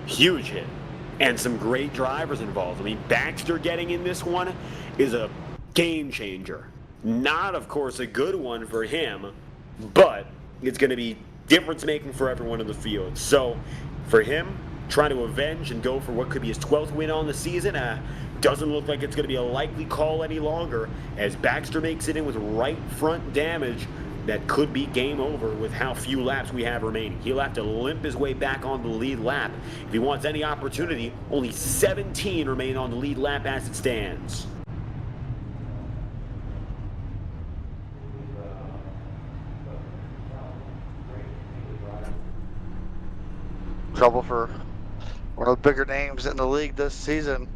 S4: Huge hit, and some great drivers involved. I mean, Baxter getting in this one is a game changer. Not, of course, a good one for him, but it's going to be difference making for everyone in the field. So, for him, trying to avenge and go for what could be his 12th win on the season, doesn't look like it's going to be a likely call any longer, as Baxter makes it in with right front damage. That could be game over with how few laps we have remaining. He'll have to limp his way back on the lead lap if he wants any opportunity. Only 17 remain on the lead lap as it stands.
S5: Trouble for one of the bigger names in the league this season.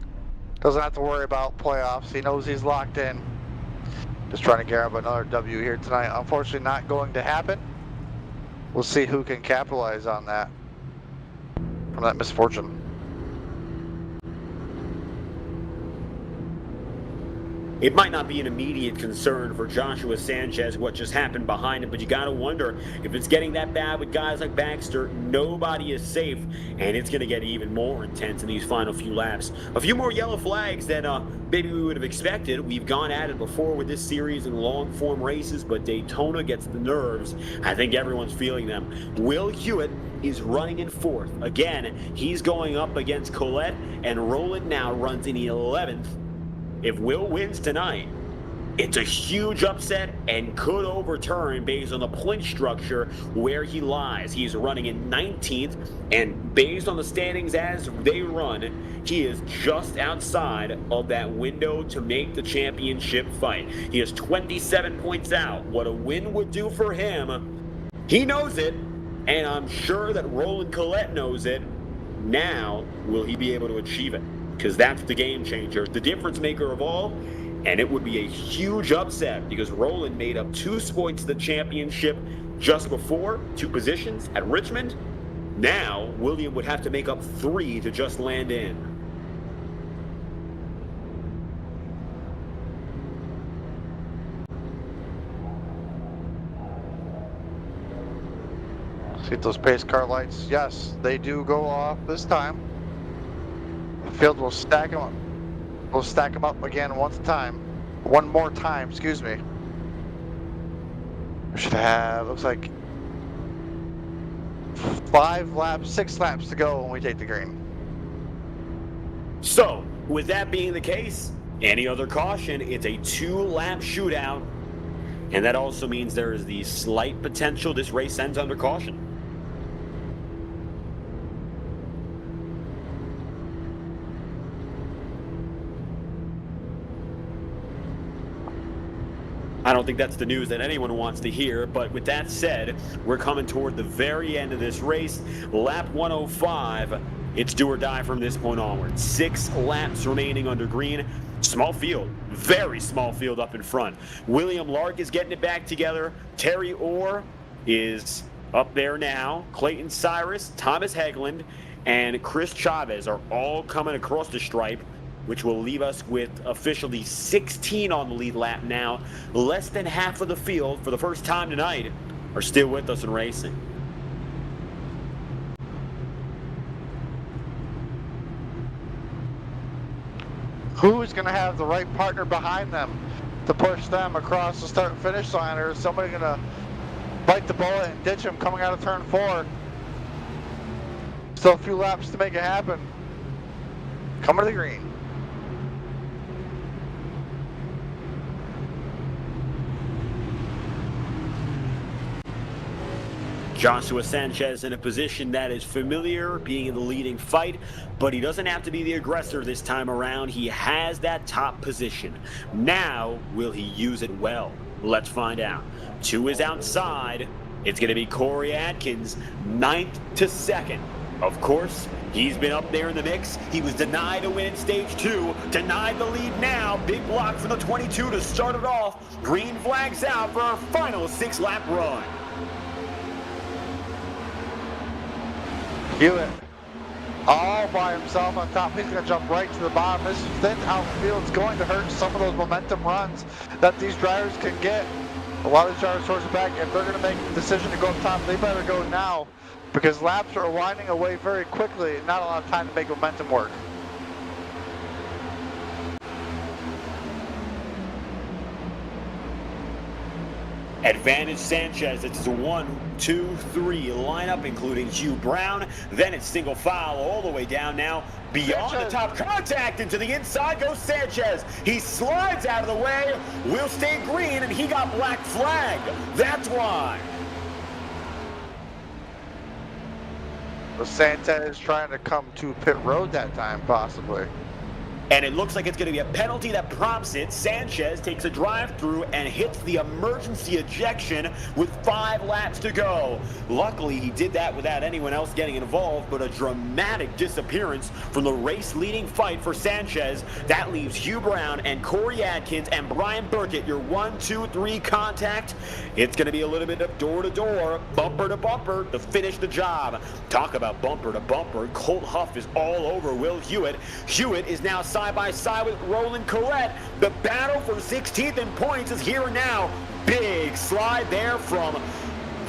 S5: Doesn't have to worry about playoffs. He knows he's locked in. Just trying to grab another W here tonight. Unfortunately, not going to happen. We'll see who can capitalize on that, from that misfortune.
S4: It might not be an immediate concern for Joshua Sanchez what just happened behind him, but you gotta wonder if it's getting that bad with guys like Baxter. Nobody is safe, and it's gonna get even more intense in these final few laps. A few more yellow flags than maybe we would have expected. We've gone at it before with this series in long form races, but Daytona gets the nerves. I think everyone's feeling them. Will Hewitt is running in 4th. Again, he's going up against Colette, and Roland now runs in the 11th. If Will wins tonight, it's a huge upset and could overturn based on the point structure where he lies. He's running in 19th, and based on the standings as they run, he is just outside of that window to make the championship fight. He is 27 points out. What a win would do for him, he knows it, and I'm sure that Roland Collette knows it. Now, will he be able to achieve it? Because that's the game changer, the difference maker of all, and it would be a huge upset because Roland made up 2 points to the championship just before, 2 positions at Richmond. Now, William would have to make up 3 to just land in.
S5: See if those pace car lights, yes, they do go off this time. The field will stack them up. We'll stack them up again one more time, excuse me. We should have, looks like 6 laps to go when we take the green.
S4: So, with that being the case, any other caution, it's a 2-lap shootout. And that also means there is the slight potential this race ends under caution. I don't think that's the news that anyone wants to hear, but with that said, we're coming toward the very end of this race. Lap 105, it's do or die from this point onward. 6 laps remaining under green. Small field, very small field up in front. William Lark is getting it back together. Terry Orr is up there now. Clayton Cyrus, Thomas Hegland, and Chris Chavez are all coming across the stripe, which will leave us with officially 16 on the lead lap now. Less than half of the field, for the first time tonight, are still with us in racing.
S5: Who's going to have the right partner behind them to push them across the start-finish line, or is somebody going to bite the bullet and ditch them coming out of turn 4? Still a few laps to make it happen. Coming to the green.
S4: Joshua Sanchez in a position that is familiar, being in the leading fight, but he doesn't have to be the aggressor this time around. He has that top position. Now, will he use it well? Let's find out. 2 is outside. It's going to be Corey Atkins, 9th to 2nd. Of course, he's been up there in the mix. He was denied a win in stage 2, denied the lead now. Big block for the 22 to start it off. Green flags out for our final 6-lap run.
S5: Hewitt all by himself on top. He's going to jump right to the bottom. This thin outfield is going to hurt some of those momentum runs that these drivers can get. A lot of these drivers towards the back, if they're going to make the decision to go up top, they better go now, because laps are winding away very quickly and not a lot of time to make momentum work.
S4: Advantage Sanchez. It's a 1, 2, 3 lineup, including Hugh Brown. Then it's single file all the way down now. Beyond the top contact, into the inside goes Sanchez. He slides out of the way. Will stay green, and he got black flagged. That's why.
S5: So Sanchez trying to come to pit road that time, possibly.
S4: And it looks like it's going to be a penalty that prompts it. Sanchez takes a drive-through and hits the emergency ejection with 5 laps to go. Luckily, he did that without anyone else getting involved, but a dramatic disappearance from the race-leading fight for Sanchez. That leaves Hugh Brown and Corey Atkins and Brian Burkett, your 1, 2, 3 contact. It's going to be a little bit of door-to-door, bumper-to-bumper to finish the job. Talk about bumper-to-bumper. Colt Huff is all over Will Hewitt. Hewitt is now side by side with Roland Corrette. The battle for 16th in points is here and now. Big slide there from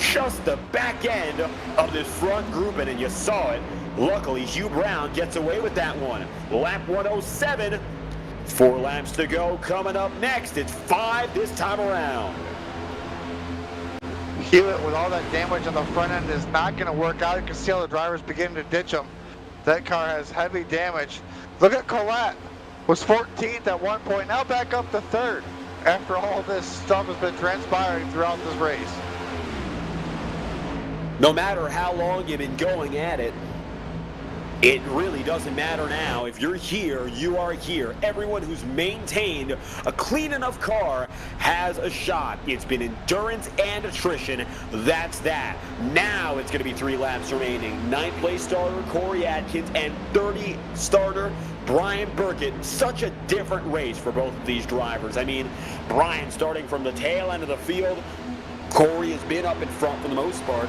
S4: just the back end of this front grouping, and you saw it. Luckily, Hugh Brown gets away with that one. Lap 107, 4 laps to go. Coming up next, it's 5 this time around.
S5: Hewitt, with all that damage on the front end, is not going to work out. You can see how the driver's beginning to ditch him. That car has heavy damage. Look at Collette, was 14th at one point, now back up to 3rd after all this stuff has been transpiring throughout this race.
S4: No matter how long you've been going at it, it really doesn't matter now. If you're here, you are here. Everyone who's maintained a clean enough car has a shot. It's been endurance and attrition. That's that. Now it's going to be 3 laps remaining. 9th place starter Corey Atkins and 30 starter Brian Burkett. Such a different race for both of these drivers. I mean, Brian starting from the tail end of the field. Corey has been up in front for the most part.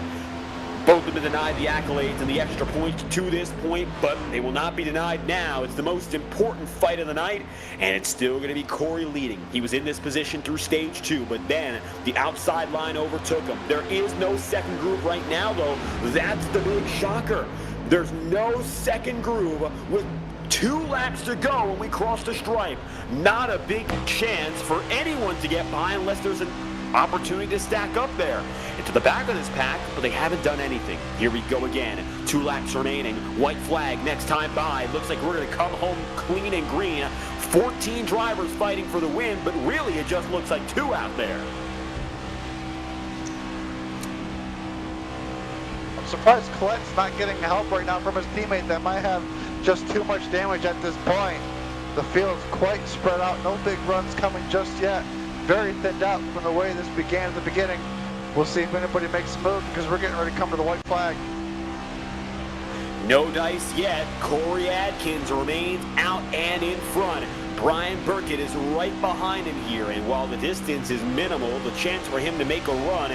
S4: Both have been denied the accolades and the extra points to this point, but they will not be denied now. It's the most important fight of the night, and it's still going to be Corey leading. He was in this position through stage 2, but then the outside line overtook him. There is no second groove right now, though. That's the big shocker. There's no second groove with 2 laps to go when we cross the stripe. Not a big chance for anyone to get by unless there's an opportunity to stack up there. Into the back of this pack, but they haven't done anything. Here we go again. 2 laps remaining. White flag next time by. Looks like we're going to come home clean and green. 14 drivers fighting for the win, but really it just looks like 2 out there.
S5: surprised Colette's not getting help right now from his teammate that might have just too much damage at this point. The field's quite spread out, no big runs coming just yet. Very thinned out from the way this began at the beginning. We'll see if anybody makes a move because we're getting ready to come to the white flag.
S4: No dice yet. Corey Adkins remains out and in front. Brian Burkett is right behind him here, and while the distance is minimal, the chance for him to make a run,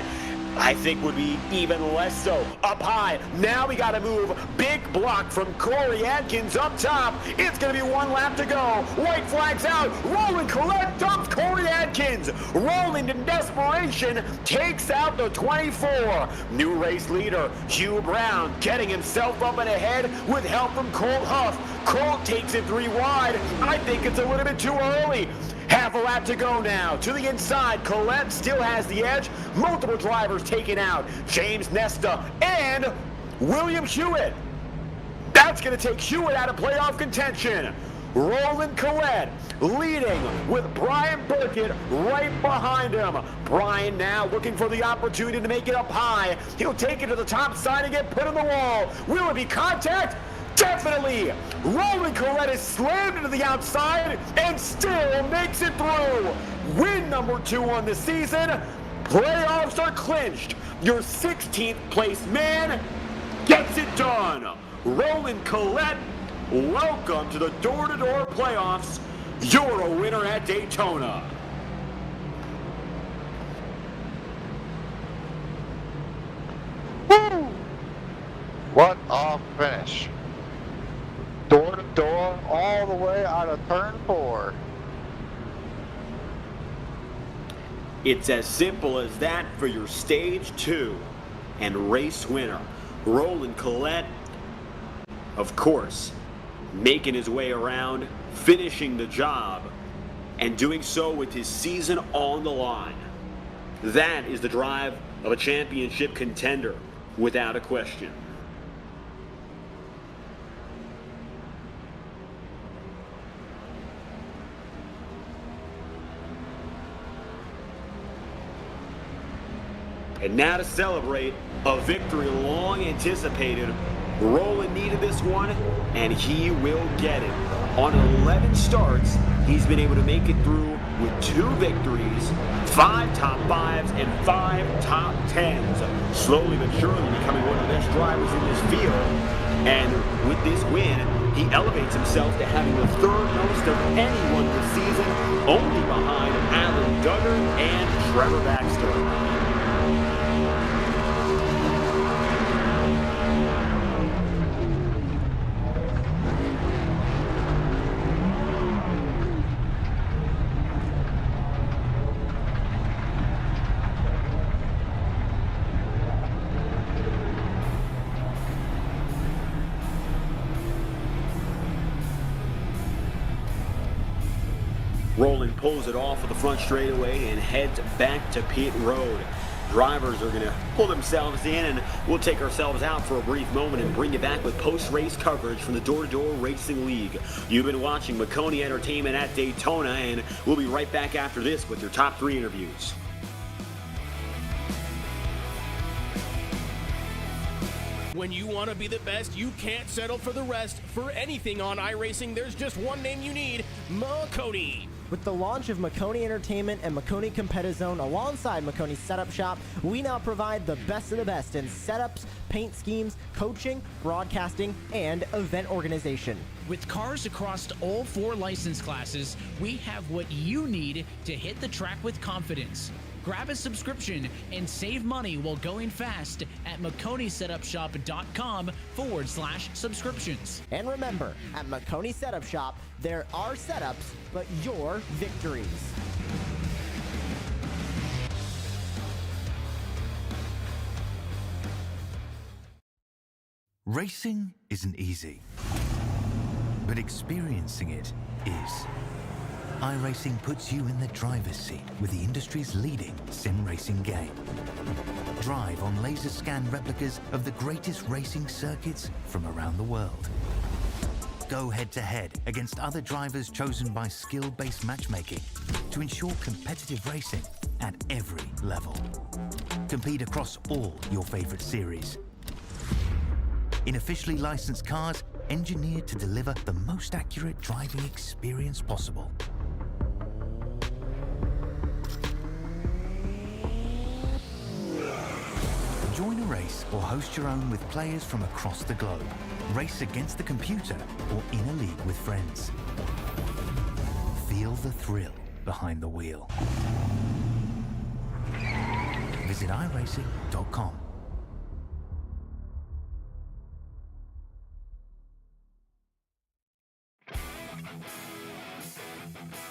S4: I think, would be even less so. Up high, now we gotta move. Big block from Corey Adkins up top. It's gonna be one lap to go. White flag's out. Roland Collette dumps Corey Adkins. Roland in desperation takes out the 24. New race leader, Hugh Brown, getting himself up and ahead with help from Colt Huff. Colt takes it 3 wide. I think it's a little bit too early. Half a lap to go now. To the inside, Collette still has the edge. Multiple drivers taken out. James Nesta and William Hewitt. That's going to take Hewitt out of playoff contention. Roland Collette leading with Brian Burkett right behind him. Brian now looking for the opportunity to make it up high. He'll take it to the top side and get put in the wall. Will it be contact? Definitely! Roland Collette is slammed into the outside and still makes it through. Win number 2 on the season. Playoffs are clinched. Your 16th place man gets it done. Roland Collette, welcome to the door-to-door playoffs. You're a winner at Daytona.
S5: Woo! What a finish. Door to door, all the way out of turn 4.
S4: It's as simple as that for your stage 2 and race winner. Roland Collette, of course, making his way around, finishing the job, and doing so with his season on the line. That is the drive of a championship contender, without a question. And now to celebrate a victory long anticipated. Roland needed this one, and he will get it. On 11 starts, he's been able to make it through with 2 victories, 5 top 5s, and 5 top 10s. Slowly but surely becoming one of the best drivers in this field. And with this win, he elevates himself to having the 3rd most of anyone this season, only behind Alan Duggar and Trevor Baxter. Roland pulls it off of the front straightaway and heads back to pit road. Drivers are going to pull themselves in, and we'll take ourselves out for a brief moment and bring you back with post-race coverage from the Door Racing League. You've been watching Maconi Entertainment at Daytona, and we'll be right back after this with your top 3 interviews.
S1: When you want to be the best, you can't settle for the rest. For anything on iRacing, there's just one name you need: Maconi.
S2: With the launch of Maconi Entertainment and Maconi Competizone alongside Maconi Setup Shop, we now provide the best of the best in setups, paint schemes, coaching, broadcasting, and event organization.
S3: With cars across all 4 license classes, we have what you need to hit the track with confidence. Grab a subscription and save money while going fast at MaconiSetupShop.com/subscriptions.
S2: And remember, at Maconi Setup Shop, there are setups, but your victories.
S7: Racing isn't easy, but experiencing it is. iRacing puts you in the driver's seat with the industry's leading sim racing game. Drive on laser scan replicas of the greatest racing circuits from around the world. Go head-to-head against other drivers chosen by skill-based matchmaking to ensure competitive racing at every level. Compete across all your favorite series. in officially licensed cars engineered to deliver the most accurate driving experience possible. Join a race or host your own with players from across the globe. Race against the computer or in a league with friends. Feel the thrill behind the wheel. Visit iRacing.com.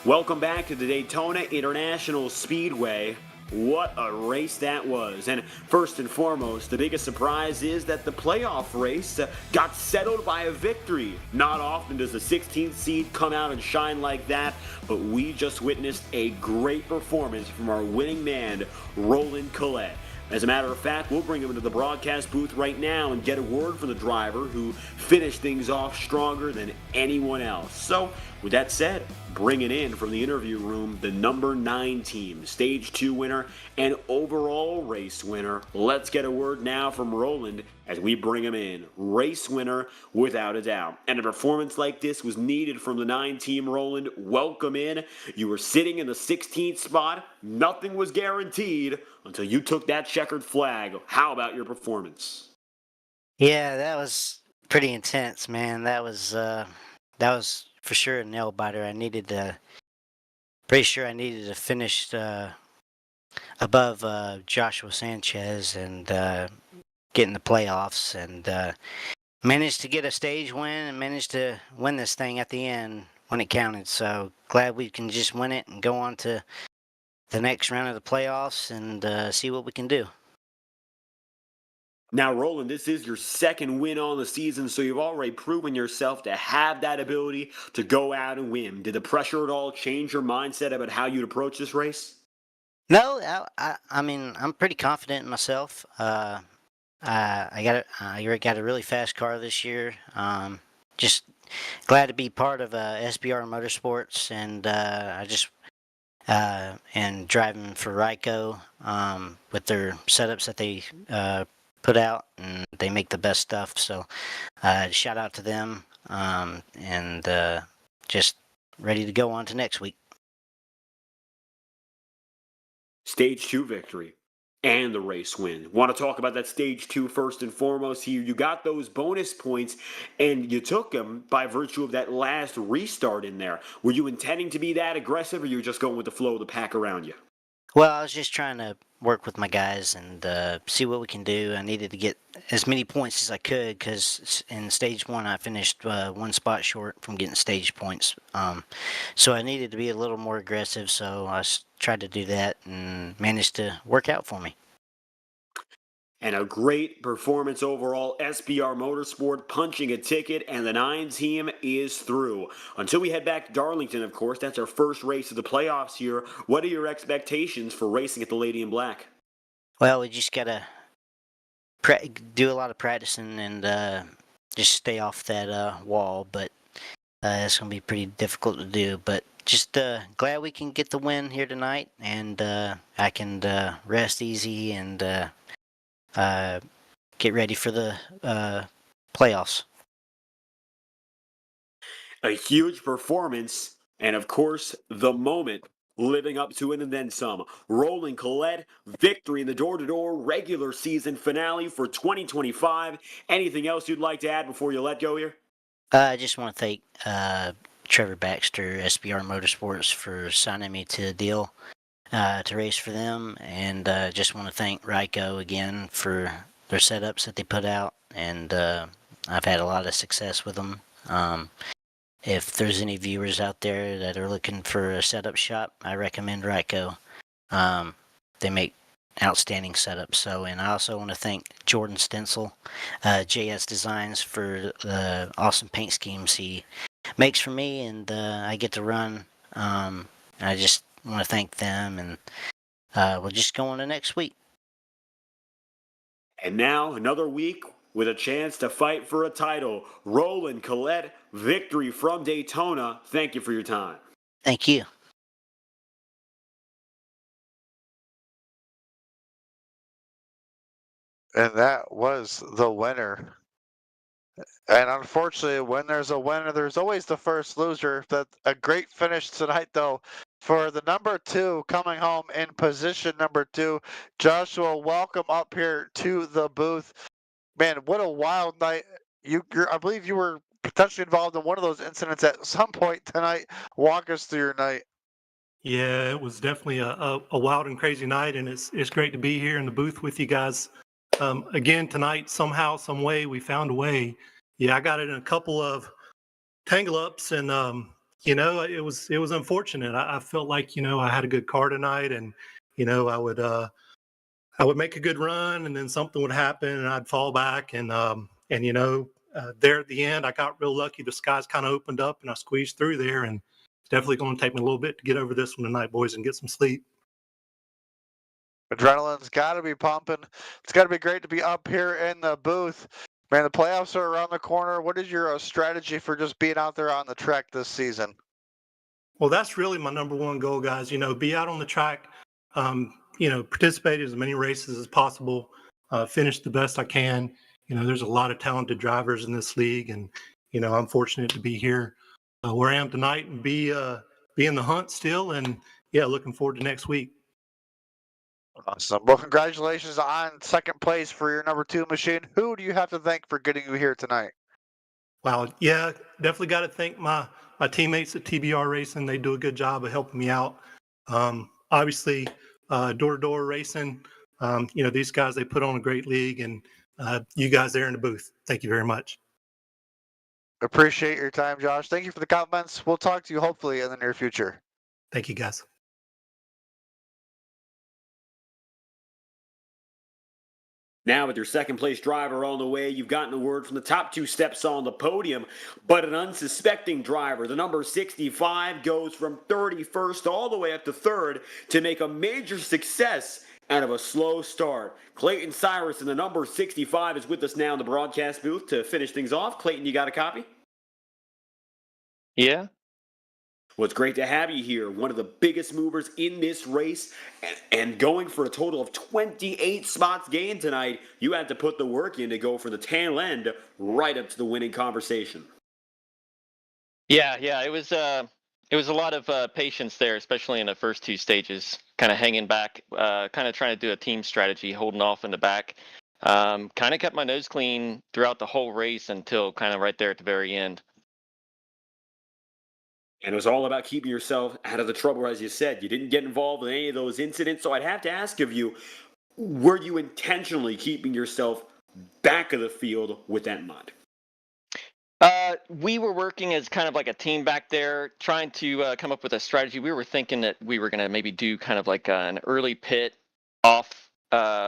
S4: Welcome back to the Daytona International Speedway. What a race that was. And first and foremost, the biggest surprise is that the playoff race got settled by a victory. Not often does the 16th seed come out and shine like that, but we just witnessed a great performance from our winning man, Roland Collette. As a matter of fact, we'll bring him into the broadcast booth right now and get a word from the driver who finished things off stronger than anyone else. So, with that said, bringing in from the interview room the number 9 team, Stage 2 winner, and overall race winner. Let's get a word now from Roland as we bring him in. Race winner, without a doubt. And a performance like this was needed from the 9 team, Roland. Welcome in. You were sitting in the 16th spot. Nothing was guaranteed until you took that checkered flag. How about your performance?
S8: Yeah, that was pretty intense, man. That was for sure a nail biter. Pretty sure I needed to finish above Joshua Sanchez and get in the playoffs, and managed to get a stage win and managed to win this thing at the end when it counted. So glad we can just win it and go on to the next round of the playoffs and see what we can do.
S4: Now, Roland, this is your second win on the season, so you've already proven yourself to have that ability to go out and win. Did the pressure at all change your mindset about how you'd approach this race?
S8: No, I mean, I'm pretty confident in myself. I got a really fast car this year. Just glad to be part of SBR Motorsports, and and driving for Ryko with their setups that they put out, and they make the best stuff. So shout out to them, and just ready to go on to next week.
S4: Stage 2 victory and the race win. Want to talk about that Stage 2 first and foremost here. You got those bonus points, and you took them by virtue of that last restart in there. Were you intending to be that aggressive, or you were just going with the flow of the pack around you?
S8: Well, I was just trying to work with my guys and see what we can do. I needed to get as many points as I could because in stage 1 I finished 1 spot short from getting stage points. So I needed to be a little more aggressive, so I tried to do that and managed to work out for me.
S4: And a great performance overall. SBR Motorsport punching a ticket, and the 9 team is through. Until we head back to Darlington, of course, that's our first race of the playoffs here. What are your expectations for racing at the Lady in Black?
S8: Well, we just got to do a lot of practicing and just stay off that wall, but it's going to be pretty difficult to do. But just glad we can get the win here tonight, and I can rest easy and get ready for the playoffs.
S4: A huge performance, and of course, the moment living up to it and then some. Roland Collette, victory in the door-to-door regular season finale for 2025. Anything else you'd like to add before you let go here?
S8: I just want to thank Trevor Baxter, SBR Motorsports, for signing me to a deal to race for them, and just want to thank Ryko again for their setups that they put out, and I've had a lot of success with them. If there's any viewers out there that are looking for a setup shop, I recommend Ryko. They make outstanding setups. So, and I also want to thank Jordan Stencil, JS Designs, for the awesome paint schemes he makes for me, and I get to run. I just want to thank them, and we'll just go on to next week.
S4: And now another week with a chance to fight for a title. Roland Collette, victory from Daytona. Thank you for your time.
S8: Thank you.
S5: And that was the winner And unfortunately, when there's a winner, there's always the first loser. That a great finish tonight, though, for the number 2 coming home in position number 2. Joshua, welcome up here to the booth. Man, what a wild night. I believe you were potentially involved in one of those incidents at some point tonight. Walk us through your night.
S9: Yeah, it was definitely a wild and crazy night, and it's great to be here in the booth with you guys. Again tonight, somehow, some way, we found a way. Yeah, I got it in a couple of tangle ups, and it was unfortunate. I felt like I had a good car tonight, and I would make a good run, and then something would happen, and I'd fall back, and there at the end, I got real lucky. The skies kind of opened up, and I squeezed through there, and it's definitely going to take me a little bit to get over this one tonight, boys, and get some sleep.
S5: Adrenaline's got to be pumping. It's got to be great to be up here in the booth. Man, the playoffs are around the corner. What is your strategy for just being out there on the track this season?
S9: Well, that's really my number one goal, guys. Be out on the track, participate in as many races as possible, finish the best I can. There's a lot of talented drivers in this league, and I'm fortunate to be here where I am tonight and be in the hunt still. And yeah, looking forward to next week.
S5: Awesome. Well, congratulations on second place for your number 2 machine. Who do you have to thank for getting you here tonight?
S9: Wow. Yeah, definitely got to thank my teammates at TBR Racing. They do a good job of helping me out. Obviously, Door to Door Racing, these guys, they put on a great league, and you guys there in the booth. Thank you very much.
S5: Appreciate your time, Josh. Thank you for the comments. We'll talk to you hopefully in the near future.
S9: Thank you, guys.
S4: Now with your second place driver on the way, you've gotten a word from the top 2 steps on the podium, but an unsuspecting driver, the number 65, goes from 31st all the way up to 3rd to make a major success out of a slow start. Clayton Cyrus in the number 65 is with us now in the broadcast booth to finish things off. Clayton, you got a copy?
S10: Yeah.
S4: Well, it's great to have you here, one of the biggest movers in this race, and going for a total of 28 spots gained tonight. You had to put the work in to go for the tail end right up to the winning conversation.
S10: Yeah, it was a lot of patience there, especially in the first 2 stages, kind of hanging back, kind of trying to do a team strategy, holding off in the back. Kind of kept my nose clean throughout the whole race until kind of right there at the very end.
S4: And it was all about keeping yourself out of the trouble, as you said. You didn't get involved in any of those incidents, so I'd have to ask of you, were you intentionally keeping yourself back of the field with that mud?
S10: We were working as kind of like a team back there, trying to come up with a strategy. We were thinking that we were going to maybe do kind of like an early pit off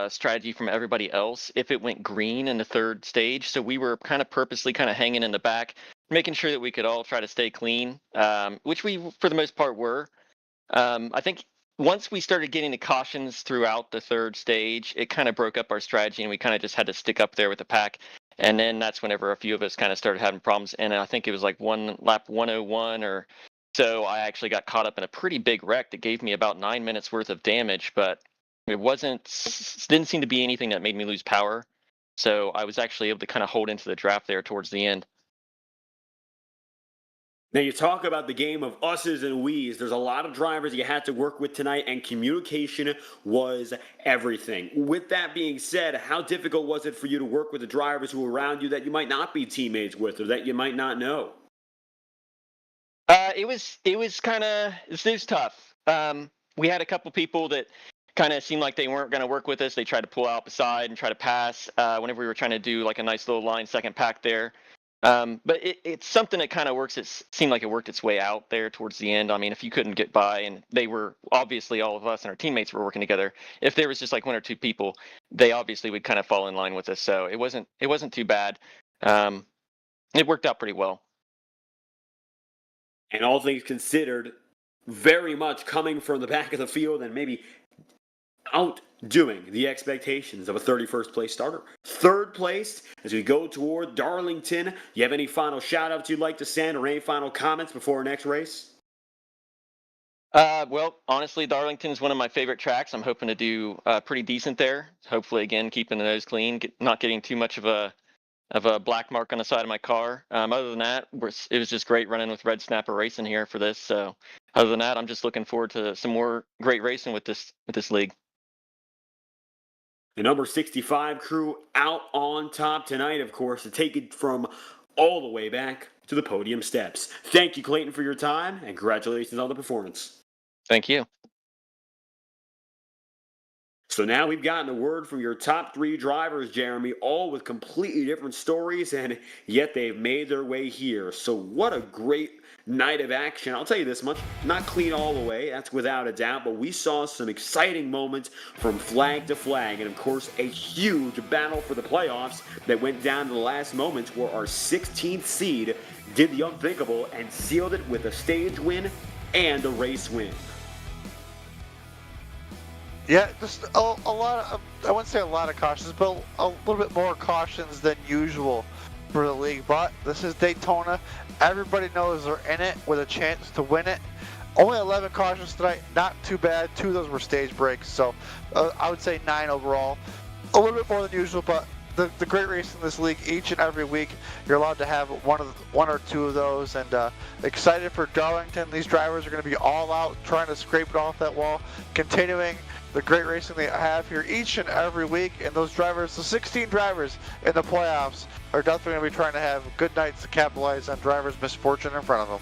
S10: strategy from everybody else if it went green in the 3rd stage. So we were kind of purposely kind of hanging in the back, making sure that we could all try to stay clean, which we, for the most part, were. I think once we started getting the cautions throughout the 3rd stage, it kind of broke up our strategy, and we kind of just had to stick up there with the pack. And then that's whenever a few of us kind of started having problems. And I think it was like lap 101 or so, I actually got caught up in a pretty big wreck that gave me about 9 minutes worth of damage, but it didn't seem to be anything that made me lose power. So I was actually able to kind of hold into the draft there towards the end.
S4: Now, you talk about the game of us's and we's. There's a lot of drivers you had to work with tonight, and communication was everything. With that being said, how difficult was it for you to work with the drivers who were around you that you might not be teammates with or that you might not know?
S10: It was tough. We had a couple people that kind of seemed like they weren't going to work with us. They tried to pull out beside and try to pass whenever we were trying to do like a nice little line second pack there. But it's something that kind of works. It seemed like it worked its way out there towards the end. I mean, if you couldn't get by, and they were obviously, all of us and our teammates were working together. If there was just like 1 or 2 people, they obviously would kind of fall in line with us. So it wasn't too bad. It worked out pretty well.
S4: And all things considered, very much coming from the back of the field and maybe outdoing the expectations of a 31st place starter. 3rd place as we go toward Darlington. You have any final shout outs you'd like to send or any final comments before our next race?
S10: Well, honestly, Darlington's one of my favorite tracks. I'm hoping to do pretty decent there. Hopefully, again, keeping the nose clean, not getting too much of a of a black mark on the side of my car. Other than that, it was just great running with Red Snapper Racing here for this. So other than that, I'm just looking forward to some more great racing with this league.
S4: The number 65 crew out on top tonight, of course, to take it from all the way back to the podium steps. Thank you, Clayton, for your time, and congratulations on the performance.
S10: Thank you.
S4: So now we've gotten the word from your top 3 drivers, Jeremy, all with completely different stories, and yet they've made their way here. So what a great night of action. I'll tell you this much, not clean all the way, that's without a doubt, but we saw some exciting moments from flag to flag, and of course a huge battle for the playoffs that went down to the last moments where our 16th seed did the unthinkable and sealed it with a stage win and a race win.
S5: Yeah, just a lot of, I wouldn't say a lot of cautions, but a little bit more cautions than usual for the league. But this is Daytona. Everybody knows they're in it with a chance to win it. Only 11 cautions tonight, not too bad. 2 of those were stage breaks, so I would say 9 overall. A little bit more than usual, but the great race in this league, each and every week, you're allowed to have one or 2 of those. And excited for Darlington. These drivers are going to be all out, trying to scrape it off that wall, continuing the great racing they have here each and every week. And those drivers, the 16 drivers in the playoffs, are definitely going to be trying to have good nights to capitalize on drivers' misfortune in front of them.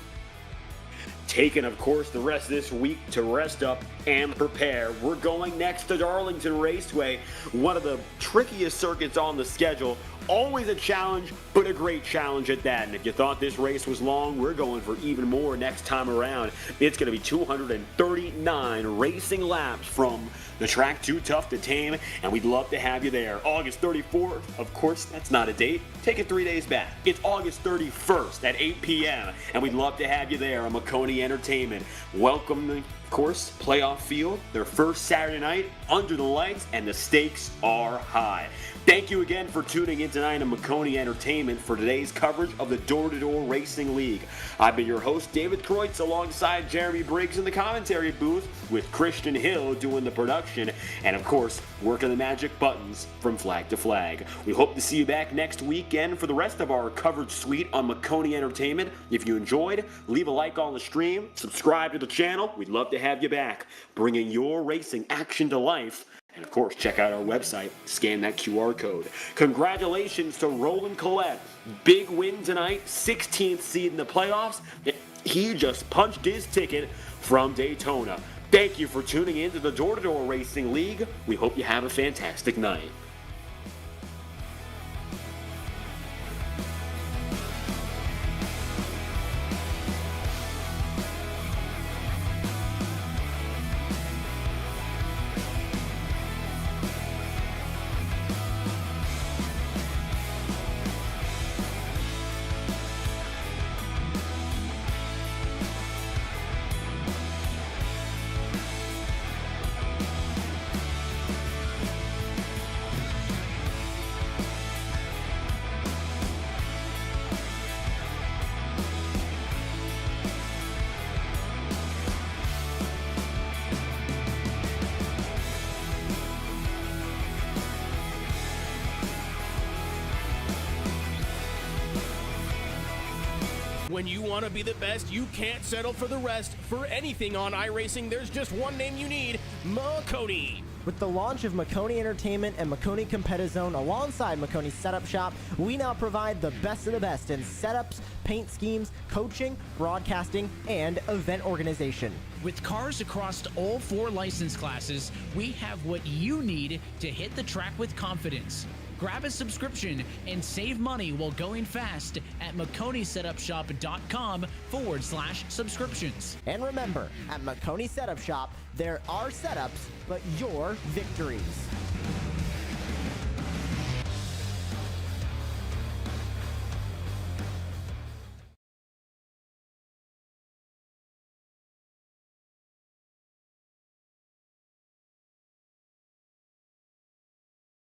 S4: Taking, of course, the rest of this week to rest up and prepare. We're going next to Darlington Raceway, one of the trickiest circuits on the schedule. Always a challenge, but a great challenge at that. And if you thought this race was long, we're going for even more next time around. It's going to be 239 racing laps from the track Too Tough to Tame, and we'd love to have you there. August 34th, of course, that's not a date. Take it 3 days back. It's August 31st at 8 p.m., and we'd love to have you there on Maconi Entertainment. Welcome, of course, playoff field, their first Saturday night under the lights, and the stakes are high. Thank you again for tuning in tonight on Maconi Entertainment for today's coverage of the Door Racing League. I've been your host, David Kreutz, alongside Jeremy Briggs in the commentary booth, with Christian Hill doing the production, and of course, working the magic buttons from flag to flag. We hope to see you back next weekend for the rest of our coverage suite on Maconi Entertainment. If you enjoyed, leave a like on the stream, subscribe to the channel. We'd love to have you back, bringing your racing action to life. And of course, check out our website, scan that QR code. Congratulations to Roland Collette. Big win tonight, 16th seed in the playoffs. He just punched his ticket from Daytona. Thank you for tuning in to the Door Racing League. We hope you have a fantastic night.
S1: When you want to be the best, you can't settle for the rest. For anything on iRacing, there's just one name you need, Maconi.
S2: With the launch of Maconi Entertainment and Maconi Competizone alongside Maconi Setup Shop, we now provide the best of the best in setups, paint schemes, coaching, broadcasting, and event organization.
S3: With cars across all 4 license classes, we have what you need to hit the track with confidence. Grab a subscription and save money while going fast at MaconiSetupShop.com/subscriptions.
S2: And remember, at Maconi Setup Shop, there are setups, but your victories.